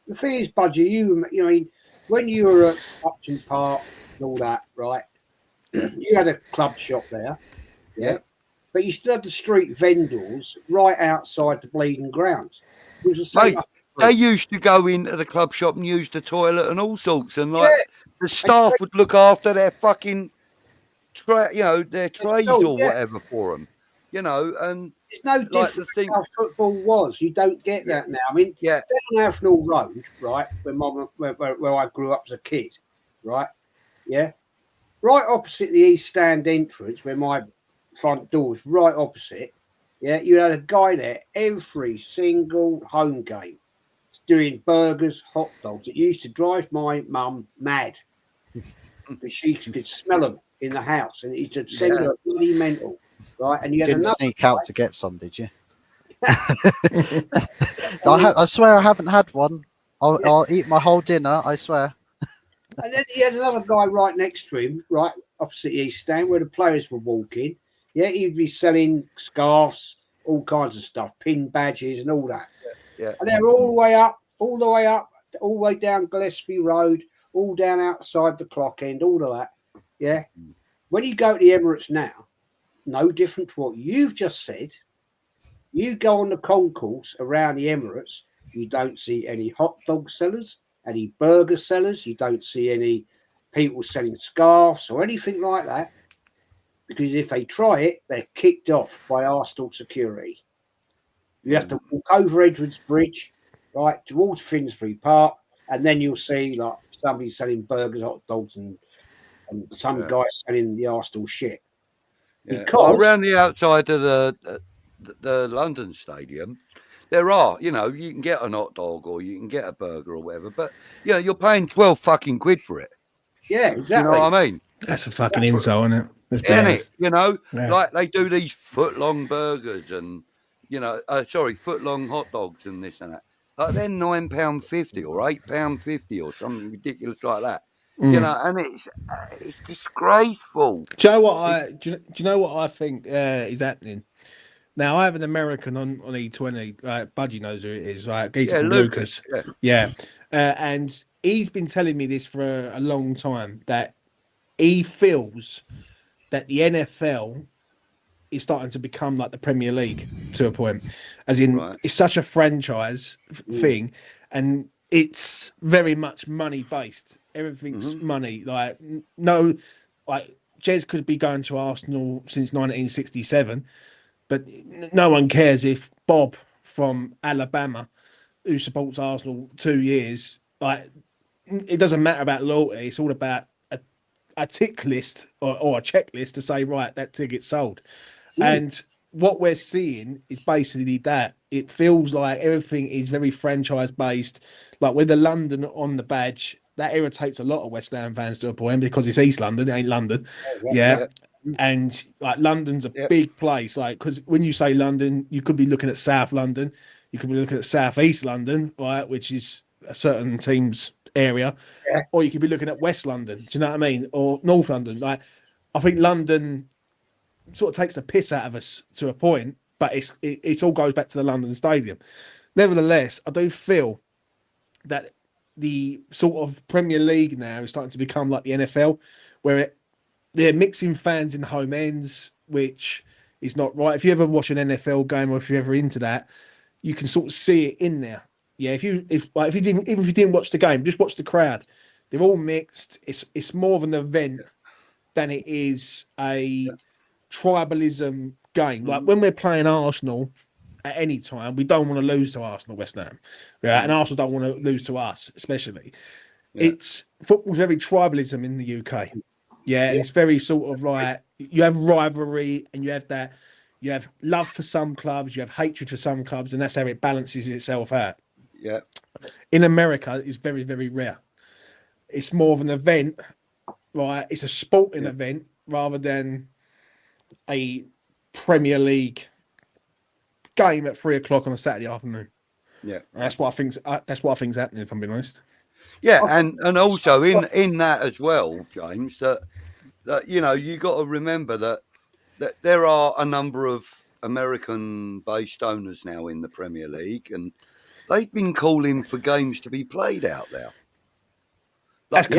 The thing is, Budgie, you know, I mean, when you were at Upton Park and all that, right? You had a club shop there, yeah. But you still had the street vendors right outside the bleeding grounds. Mate, they used to go into the club shop and use the toilet and all sorts, and like the staff would look after their fucking, their trays or whatever for them, you know. And it's no different how football was. You don't get that now. I mean, down Avenel Road, right, where I grew up as a kid, right, right opposite the East Stand entrance, where my front door was right opposite, Yeah, you had a guy there every single home game doing burgers, hot dogs. It used to drive my mum mad because she could smell them in the house, and it used to send her bloody mental, right? And you had didn't another sneak guy, out to get some, did you? I swear I haven't had one. I'll eat my whole dinner, I swear. and then he had another guy right next to him, right opposite the east stand, where the players were walking. Yeah, he'd be selling scarves, all kinds of stuff, pin badges, and all that. Yeah. And they're all the way up, all the way down Gillespie Road, all down outside the clock end, all of that. Yeah. When you go to the Emirates now, no different to what you've just said. You go on the concourse around the Emirates, you don't see any hot dog sellers, any burger sellers, you don't see any people selling scarves or anything like that. Because if they try it, they're kicked off by Arsenal security. You have to walk over Edwards Bridge, right, towards Finsbury Park, and then you'll see like somebody selling burgers, hot dogs, and some guy selling the Arsenal shit. Yeah. Because around the outside of the London Stadium, there are, you know, you can get an hot dog or you can get a burger or whatever, but yeah, you're paying 12 fucking quid for it. yeah, exactly. You know what I mean? That's a fucking insult, isn't it? That's Isn't bad. it? You know, Yeah. like they do these foot-long burgers and, you know, foot-long hot dogs and this and that. Like they're £9.50 or £8.50 or something ridiculous like that. You know, and it's disgraceful. Do you know what do you know what I think is happening? Now I have an American on E20. Budgie knows who it is. He's called Lucas. Yeah. And he's been telling me this for a long time, that he feels that the NFL is starting to become like the Premier League to a point, as in it's such a franchise thing, and it's very much money based. Everything's money. Like no, like Jez could be going to Arsenal since 1967, but no one cares if Bob from Alabama, who supports Arsenal 2 years, like it doesn't matter about loyalty. It's all about a tick list or a checklist to say, right, that ticket's sold. And what we're seeing is basically that it feels like everything is very franchise based. Like with the London on the badge, that irritates a lot of West Ham fans to a point because it's East London, it ain't London. Yeah. And like London's a big place. Like, because when you say London, you could be looking at South London, you could be looking at South East London, right, which is a certain team's area, or you could be looking at West London. Do you know what I mean? Or North London. Like, I think London sort of takes the piss out of us to a point, but it all goes back to the London Stadium. Nevertheless, I do feel that the sort of Premier League now is starting to become like the NFL, where they're mixing fans in home ends, which is not right. If you ever watch an NFL game or if you're ever into that, you can sort of see it in there. Yeah, if you didn't watch the game, just watch the crowd. They're all mixed. It's more of an event than it is a tribalism game. Like when we're playing Arsenal at any time, we don't want to lose to Arsenal, West Ham, and Arsenal don't want to lose to us, especially. It's football's very tribalism in the UK. Yeah, and it's very sort of like you have rivalry and you have love for some clubs, you have hatred for some clubs, and that's how it balances itself out. Yeah. In America, it's very, very rare. It's more of an event, right? It's a sporting event rather than a Premier League game at 3 o'clock on a Saturday afternoon. Yeah, and that's what I think's happening. If I'm being honest. Yeah, and also in that as well, James, that you know, you got to remember that there are a number of American-based owners now in the Premier League, and they've been calling for games to be played out there, like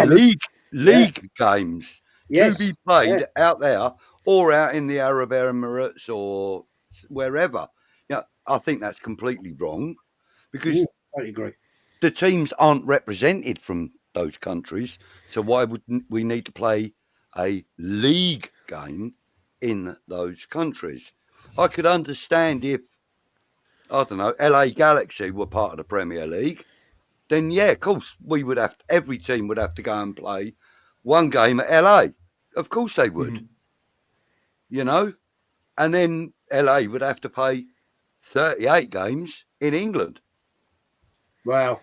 league games to be played out there or out in the Arab Emirates or wherever. Yeah, I think that's completely wrong because I agree. The teams aren't represented from those countries, so why would we need to play a league game in those countries? I could understand if, I don't know, LA Galaxy were part of the Premier League, then yeah, of course, every team would have to go and play one game at LA. Of course they would. You know? And then LA would have to play 38 games in England. Well,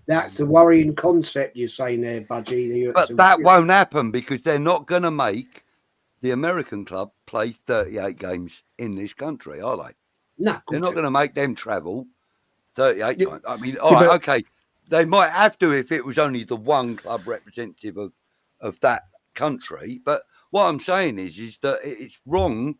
that's the worrying concept you're saying there, Budgie. But that won't happen because they're not going to make the American club play 38 games in this country, are they? No, they're not going to make them travel 38 times. I mean, Yeah, but- okay, they might have to if it was only the one club representative of that country. But what I'm saying is that it's wrong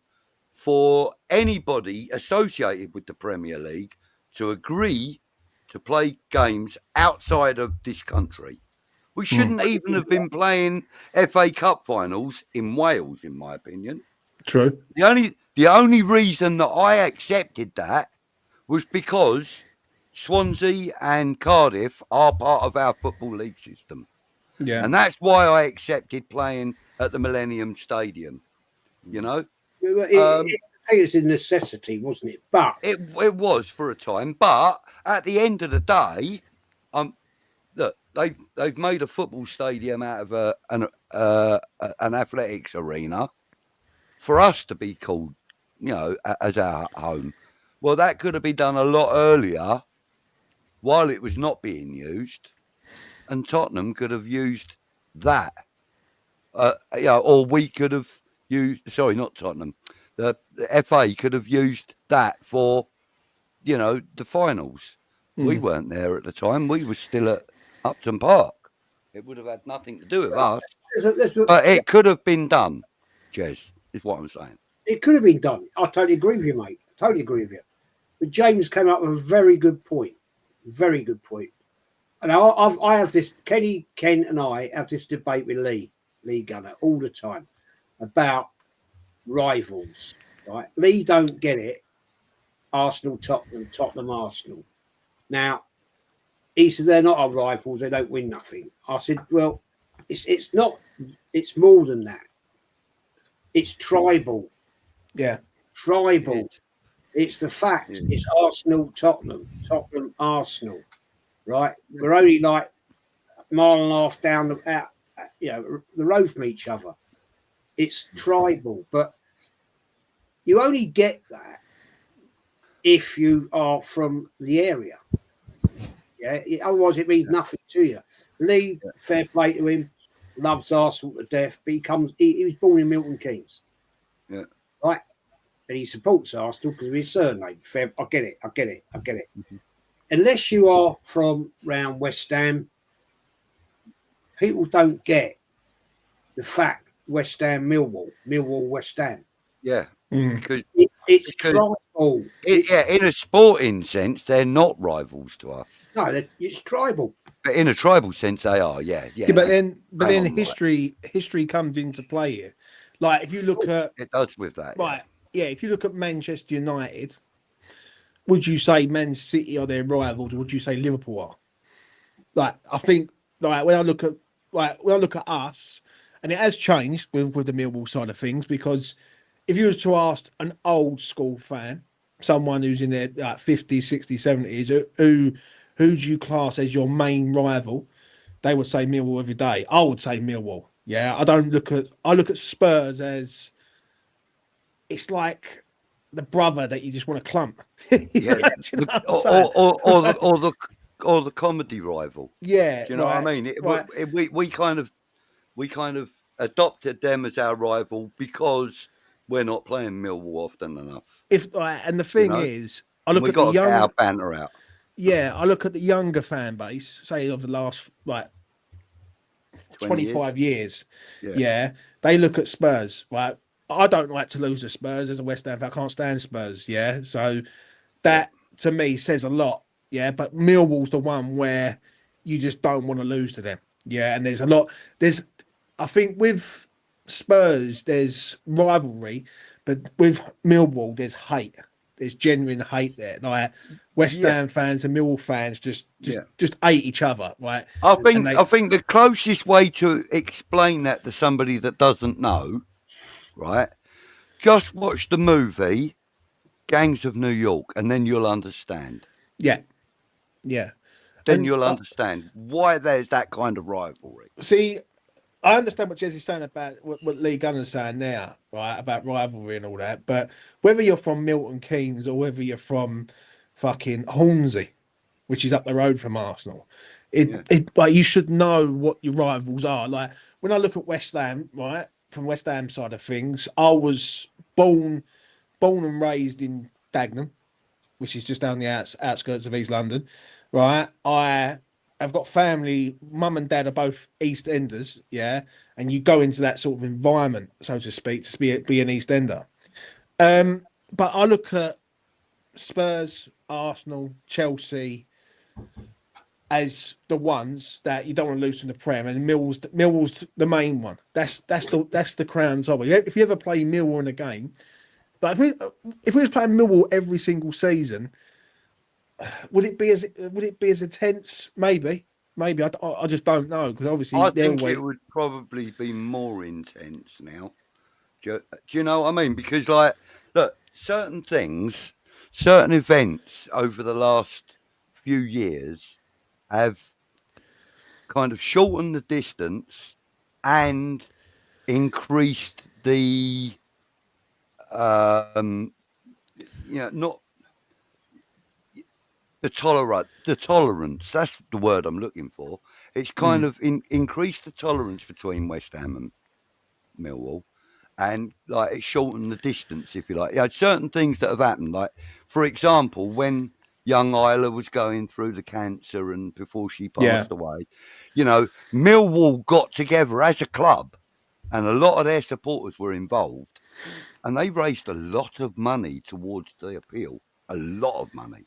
for anybody associated with the Premier League to agree to play games outside of this country. We shouldn't even have been playing FA Cup finals in Wales, in my opinion. True. The only reason that I accepted that was because Swansea and Cardiff are part of our Football League system. Yeah. And that's why I accepted playing at the Millennium Stadium, you know? I think it's a necessity, wasn't it? But it was for a time. But at the end of the day, look, they've made a football stadium out of an athletics arena for us to be called, as our home. Well, that could have been done a lot earlier while it was not being used, and Tottenham could have used that. Or we could have used. Sorry, not Tottenham. The FA could have used that for, the finals. We weren't there at the time. We were still at Upton Park. It would have had nothing to do with us. But it could have been done, Jez, is what I'm saying. It could have been done. I totally agree with you, mate. I totally agree with you. But James came up with a very good point. Very good point. And I have this, Ken and I have this debate with Lee Gunner all the time about rivals, right? Lee don't get it. Arsenal, Tottenham, Arsenal. Now, he said they're not our rivals. They don't win nothing. I said, well, it's not. It's more than that. It's tribal. Yeah. Tribal. It's the fact. It's Arsenal, Tottenham, Arsenal, right? We're only like a mile and a half down the road from each other. It's tribal, but you only get that if you are from the area. Yeah, otherwise it means nothing to you. Lee, fair play to him, loves Arsenal to death, but he was born in Milton Keynes. Yeah. Right? And he supports Arsenal because of his surname. Fair, I get it. Mm-hmm. Unless you are from round West Ham, people don't get the fact West Ham, Millwall, West Ham. Yeah. Because it's tribal. In a sporting sense, they're not rivals to us. No, it's tribal. But in a tribal sense, they are. Yeah. But then history comes into play here. Like if you look at it does with that. Right. Yeah. If you look at Manchester United, would you say Man City are their rivals, or would you say Liverpool are? Like I think, like when I look at us, and it has changed with the Millwall side of things, because if you was to ask an old school fan, someone who's in their 50s, 60s, 70s, who do you class as your main rival, they would say Millwall every day. I would say Millwall. Yeah, I look at Spurs as it's like the brother that you just want to clump. Or the comedy rival. Yeah, do you know what I mean? We kind of adopted them as our rival because we're not playing Millwall often enough. And the thing is, I look at the young our banter out. Yeah, I look at the younger fan base, say of the last 25 years. Yeah, they look at Spurs. Right, I don't like to lose to Spurs as a West Ham fan. I can't stand Spurs. Yeah, so that to me says a lot. Yeah, but Millwall's the one where you just don't want to lose to them. Yeah, and I think with Spurs there's rivalry, but with Millwall there's hate. There's genuine hate there. Like West Ham fans and Millwall fans just hate each other, right? I think the closest way to explain that to somebody that doesn't know, right? Just watch the movie Gangs of New York, and then you'll understand. Yeah. Then you'll understand why there's that kind of rivalry. See, I understand what Jez is saying about what Lee Gunner's saying now, right, about rivalry and all that. But whether you're from Milton Keynes or whether you're from fucking Hornsey, which is up the road from Arsenal, like you should know what your rivals are. Like when I look at West Ham, right, from West Ham side of things, I was born and raised in Dagenham, which is just down the outskirts of East London, right? I've got family, mum and dad are both East Enders, yeah, and you go into that sort of environment, so to speak, to be an East Ender. But I look at Spurs, Arsenal, Chelsea as the ones that you don't want to lose from the Prem, and Millwall's the main one. That's the crown top. If you ever play Millwall in a game, like if we was playing Millwall every single season, would it be as intense? Maybe. I just don't know, because obviously I think it would probably be more intense now. Do you know what I mean? Because like, look, certain events over the last few years have kind of shortened the distance and increased the not the tolerance. That's the word I'm looking for. It's kind of increased the tolerance between West Ham and Millwall, and like it shortened the distance, if you like. Certain things that have happened, like for example, when young Isla was going through the cancer and before she passed away, Millwall got together as a club, and a lot of their supporters were involved, and they raised a lot of money towards the appeal. A lot of money.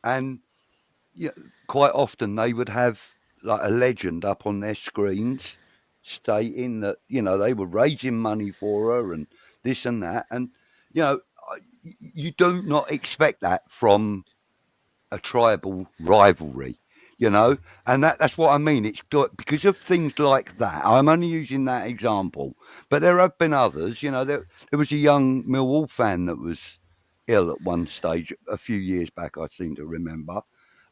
And quite often they would have like a legend up on their screens stating that, they were raising money for her and this and that. And, you do not expect that from a tribal rivalry, and that's what I mean. It's because of things like that. I'm only using that example, but there have been others. There was a young Millwall fan that was ill at one stage a few years back, I seem to remember,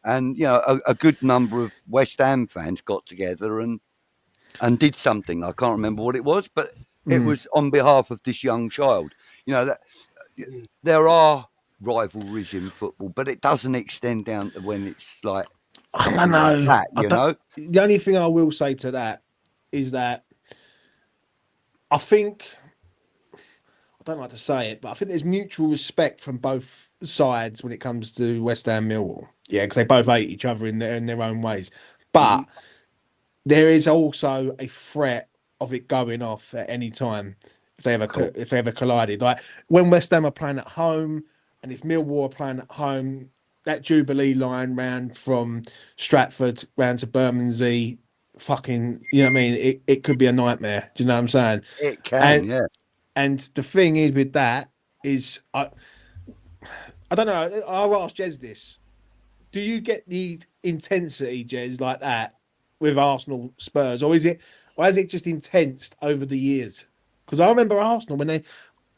and a good number of West Ham fans got together and did something. I can't remember what it was, but it was on behalf of this young child. That there are rivalries in football, but it doesn't extend down to when it's like, I don't know. That, The only thing I will say to that is that I think, I don't like to say it, but I think there's mutual respect from both sides when it comes to West Ham Millwall. Yeah, because they both hate each other in their own ways. But there is also a threat of it going off at any time if they ever collided. Like when West Ham are playing at home, and if Millwall are playing at home, that Jubilee line round from Stratford round to Bermondsey, fucking, you know what I mean? It could be a nightmare. Do you know what I'm saying? It can, yeah. And the thing is with that is, I don't know. I'll ask Jez this: do you get the intensity, Jez, like that with Arsenal Spurs, or has it just intensed over the years? Because I remember Arsenal when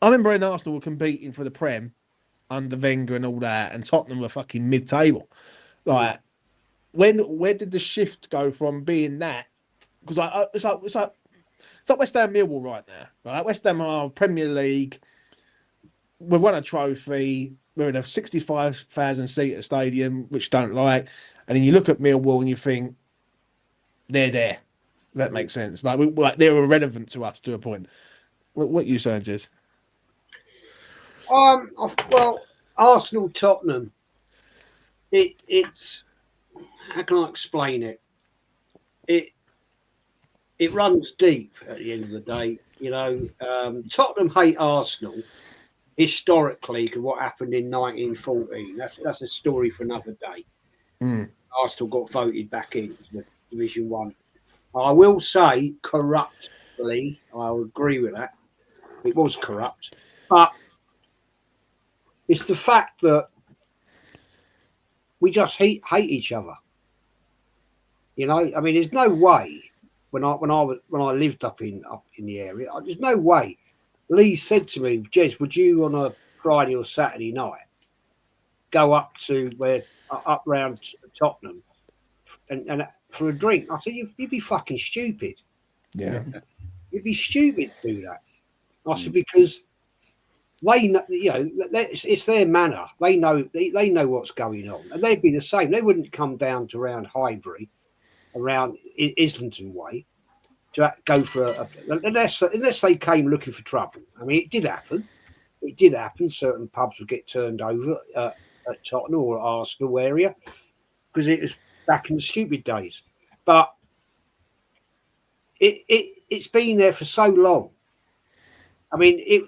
Arsenal were competing for the Prem under Wenger and all that, and Tottenham were fucking mid-table. Like, where did the shift go from being that? Because it's like West Ham Millwall right now. Right, West Ham are Premier League. We've won a trophy. We're in a 65,000 seater stadium, which don't like. And then you look at Millwall and you think they're there. That makes sense. Like they're irrelevant to us to a point. What are you saying, Jez? Well, Arsenal Tottenham. It's how can I explain it? It runs deep at the end of the day. Tottenham hate Arsenal historically because what happened in 1914. That's a story for another day. Arsenal got voted back into Division 1. I will say corruptly. I will agree with that. It was corrupt, but it's the fact that we just hate each other. I mean, there's no way when I lived up in the area, there's no way. Lee said to me, Jez, would you on a Friday or Saturday night go up round Tottenham and for a drink? I said, you'd be fucking stupid. Yeah. It'd be stupid to do that. I said, because they know, it's their manner. They know what's going on, and they'd be the same. They wouldn't come down to around Highbury, around Islington way, to go for unless they came looking for trouble. I mean, it did happen. It did happen. Certain pubs would get turned over at Tottenham or Arsenal area because it was back in the stupid days. But it's been there for so long. I mean,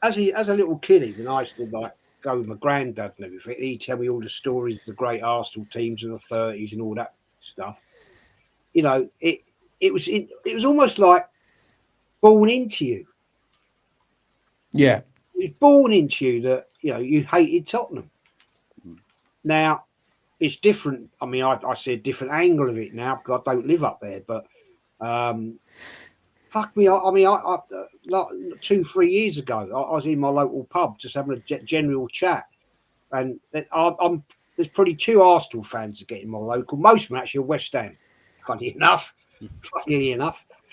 as a little kid, even I used to like go with my granddad and everything. He'd tell me all the stories of the great Arsenal teams in the 30s and all that stuff. You know, it was almost like born into you. Yeah. It was born into you that you hated Tottenham. Now it's different. I mean, I see a different angle of it now because I don't live up there. But fuck me. I mean, I like 2-3 years ago, I was in my local pub just having a general chat, and there's probably 2 Arsenal fans that get in my local. Most of them actually are West Ham. Funny enough.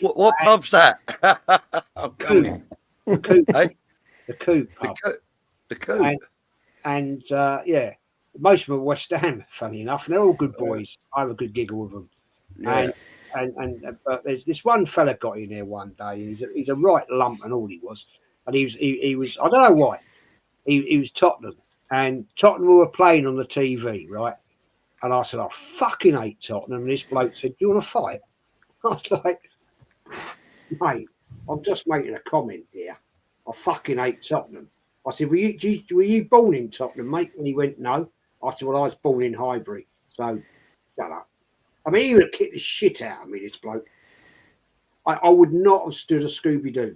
What pub's that? The Coop. Hey? The Coop pub. The Coop. And yeah, most of them are West Ham, funny enough, and they're all good boys. I have a good giggle with them. Yeah. And but there's this one fella got in there one day. He's a right lump, and all he was, and he was I don't know why. He was Tottenham, and Tottenham were playing on the TV, right? And I said, I fucking hate Tottenham. And this bloke said, do you want to fight? I was like, mate, I'm just making a comment here. I fucking hate Tottenham. I said, were you born in Tottenham, mate? And he went, no. I said, well, I was born in Highbury. So, shut up. I mean, he would have kicked the shit out of me, this bloke. I would not have stood a Scooby-Doo.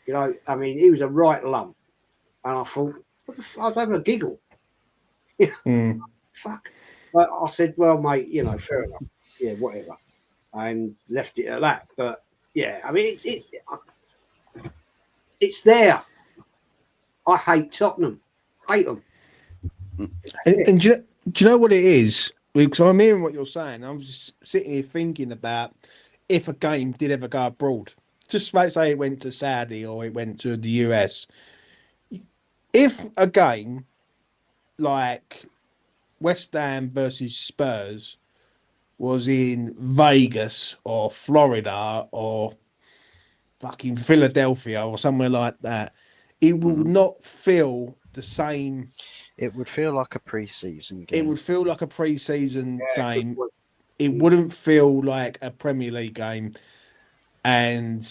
You know, I mean, he was a right lump. And I thought, I was having a giggle. Fuck. But I said, well, mate, fair enough. Yeah, whatever. And left it at that. But, yeah, I mean, it's there. I hate Tottenham. Hate them. And do you know what it is? Because I'm hearing what you're saying. I'm just sitting here thinking about if a game did ever go abroad. Just say it went to Saudi or it went to the US. If a game like West Ham versus Spurs was in Vegas or Florida or fucking Philadelphia or somewhere like that, it will not feel the same. It would feel like a pre-season game. It would feel like a pre-season game. It wouldn't feel like a Premier League game. And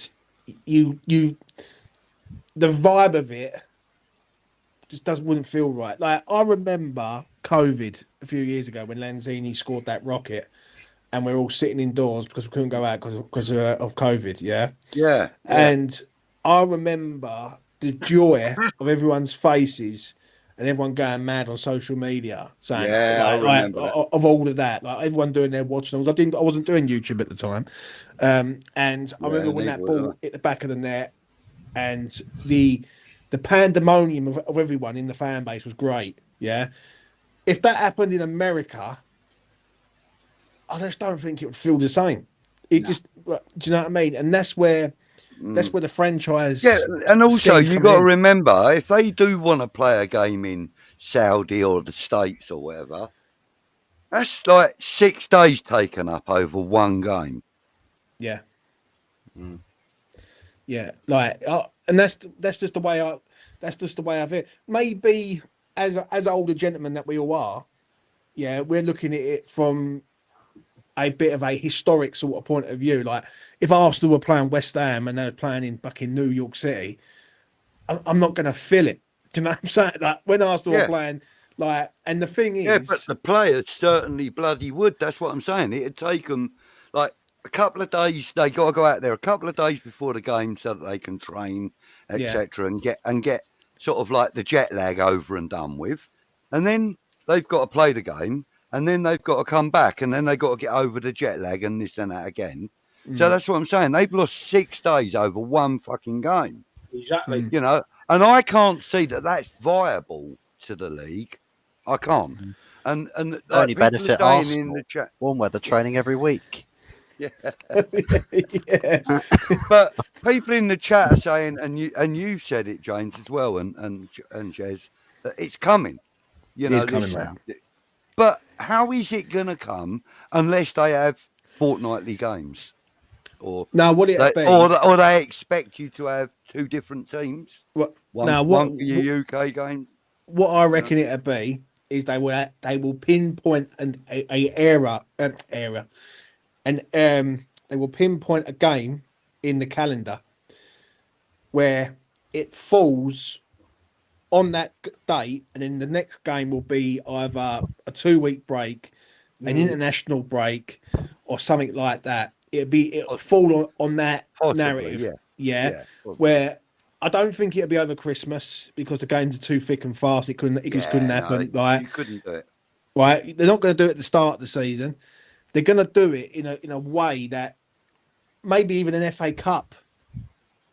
the vibe of it just wouldn't feel right. Like, I remember COVID a few years ago when Lanzini scored that rocket and we're all sitting indoors because we couldn't go out because of COVID, Yeah. And I remember the joy of everyone's faces and everyone going mad on social media saying, I remember that. of all of that, like everyone doing their watching. I wasn't doing YouTube at the time, and I remember when that ball hit the back of the net, and the pandemonium of everyone in the fan base was great. Yeah, if that happened in America, I just don't think it would feel the same. Do you know what I mean? And that's where the franchise. Yeah, and also you got to remember, if they do want to play a game in Saudi or the States or whatever, that's like 6 days taken up over one game. Yeah. Yeah, like, and that's just the way I feel. Maybe as older gentlemen that we all are, yeah, we're looking at it from a bit of a historic sort of point of view. Like, if Arsenal were playing West Ham and they were playing in fucking New York City, I'm not going to feel it. Do you know what I'm saying? Like, when Arsenal are playing, like, and the thing is... Yeah, but the players certainly bloody would. That's what I'm saying. It'd take them, like, a couple of days. They got to go out there a couple of days before the game so that they can train, etc., and get sort of like the jet lag over and done with. And then they've got to play the game. And then they've got to come back, and then they've got to get over the jet lag and this and that again. So that's what I'm saying. They've lost 6 days over one fucking game. Exactly. You know, and I can't see that that's viable to the league. I can't. And like, only benefit Arsenal Arsenal. in the chat. One where they're training every week. Yeah. Yeah. But people in the chat are saying, and you said it, James, as well, and Jez, that it's coming. You It know, is coming, this. mate. But how is it going to come unless they have fortnightly games, or Now, what it'll be, or they expect you to have two different teams? One for your UK game. What I reckon it'll be is they will pinpoint a era, and they will pinpoint a game in the calendar where it falls on that date, and then the next game will be either a 2-week break, an international break, or something like that. It'll fall on that narrative. Yeah. Where I don't think it'll be over Christmas because the games are too thick and fast. It just couldn't happen. You couldn't do it. Right, they're not going to do it at the start of the season. They're going to do it in a way that maybe even an FA Cup,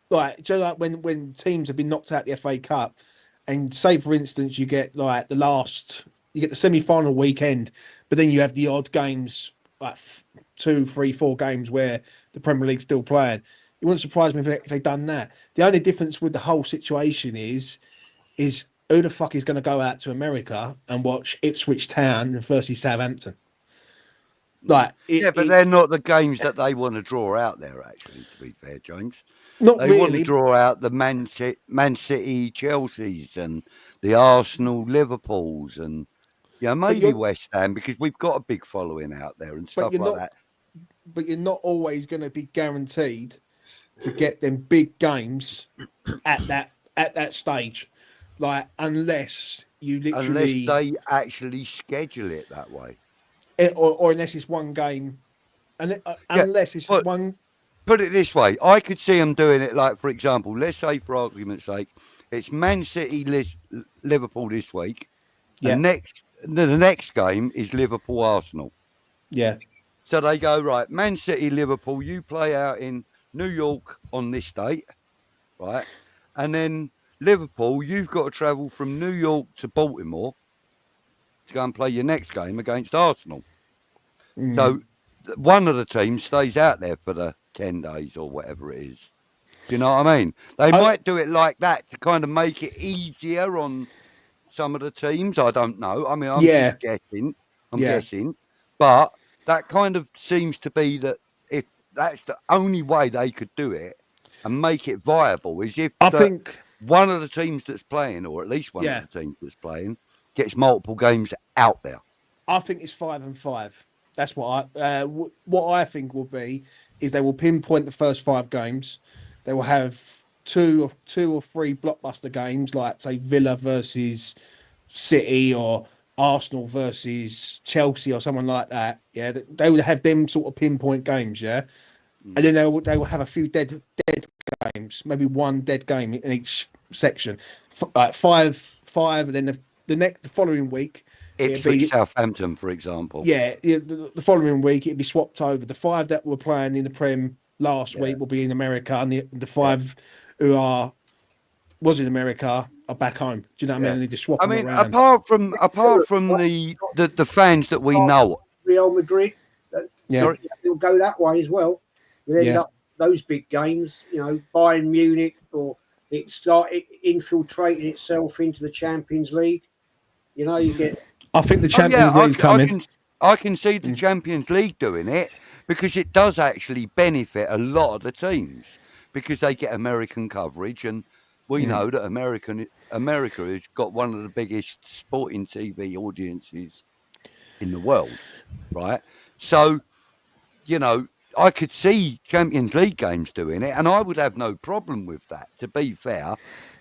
like just like when teams have been knocked out the FA Cup, and say for instance you get like you get the semi-final weekend, but then you have the odd games like 2, 3, 4 games where the Premier League's still playing. It wouldn't surprise me if they've done that. The only difference with the whole situation is who the fuck is going to go out to America and watch Ipswich Town versus Southampton? But they're not the games that they want to draw out there. Actually, to be fair, James, not they really. want to draw out the Man City, Chelsea's, and the Arsenal, Liverpool's, and maybe West Ham, because we've got a big following out there and stuff like that. But you're not always going to be guaranteed to get them big games at that stage, like unless they actually schedule it that way, or unless it's one game, and unless it's one. Put it this way, I could see them doing it like, for example, let's say for argument's sake, it's Man City, Liverpool this week, and the next game is Liverpool, Arsenal. Yeah. So they go, right, Man City, Liverpool, you play out in New York on this date, right? And then Liverpool, you've got to travel from New York to Baltimore to go and play your next game against Arsenal. So one of the teams stays out there for the 10 days or whatever it is. Do you know what I mean? They might do it like that to kind of make it easier on some of the teams. I don't know. I mean, I'm just guessing. I'm guessing. But that kind of seems to be that if that's the only way they could do it and make it viable is if I think one of the teams that's playing, or at least one of the teams that's playing, gets multiple games out there. I think it's 5 and 5. That's what I think will be is they will pinpoint the first 5 games. They will have two or three blockbuster games, like say Villa versus City or Arsenal versus Chelsea or someone like that. Yeah, they would have them sort of pinpoint games. Yeah, and then they will have a few dead games, maybe one dead game in each section. Like five, and then the following week. Ipswich, Southampton, for example. Yeah, the following week it'd be swapped over. The 5 that were playing in the Prem last week will be in America, and the 5 who was in America are back home. Do you know what I mean? And they just swap them around. apart from the fans that we know, Real Madrid, it'll go that way as well. You end up those big games, Bayern Munich, or it infiltrating itself into the Champions League. You get. I think the Champions League's coming. I can see the Champions League doing it because it does actually benefit a lot of the teams because they get American coverage, and we know that America has got one of the biggest sporting TV audiences in the world, right? So, I could see Champions League games doing it, and I would have no problem with that, to be fair.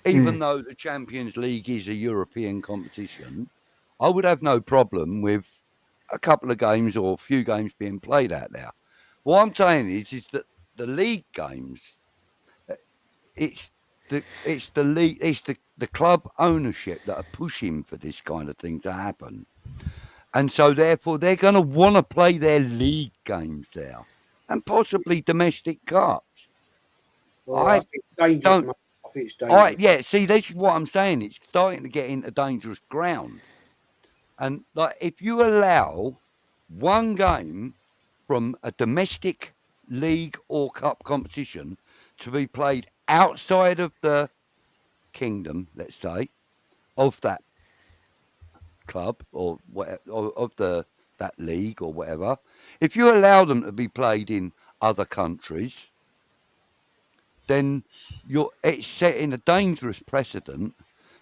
Even though the Champions League is a European competition, I would have no problem with a couple of games or a few games being played out there. What I'm saying is that the league games, it's the club ownership that are pushing for this kind of thing to happen. And so therefore they're going to want to play their league games there and possibly domestic cups. Well, I think it's dangerous. I think it's dangerous. See, this is what I'm saying. It's starting to get into dangerous ground. And like, if you allow one game from a domestic league or cup competition to be played outside of the kingdom, let's say, of that club or whatever, or of that league or whatever, if you allow them to be played in other countries, then it's setting a dangerous precedent,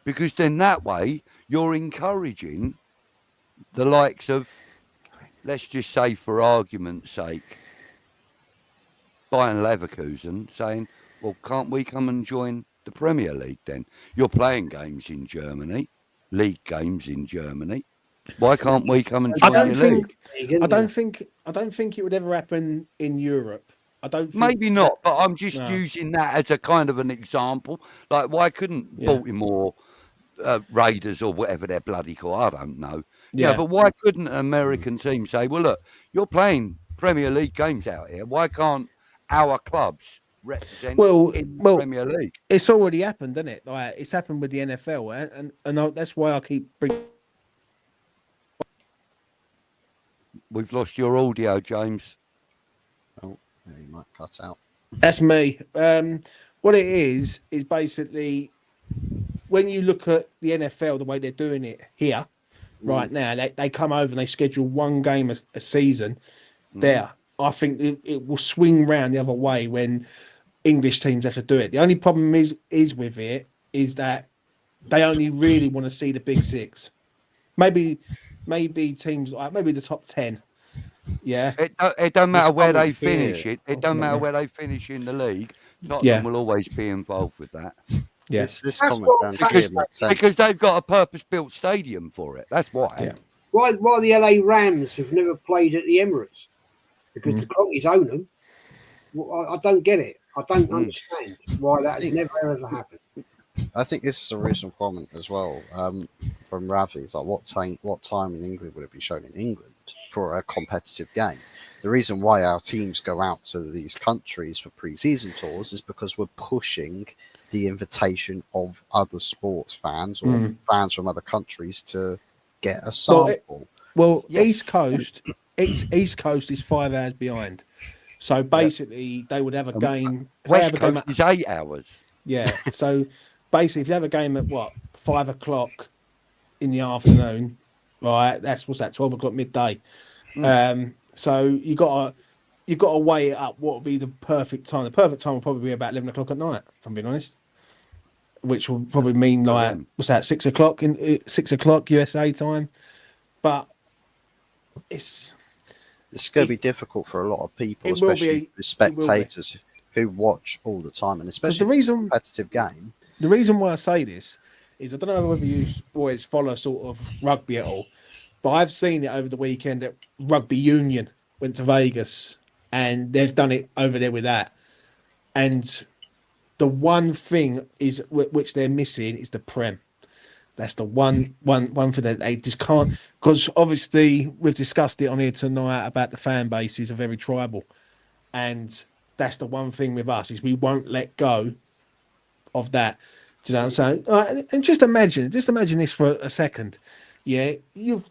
because then that way you're encouraging the likes of, let's just say for argument's sake, Bayern Leverkusen saying, well, can't we come and join the Premier League then? You're playing games in Germany, league games in Germany. Why can't we come and join your league? I don't think it would ever happen in Europe. I don't think Maybe not, but I'm just using that as a kind of an example. Like, why couldn't Baltimore Raiders or whatever they're bloody called, I don't know. Yeah, but why couldn't an American team say, well, look, you're playing Premier League games out here. Why can't our clubs represent in the Premier League? It's already happened, hasn't it? Like, it's happened with the NFL, and that's why I keep bringing. We've lost your audio, James. Oh, you might cut out. That's me. What it is basically, when you look at the NFL, the way they're doing it here right now, they come over and they schedule one game a season there. I think it will swing round the other way when English teams have to do it. The only problem is with it is that they only really want to see the big six. Maybe teams like maybe the top 10. Yeah. It don't matter where they finish it. It don't matter where they finish in the league. Tottenham will always be involved with that. Yes, this comment because they've got a purpose-built stadium for it. That's why. Yeah. Why the LA Rams have never played at the Emirates? Because the Conkies own them. Well, I don't get it. I don't understand why that has never ever happened. I think this is a recent comment as well from Ravi. It's like, what time in England would it be shown in England for a competitive game? The reason why our teams go out to these countries for pre-season tours is because we're pushing the invitation of other sports fans or fans from other countries to get a sample. East Coast is 5 hours behind. So basically, they would have a game. West Coast is 8 hours. Yeah. So basically, if you have a game at 5 o'clock in the afternoon, right? What's that? 12 o'clock midday. So you got to weigh it up. What would be the perfect time? The perfect time will probably be about 11 o'clock at night, if I'm being honest. Which will probably mean what's that? 6 o'clock USA time. But it's going to be difficult for a lot of people, especially the spectators who watch all the time, and especially the competitive game. The reason why I say this is I don't know whether you boys follow sort of rugby at all, but I've seen it over the weekend that Rugby Union went to Vegas and they've done it over there with that. And the one thing is which they're missing is the Prem. That's the one thing that they just can't, because obviously we've discussed it on here tonight about the fan bases are very tribal, and that's the one thing with us is we won't let go of that. Do you know what I'm saying? And just imagine this for a second. Yeah, you're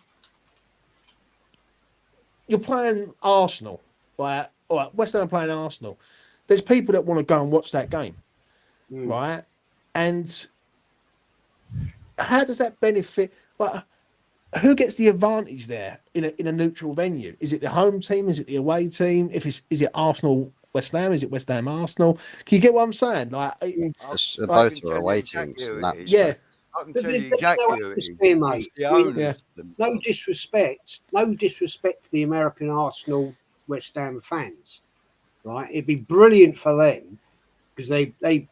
playing Arsenal, right? All right, West Ham are playing Arsenal. There's people that want to go and watch that game, right? And how does that benefit? Like, who gets the advantage there in a neutral venue? Is it the home team? Is it the away team? Is it Arsenal West Ham? Is it West Ham Arsenal? Can you get what I'm saying? Like, both are away teams. Yeah. I can tell you exactly who it is. No disrespect to the American Arsenal West Ham fans, right? It'd be brilliant for them because an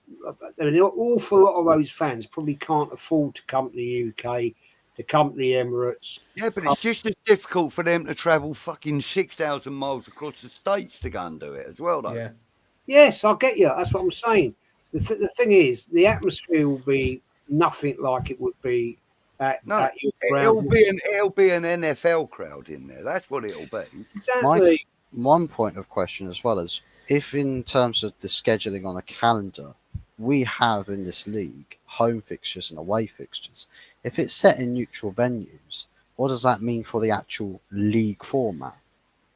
awful lot of those fans probably can't afford to come to the UK, to come to the Emirates. Yeah, but it's just as difficult for them to travel fucking 6,000 miles across the states to go and do it as well, though. Yeah. Yes, I get you. That's what I'm saying. The thing is, the atmosphere will be nothing like it would be at your crowd. It'll be an NFL crowd in there. That's what it'll be. Exactly. One point of question as well is, if in terms of the scheduling on a calendar, we have in this league home fixtures and away fixtures. If it's set in neutral venues, what does that mean for the actual league format?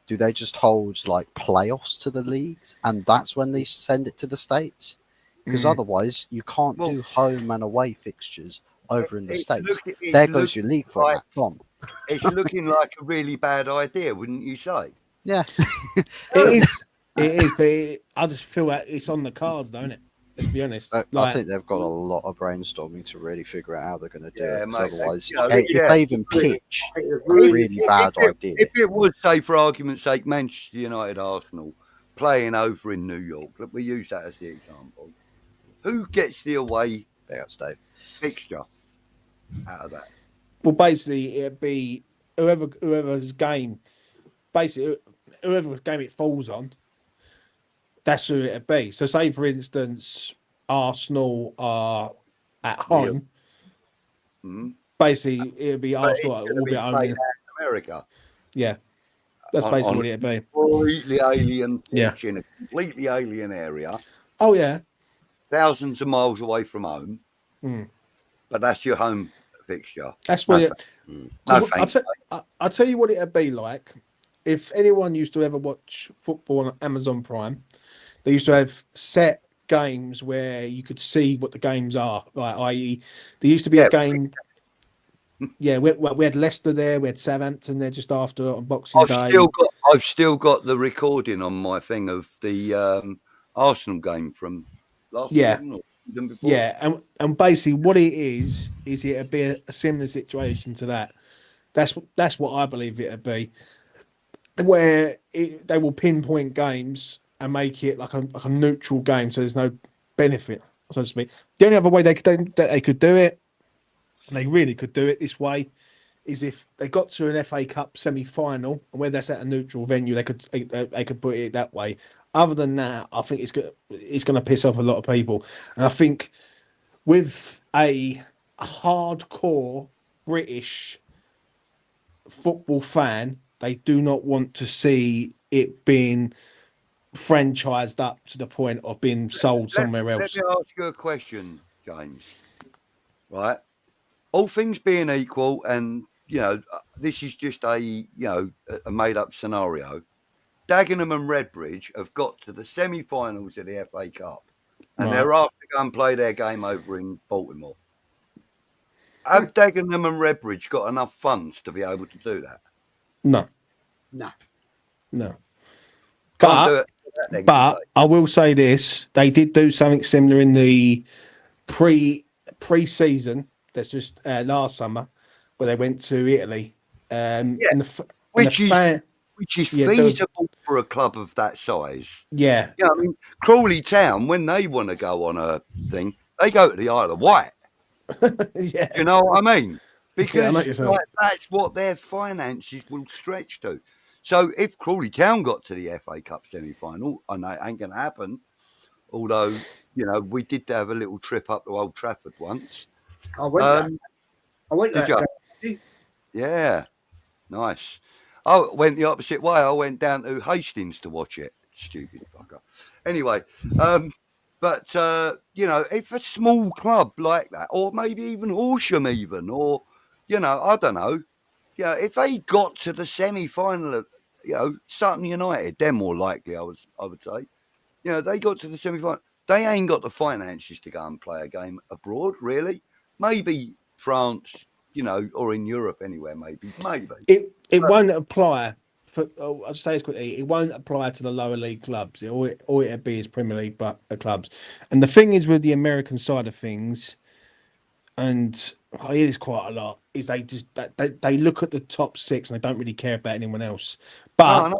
do they just hold like playoffs to the leagues, and that's when they send it to the States? Because otherwise, you can't do home and away fixtures over in the States. There goes your league format. Gone. It's looking like a really bad idea, wouldn't you say? Yeah. It is. It is, but I just feel like it's on the cards, don't it? Let's be honest. I think they've got a lot of brainstorming to really figure out how they're going to do it. Mate, otherwise, if they even pitch a really bad idea. If it was, say, for argument's sake, Manchester United, Arsenal playing over in New York, look, we use that as the example. Who gets the away fixture out of that? Well, basically, it'd be whoever's game. Basically, whoever's game it falls on, that's who it'd be. So, say for instance, Arsenal are at home. Basically, it'd be Arsenal will be at home in America. Yeah, that's basically what it'd be. Completely alien pitch in a completely alien area. Oh yeah, thousands of miles away from home. But that's your home fixture. That's what I'll tell you what it'd be like. If anyone used to ever watch football on Amazon Prime, they used to have set games where you could see what the games are. Like, i.e., there used to be a game. Yeah, we had Leicester there, we had Southampton there just after on Boxing Day. I've still got the recording on my thing of the Arsenal game from last season or season before. Yeah, and basically what it is it'd be a similar situation to that. That's what I believe it'd be. Where they will pinpoint games and make it like a neutral game, so there's no benefit, so to speak. The only other way they could do it, and they really could do it this way, is if they got to an FA Cup semi-final, and where that's at a neutral venue, they could put it that way. Other than that, I think it's going to piss off a lot of people, and I think with a hardcore British football fan, they do not want to see it being franchised up to the point of being sold somewhere else. Let me ask you a question, James. Right? All things being equal, and this is just a made-up scenario. Dagenham and Redbridge have got to the semi-finals of the FA Cup, and they're asked to go and play their game over in Baltimore. Have Dagenham and Redbridge got enough funds to be able to do that? No. But I will say this: they did do something similar in the pre-season. That's just last summer, where they went to Italy, which is feasible for a club of that size. Yeah, I mean, Crawley Town, when they want to go on a thing, they go to the Isle of Wight. Yeah, you know what I mean? Because that's what their finances will stretch to. So if Crawley Town got to the FA Cup semi-final, I know it ain't going to happen. Although, we did have a little trip up to Old Trafford once. I went there. Yeah, nice. I went the opposite way. I went down to Hastings to watch it. Stupid fucker. Anyway, but if a small club like that, or maybe even Horsham, or I don't know, if they got to the semi-final of, Sutton United, they're more likely, I would say. They got to the semi-final. They ain't got the finances to go and play a game abroad, really. Maybe France, or in Europe anywhere, maybe. It won't apply. I'll say this quickly. It won't apply to the lower league clubs. All it'd be is Premier League clubs. And the thing is with the American side of things, and I hear this quite a lot, is they look at the top six and they don't really care about anyone else. But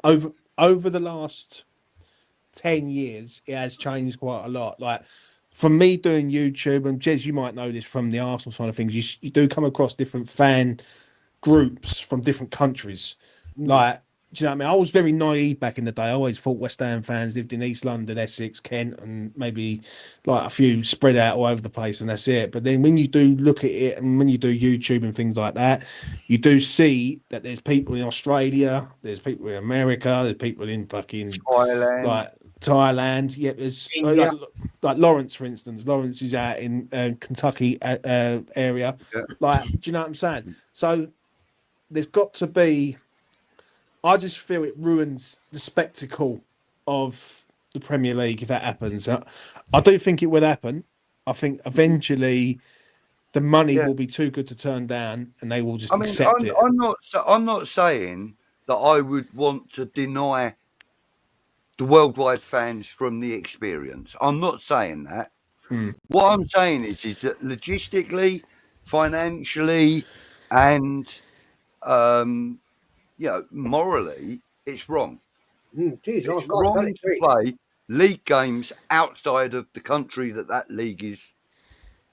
over the last 10 years, it has changed quite a lot. Like from me doing YouTube, and Jez, you might know this from the Arsenal side of things, you do come across different fan groups from different countries. Like, do you know what I mean? I was very naive back in the day. I always thought West Ham fans lived in East London, Essex, Kent, and maybe like a few spread out all over the place, and that's it. But then when you do look at it, and when you do YouTube and things like that, you do see that there's people in Australia, there's people in America, there's people in fucking Thailand. Yeah, there's like Lawrence, for instance. Lawrence is out in Kentucky area. Yeah. Like, do you know what I'm saying? So there's got to be I just feel it ruins the spectacle of the Premier League if that happens. I do think it will happen. I think eventually the money will be too good to turn down, and they will just accept it. I'm not saying that I would want to deny the worldwide fans from the experience. I'm not saying that. What I'm saying is that logistically, financially, and morally, it's wrong. It's wrong to play league games outside of the country that league is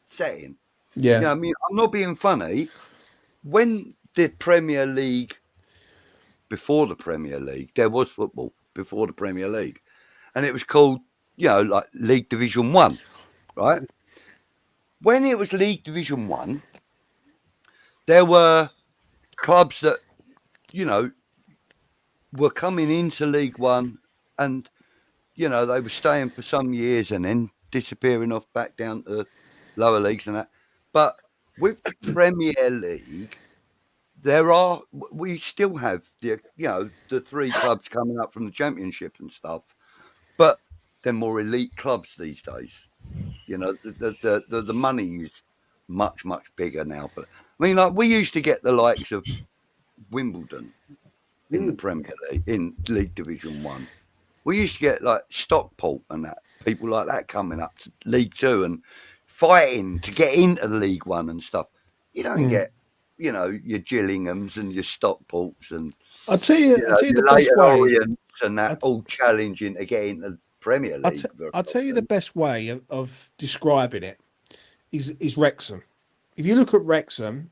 set in. Yeah. I mean, I'm not being funny. When the Premier League, before the Premier League, there was football before the Premier League, and it was called, like League Division 1, right? When it was League Division 1, there were clubs that, were coming into League 1 and, they were staying for some years and then disappearing off back down to lower leagues and that. But with the Premier League, we still have the 3 clubs coming up from the Championship and stuff, but they're more elite clubs these days. The money is much, much bigger now. I mean, like, we used to get the likes of Wimbledon in the Premier League, in League Division 1. We used to get like Stockport and that, people like that coming up to League 2 and fighting to get into the League 1 and stuff. You don't get, your Gillinghams and your Stockports and I'll tell you the best Leyton way. Orients and that, all challenging to get into the Premier League. I'll tell you the best way of describing it is Wrexham. If you look at Wrexham,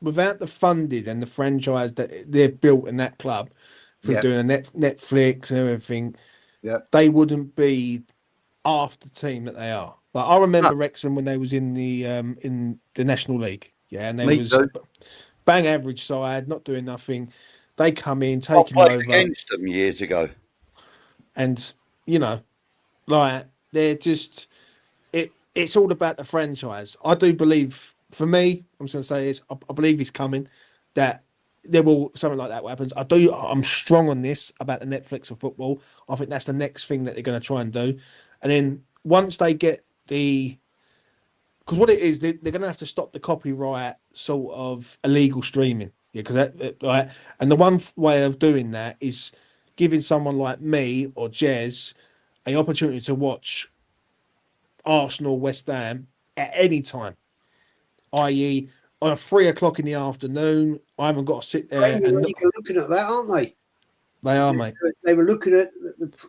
without the funding and the franchise that they've built in that club through doing a Netflix and everything, they wouldn't be half the team that they are. Like, I remember Wrexham when they was in the National League, and they was bang average side, not doing nothing. They come in, taking over against them years ago, and like, they're just it's all about the franchise. I do believe, for me, I'm just going to say this, I believe it's coming, that there will, something like that happens. I'm strong on this about the Netflix of football. I think that's the next thing that they're going to try and do. And then once they get because what it is, they're going to have to stop the copyright sort of illegal streaming. Yeah, because and the one way of doing that is giving someone like me or Jez an opportunity to watch Arsenal, West Ham at any time, i.e. on 3 o'clock in the afternoon. I haven't got to sit there. You're looking at that, aren't they? They are, mate. They were looking at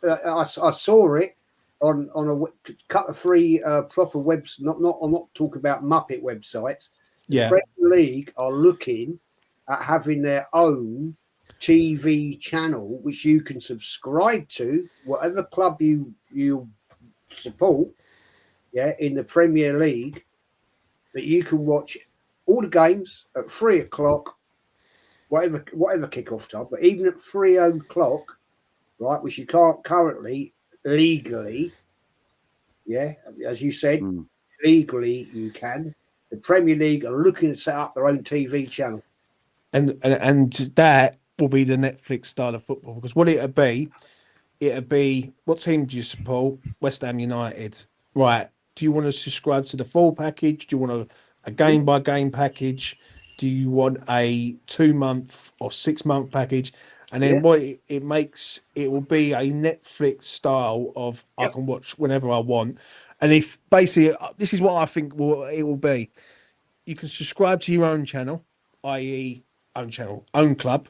I saw it on a couple of free proper webs. I'm not talking about Muppet websites. The Premier League are looking at having their own TV channel, which you can subscribe to, whatever club you support, in the Premier League, that you can watch all the games at 3 o'clock, whatever kickoff time, but even at 3 o'clock, right, which you can't currently legally, as you said, legally you can. The Premier League are looking to set up their own TV channel. And that will be the Netflix style of football, because what it'll be, what team do you support? West Ham United. Right. Do you want to subscribe to the full package? Do you want a game by game package? Do you want a 2-month or 6-month package? And then what it makes, it will be a Netflix style of I can watch whenever I want. And if basically, this is what I think it will be. You can subscribe to your own channel, i.e. own club.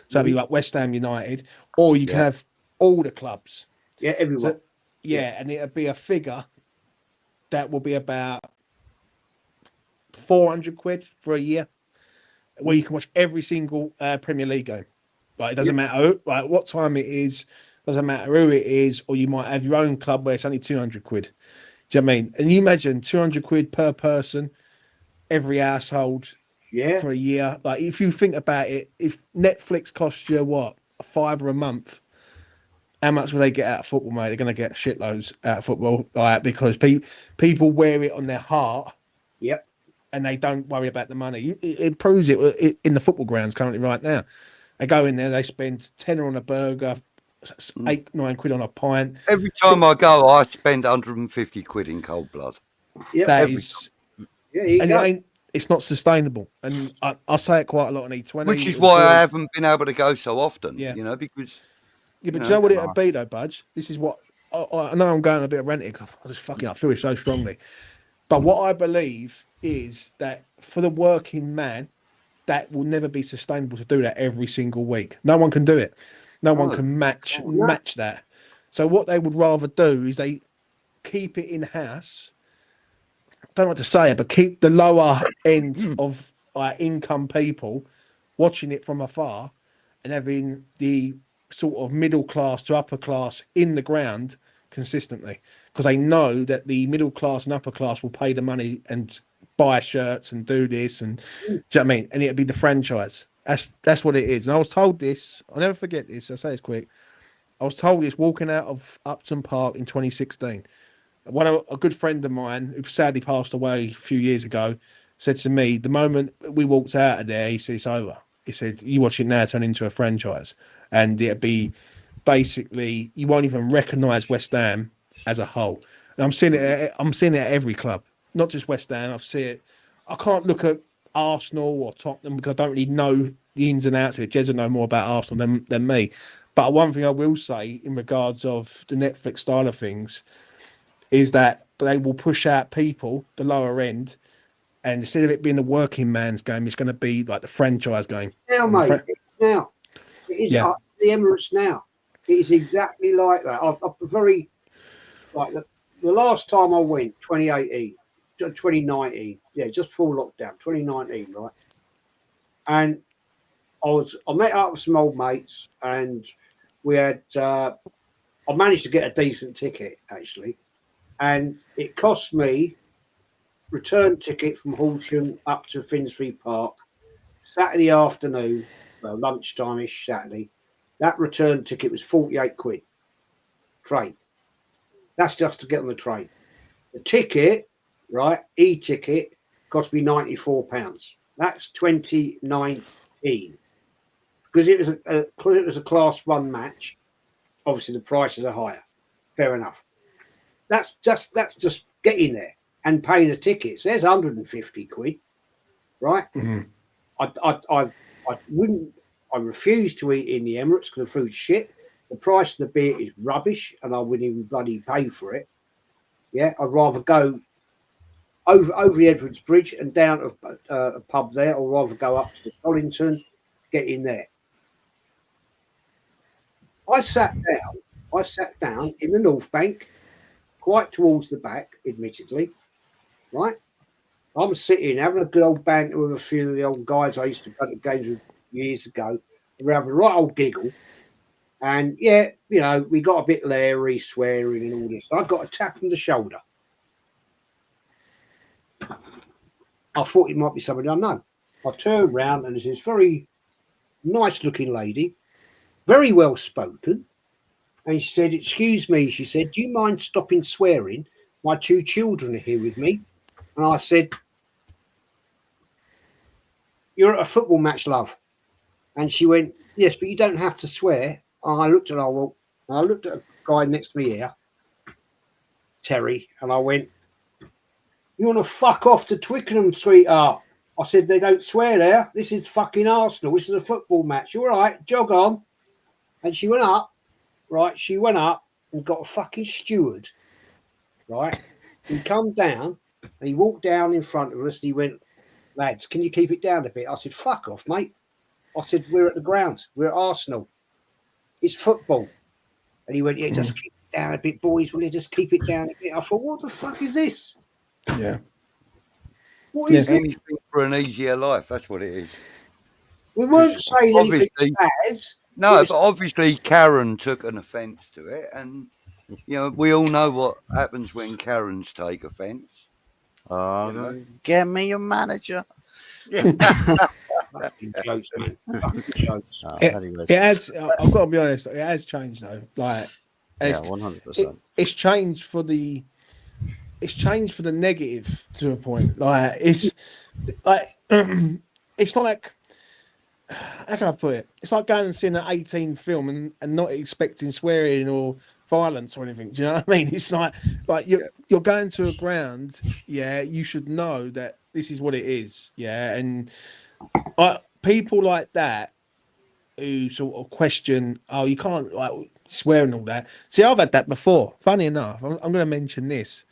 So it'll be like West Ham United, or you can have all the clubs. Yeah, everyone. So, and it'll be a figure that will be about 400 quid for a year, where you can watch every single Premier League game. Like, it doesn't matter what time it is, doesn't matter who it is, or you might have your own club where it's only 200 quid. Do you know what I mean? And you imagine 200 quid per person, every household for a year. Like, if you think about it, if Netflix costs you a £5 a month, how much will they get out of football, mate? They're going to get shitloads out of football, because people wear it on their heart. Yep. And they don't worry about the money. It proves it in the football grounds currently right now. They go in there, they spend £10 on a burger, 8-9 quid on a pint. Every time I go, I spend 150 quid in cold blood. Yeah, that is, and it's not sustainable. And I say it quite a lot on E20, which is why I haven't been able to go so often. Yeah. You know, because but do you know what it'd be though, Budge? This is what I know. I'm going a bit ranty. I just I feel it so strongly. But what I believe is that for the working man, that will never be sustainable to do that every single week. No one can do it. No one can match that. So what they would rather do is they keep it in house. I don't know what to say it, but keep the lower end of income people watching it from afar, and having the sort of middle class to upper class in the ground consistently, because they know that the middle class and upper class will pay the money and buy shirts and do this, and do you know what I mean? And it'd be the franchise. That's what it is. And I was told this, I'll never forget this, I'll say this quick. I was told this walking out of Upton Park in 2016. A good friend of mine, who sadly passed away a few years ago, said to me, the moment we walked out of there, he said, it's over. He said, you watch it now turn into a franchise. And it'd be basically, you won't even recognise West Ham as a whole. And I'm seeing it at every club, not just West Ham. I see it. I can't look at Arsenal or Tottenham because I don't really know the ins and outs of it. Jez will know more about Arsenal than me. But one thing I will say in regards of the Netflix style of things is that they will push out people, the lower end, and instead of it being the working man's game, it's going to be like the franchise game. Now, mate, now. It is the Emirates now. It is exactly like that. The last time I went, 2019, just before lockdown, 2019, right? And I met up with some old mates, and we had. I managed to get a decent ticket actually, and it cost me return ticket from Horsham up to Finsbury Park Saturday afternoon. Well, lunchtime-ish Saturday. That return ticket was 48 quid. Train. That's just to get on the train. The ticket, right, e-ticket, cost me £94. That's 2019. Because it was a Class 1 match, obviously the prices are higher. Fair enough. That's just getting there and paying the tickets. There's 150 quid, right? Mm-hmm. I refuse to eat in the Emirates because the food's shit. The price of the beer is rubbish, and I wouldn't even bloody pay for it. Yeah, I'd rather go over the Edwards Bridge and down to a pub there, or rather go up to the Tollington to get in there. I sat down in the North Bank, quite towards the back, admittedly, right? I'm sitting having a good old banter with a few of the old guys I used to go to games with years ago. We're having a right old giggle. And yeah, you know, we got a bit leery, swearing and all this. I got a tap on the shoulder. I thought it might be somebody I know. I turned round and there's this very nice looking lady, very well spoken. And she said, excuse me, she said, do you mind stopping swearing? My 2 children are here with me. And I said, you're at a football match, love. And she went, yes, but you don't have to swear. And I looked at her, I looked at a guy next to me here, Terry, and I went, you want to fuck off to Twickenham, sweetheart? I said, they don't swear there. This is fucking Arsenal. This is a football match. You all right? Jog on. And she went up, right? She went up and got a fucking steward, right? He come down and he walked down in front of us and he went, lads, can you keep it down a bit? I said, fuck off, mate. I said, we're at the ground. We're at Arsenal. It's football. And he went, yeah, just keep it down a bit, boys. Will you just keep it down a bit? I thought, what the fuck is this? Yeah. What is anything for an easier life? That's what it is. We weren't saying anything bad. No, but obviously Karen took an offence to it. And, you know, we all know what happens when Karens take offence. Oh, you know? Get me your manager. Yeah. Jokes, man. Jokes. It has. I've got to be honest. It has changed though. Like, 100%. It's changed for the. It's changed for the negative to a point. Like it's like it's like how can I put it? It's like going and seeing an 18 film and not expecting swearing or violence or anything. Do you know what I mean? It's like you're going to a ground, yeah, you should know that this is what it is. Yeah. And people like that who sort of question, oh, you can't like swear and all that. See, I've had that before. Funny enough, I'm going to mention this.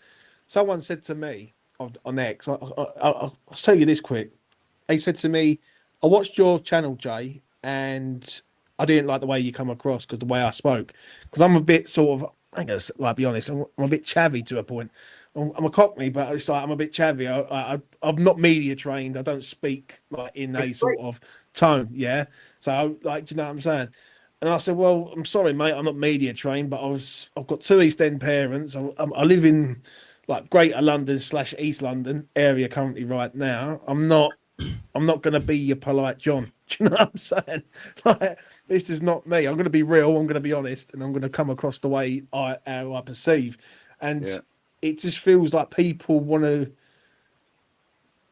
Someone said to me on X, I'll tell you this quick. They said to me, I watched your channel, Jay, and I didn't like the way you come across because the way I spoke. Because I'm a bit sort of, I ain't gonna like, be honest, I'm a bit chavvy to a point. I'm a cockney, but it's like I'm a bit chavvy. I'm not media trained. I don't speak like in a sort of tone. Yeah. So, like, do you know what I'm saying? And I said, well, I'm sorry, mate. I'm not media trained, but I've got two East End parents. I live in like Greater London / East London area currently right now. I'm not going to be your polite John. Do you know what I'm saying? Like, this is not me. I'm going to be real. I'm going to be honest, and I'm going to come across the way how I perceive. And it just feels like people want to.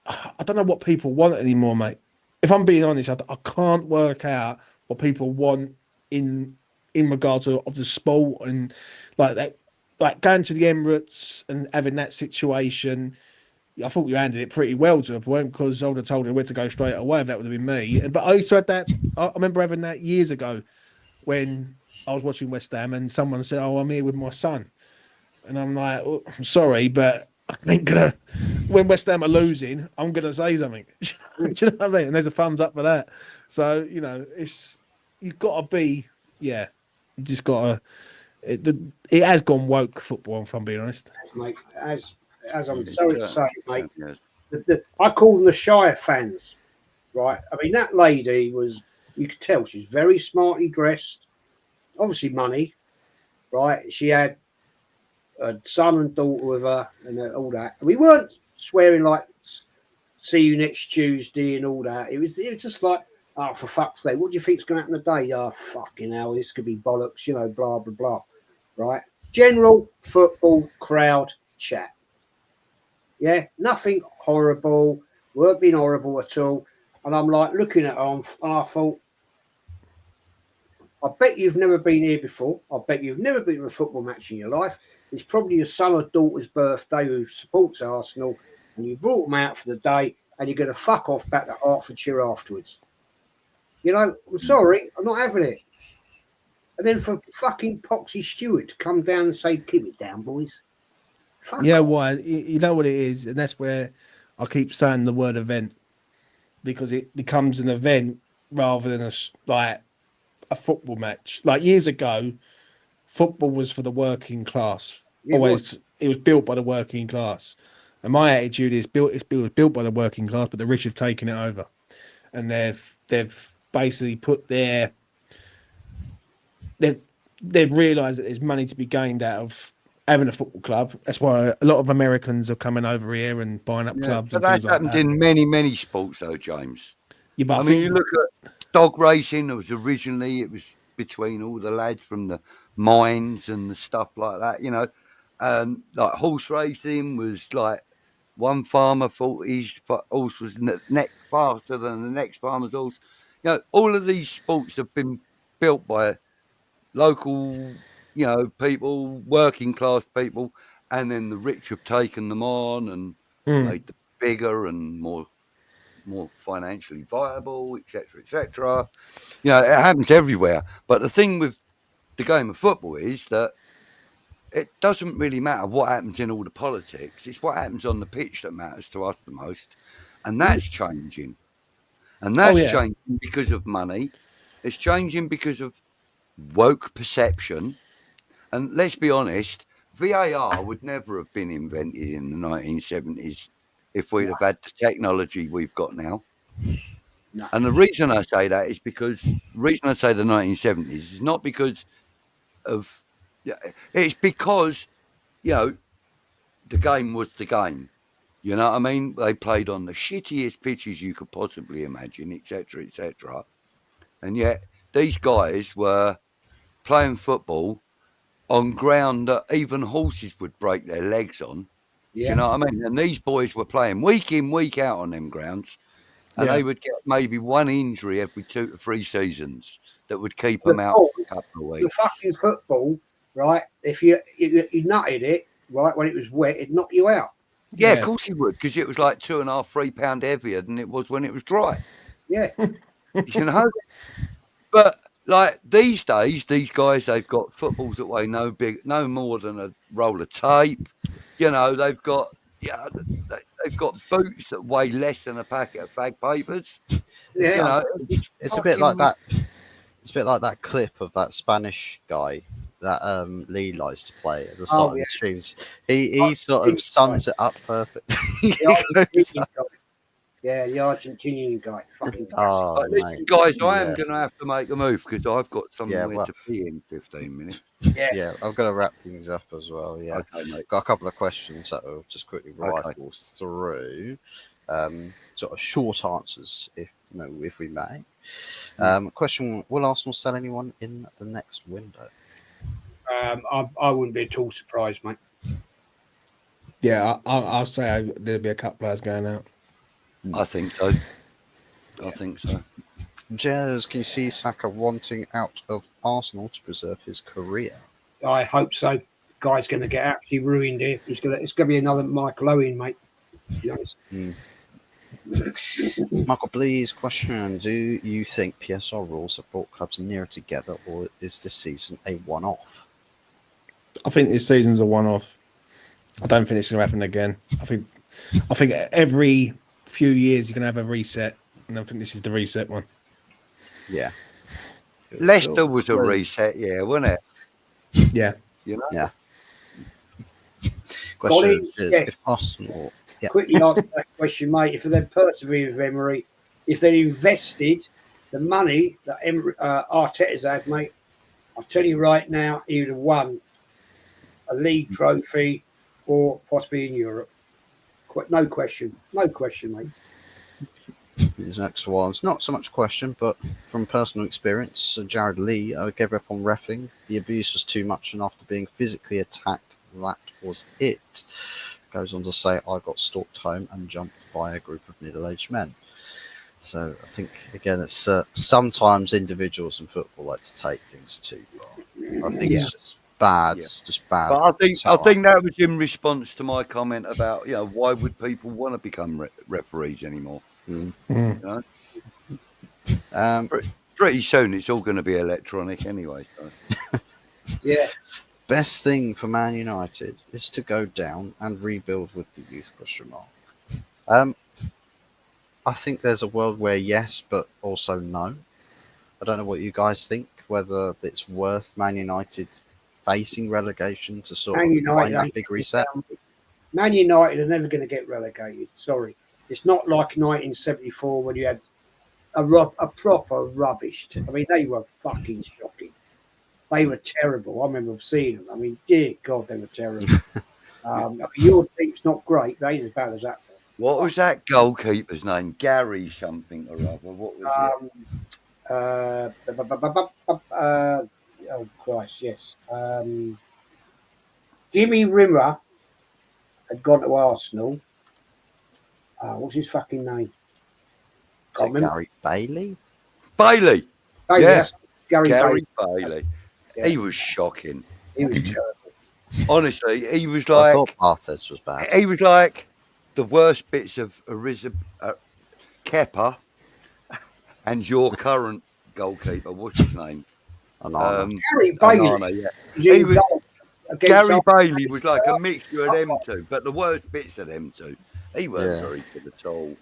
I don't know what people want anymore, mate. If I'm being honest, I can't work out what people want in regard to of the sport and like that, like going to the Emirates and having that situation. I thought you handled it pretty well to a point because I would have told her where to go straight away if that would have been me. But I also had that. I remember having that years ago when I was watching West Ham and someone said, "Oh, I'm here with my son," and I'm like, oh, "I'm sorry, but I ain't gonna." When West Ham are losing, I'm gonna say something. Do you know what I mean? And there's a thumbs up for that. So you've got to be, you just got to. It has gone woke football, if I'm being honest, mate. As I'm sorry to say, mate, I call them the Shire fans, right? I mean, that lady was, you could tell she's very smartly dressed, obviously money, right? She had a son and daughter with her and all that. And we weren't swearing like, see you next Tuesday and all that. It was just like, oh, for fuck's sake, what do you think's going to happen today? Oh, fucking hell, this could be bollocks, blah, blah, blah, right? General football crowd chat. Yeah, nothing horrible. Weren't being horrible at all. And I'm like looking at her, and I thought, I bet you've never been here before. I bet you've never been to a football match in your life. It's probably your son or daughter's birthday who supports Arsenal, and you brought them out for the day, and you're going to fuck off back to Hertfordshire afterwards. I'm sorry, I'm not having it. And then for fucking Poxy Stewart to come down and say, keep it down, boys. Why? You know what it is, and that's where I keep saying the word event, because it becomes an event rather than a football match. Like years ago, football was for the working class. It was built by the working class, and my attitude is it was built by the working class, but the rich have taken it over, and they've basically put they've realised that there's money to be gained out of having a football club. That's why a lot of Americans are coming over here and buying up clubs. But that's happened in many sports, though, James. Yeah, but I mean, you look at dog racing. It was between all the lads from the mines and the stuff like that. Like horse racing was like one farmer thought his horse was neck faster than the next farmer's horse. All of these sports have been built by local, people, working class people, and then the rich have taken them on and made them bigger and more financially viable, etc., etc. It happens everywhere. But the thing with the game of football is that it doesn't really matter what happens in all the politics. It's what happens on the pitch that matters to us the most, and that's changing. And that's changing because of money. It's changing because of woke perception. And let's be honest, VAR would never have been invented in the 1970s if we'd have had the technology we've got now. No. And the reason I say that is because the reason I say the 1970s is not because of, it's because, the game was the game. You know what I mean? They played on the shittiest pitches you could possibly imagine, etc., etc. And yet these guys were playing football on ground that even horses would break their legs on. Yeah. Do you know what I mean? And these boys were playing week in, week out on them grounds. and they would get maybe one injury every 2 to 3 seasons that would keep them out for a couple of weeks. The fucking football, right? If you nutted it, right, when it was wet, it'd knock you out. Yeah, of course he would, because it was like 2.5, 3 pound heavier than it was when it was dry. Yeah. You know? But like these days, these guys, they've got footballs that weigh no more than a roll of tape. You know, they've got boots that weigh less than a packet of fag papers. Yeah. You know, it's a bit like that. It's a bit like that clip of that Spanish guy that Lee likes to play at the start of the streams. He sort of sums it up perfectly. Yeah, the Argentinian guy. Fucking listen, guys, I am going to have to make a move because I've got somewhere to be in 15 minutes. Yeah, I've got to wrap things up as well. Yeah, okay, mate. Got a couple of questions that will just quickly rifle through. Sort of short answers, if we may. Question: will Arsenal sell anyone in the next window? I wouldn't be at all surprised, mate. Yeah, I'll say there'll be a couple players going out. I think so. Jez, can you see Saka wanting out of Arsenal to preserve his career? I hope so. Guy's going to get absolutely ruined here. It's going to be another Michael Owen, mate. To be honest. Michael, please question: do you think PSR rules have brought clubs nearer together, or is this season a one-off? I think this season's a one-off. I don't think it's going to happen again. I think every few years you're going to have a reset, and I think this is the reset one. Yeah. Leicester was a reset, wasn't it? Yeah. You know? Yeah. Question is, if Arsenal... Yeah. Quickly answer that question, mate. If they'd persevered with Emery, if they'd invested the money that Arteta's had, mate, I'll tell you right now, he would have won a league trophy or possibly in Europe. No question, mate. His next one's not so much a question, but from personal experience, Jared Lee gave up on reffing. The abuse was too much, and after being physically attacked, that was it. Goes on to say, I got stalked home and jumped by a group of middle-aged men. So I think, again, it's sometimes individuals in football like to take things too far. I think it's just bad. It's just bad. But I think that was in response to my comment about, why would people want to become referees anymore? You know? Pretty soon it's all going to be electronic anyway. So. Yeah. Best thing for Man United is to go down and rebuild with the youth, ? I think there's a world where yes, but also no. I don't know what you guys think, whether it's worth Man United facing relegation to sort of find that big reset. Man United are never going to get relegated. Sorry. It's not like 1974 when you had a proper rubbish. I mean, they were fucking shocking. They were terrible. I remember seeing them. I mean, dear God, they were terrible. Your team's not great. They ain't as bad as that. What was that goalkeeper's name? Gary something or other. What was it? Oh, Christ, yes. Jimmy Rimmer had gone to Arsenal. What's his fucking name? Gary Bailey? Bailey. Yes. Gary Bailey. Yeah. He was shocking. He was terrible. Honestly, he was like... I thought Arthur's was bad. He was like the worst bits of Kepa and your current goalkeeper. What's his name? Gary Bailey. Anana, yeah. Gary Bailey was like a mixture of them two, but the worst bits of them two. He wasn't very good at all.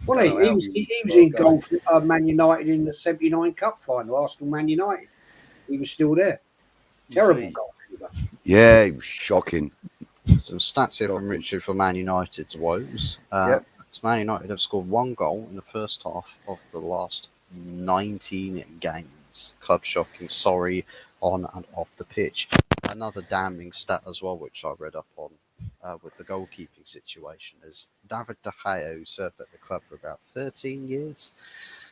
Well, he was in goal for Man United in the '79 Cup final, Arsenal Man United. He was still there. Terrible goalkeeper. Yeah, he was shocking. Some stats here from Richard for Man United's woes. Man United have scored 1 goal in the first half of the last 19 games. Club shocking, sorry, on and off the pitch. Another damning stat as well, which I read up on with the goalkeeping situation, is David De Gea, who served at the club for about 13 years,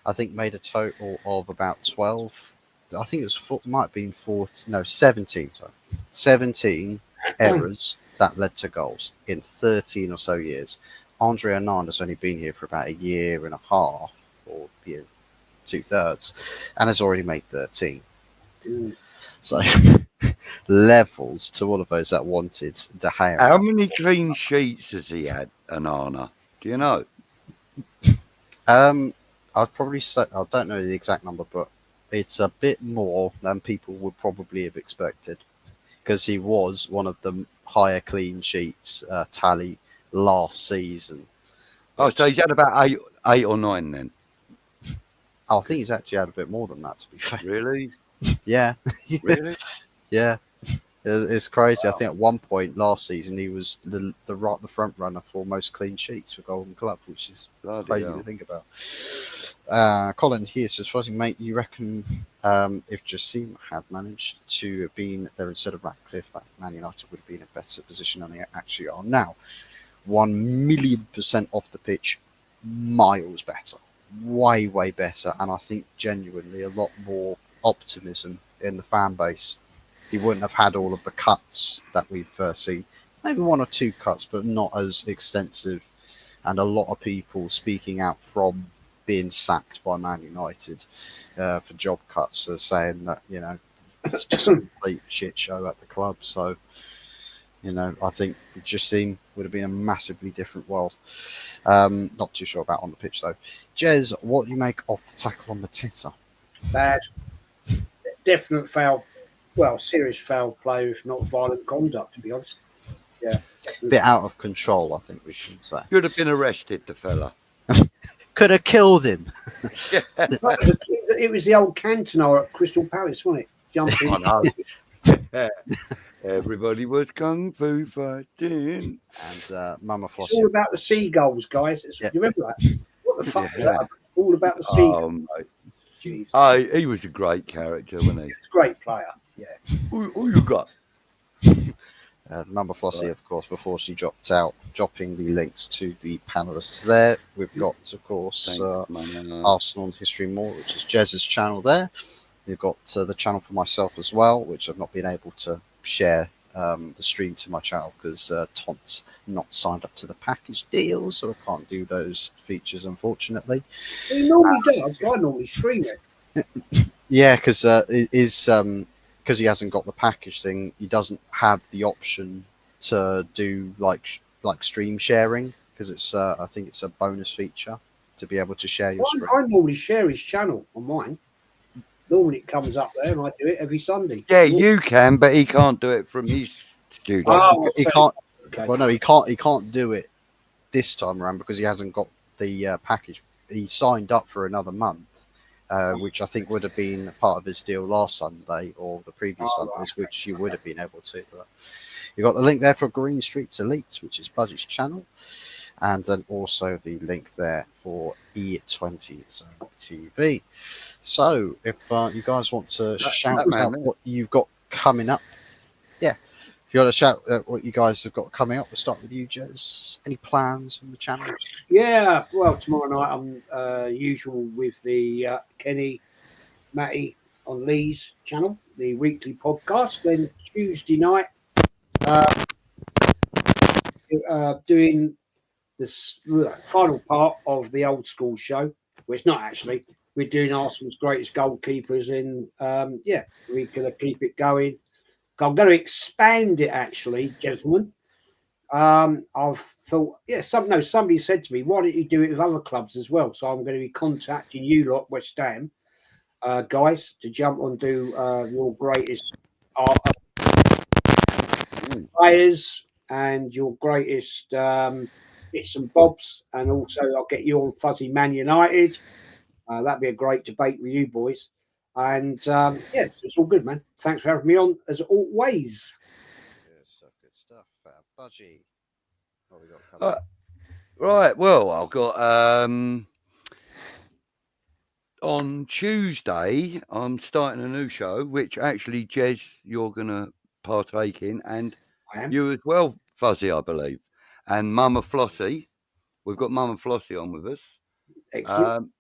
I think made a total of about 12. I think it was might have been 17. Sorry, 17 errors that led to goals in 13 or so years. Andre Onana's only been here for about a year and a half, or 2/3, and has already made 13. So levels to all of those that wanted De Gea. How many clean sheets has he had, Onana? Do you know? I'd probably say, I don't know the exact number, but it's a bit more than people would probably have expected, because he was one of the higher clean sheets tally last season. Oh, so he's had about eight or nine then? I think he's actually had a bit more than that, to be fair. Really? Yeah. Really? Yeah. It's crazy. Wow. I think at one point last season he was the front runner for most clean sheets for Golden Glove, which is crazy to think about. Colin here says, "Fuzzy mate, you reckon if Jassim had managed to have been there instead of Ratcliffe, that Man United would have been in a better position than they actually are now? 1,000,000% off the pitch, miles better, way better, and I think genuinely a lot more optimism in the fan base. He wouldn't have had all of the cuts that we've seen. Maybe one or two cuts, but not as extensive. And a lot of people speaking out from being sacked by Man United for job cuts. They're saying that, it's just a complete shit show at the club. So, I think Jassim would have been a massively different world. Not too sure about on the pitch, though. Jez, what do you make of the tackle on Mateta? Bad. Definite foul. Well, serious foul play, if not violent conduct, to be honest. Yeah. Bit out of control, I think we should say. Could have been arrested, the fella. Could have killed him. It was the old Cantona at Crystal Palace, wasn't it? Jumping. I know. Everybody was kung fu fighting. And Mama Flossie. It's all about the seagulls, guys. You remember that? What the fuck was that? It's all about the seagulls. Mate. Jeez. He was a great character, wasn't he? He's a great player. Yeah. Who you got? Mama Flossie, of course, before she dropped out, dropping the links to the panelists there. We've got, of course, Arsenal and History More, which is Jez's channel there. We've got the channel for myself as well, which I've not been able to share the stream to my channel because Tont's not signed up to the package deal, so I can't do those features, unfortunately. He normally does. I normally stream it. Yeah, because because he hasn't got the package thing, he doesn't have the option to do like stream sharing, because it's I think it's a bonus feature to be able to share your stream. I normally share his channel on mine. Normally it comes up there, and I do it every Sunday. Yeah, you can, but he can't do it from his studio. He can't. Okay. Well, no, he can't. He can't do it this time around because he hasn't got the package. He signed up for another month, which I think would have been part of his deal last Sunday or the previous Sundays, which you would have been able to. But you got the link there for Green Streets Elites, which is Budget's channel, and then also the link there for E20 Zone TV. So, if you guys want to shout out what you've got coming up, if you want to shout out what you guys have got coming up, we'll start with you, Jez. Any plans on the channel? Yeah, well, tomorrow night I'm usual with the Kenny, Matty on Lee's channel, the weekly podcast. Then Tuesday night, doing the final part of the old school show. Well, it's not actually. We're doing Arsenal's greatest goalkeepers in, we're going to keep it going. I'm going to expand it, actually, gentlemen. I've thought, somebody said to me, why don't you do it with other clubs as well? So I'm going to be contacting you lot, West Ham, guys, to jump on do your greatest players and your greatest bits and bobs. And also I'll get you on Fuzzy Man United. That'd be a great debate with you boys. And yes, it's all good, man. Thanks for having me on as always. Good stuff. Budgie. What we got coming? Right. Well, I've got on Tuesday, I'm starting a new show, which actually, Jez, you're going to partake in, and you as well, Fuzzy, I believe, and Mama Flossie. We've got Mama Flossie on with us. Excellent.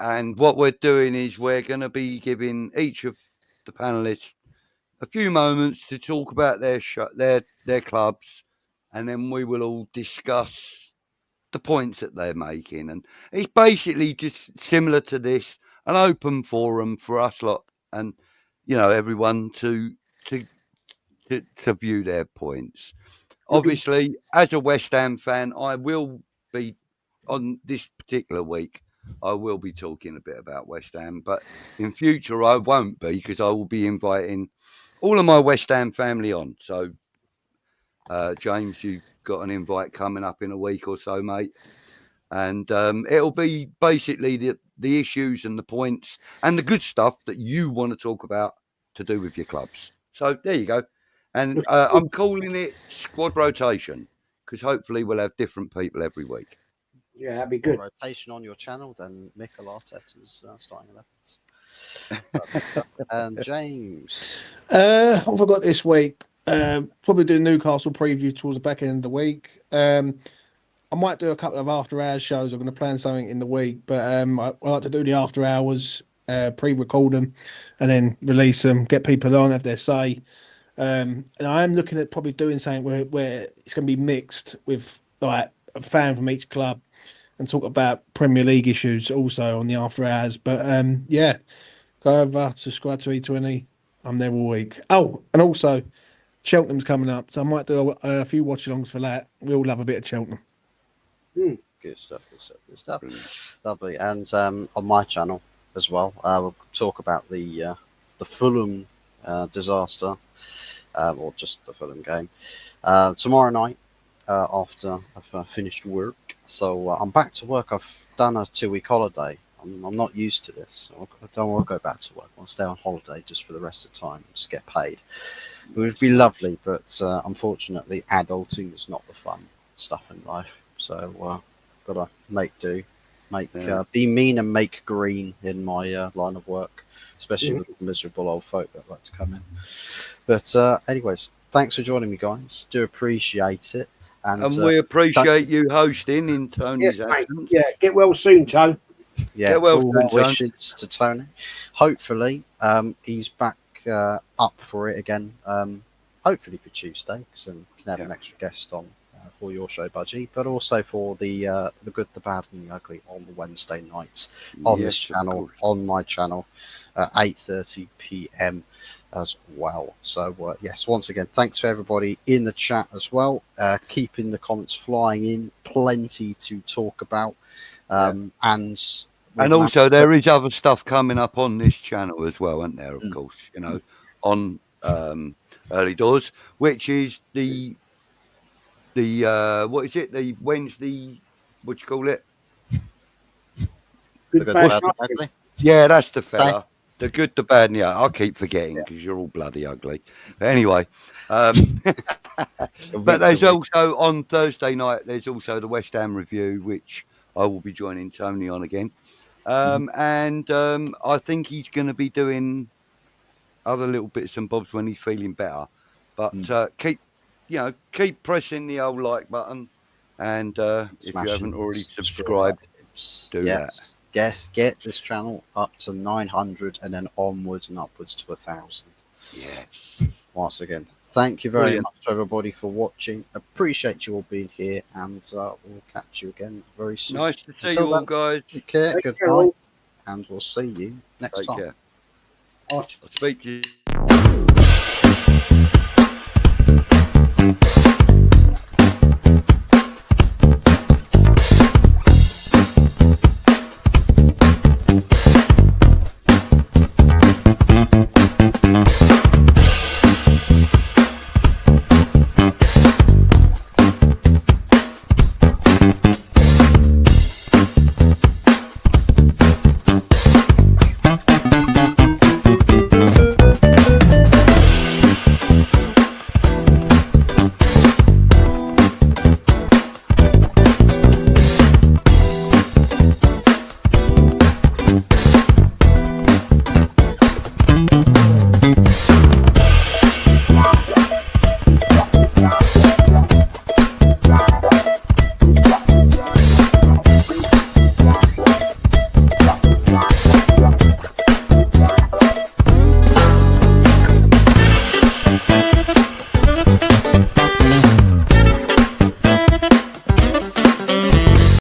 And what we're doing is we're going to be giving each of the panelists a few moments to talk about their clubs, and then we will all discuss the points that they're making, and it's basically just similar to this, an open forum for us lot and everyone to view their points. Obviously, as a West Ham fan, I will be on this particular week. I will be talking a bit about West Ham, but in future I won't be, because I will be inviting all of my West Ham family on. So, James, you've got an invite coming up in a week or so, mate. And it'll be basically the issues and the points and the good stuff that you want to talk about to do with your clubs. So there you go. And I'm calling it squad rotation, because hopefully we'll have different people every week. Yeah, that'd be good. More rotation on your channel, then Mikel Arteta's starting 11s. And James, what have I got this week? Probably do a Newcastle preview towards the back end of the week. I might do a couple of after hours shows. I'm going to plan something in the week, but I like to do the after hours, pre-record them, and then release them, get people on, have their say. And I am looking at probably doing something where it's going to be mixed with like a fan from each club and talk about Premier League issues also on the after hours. But yeah, go over, subscribe to E20. I'm there all week. Oh, and also Cheltenham's coming up, so I might do a few watch-alongs for that. We all love a bit of Cheltenham. Good stuff. Lovely. And on my channel as well, we'll talk about the Fulham disaster, or just the Fulham game, tomorrow night after I've finished work. So I'm back to work. I've done a 2-week holiday. I'm not used to this. I don't want to go back to work. I want to stay on holiday just for the rest of the time, just get paid. It would be lovely, but unfortunately, adulting is not the fun stuff in life. So gotta make do, be mean and make green in my line of work, especially with the miserable old folk that like to come in. But anyways, thanks for joining me, guys. Do appreciate it, and we appreciate you hosting in Tony's absence. Yeah, get well soon, Tone. Yeah, get well all soon, wishes to Tony. Hopefully, he's back up for it again. Hopefully for Tuesday, because then we can have an extra guest on for your show, Budgie, but also for the good, the bad, and the ugly on the Wednesday nights on this channel, on my channel, 8:30 p.m. as well. So yes, once again, thanks for everybody in the chat as well. Keeping the comments flying in, plenty to talk about, and also there is other stuff coming up on this channel as well, isn't there? Of course, on Early Doors, which is the what is it? The Wednesday, what you call it? Good, bad, ugly. Yeah, that's the fella. The good, the bad, and the ugly. I keep forgetting because you're all bloody ugly. But anyway, but there's also on Thursday night. There's also the West Ham review, which I will be joining Tony on again. And I think he's going to be doing other little bits and bobs when he's feeling better. But keep pressing the old like button, and if you haven't already subscribed, do that. Yes, get this channel up to 900 and then onwards and upwards to 1,000. Yes. Once again, thank you very much to everybody for watching. Appreciate you all being here, and we'll catch you again very soon. Nice to see you all, guys. Take care. Good night, and we'll see you next time. Take care. I'll speak to you.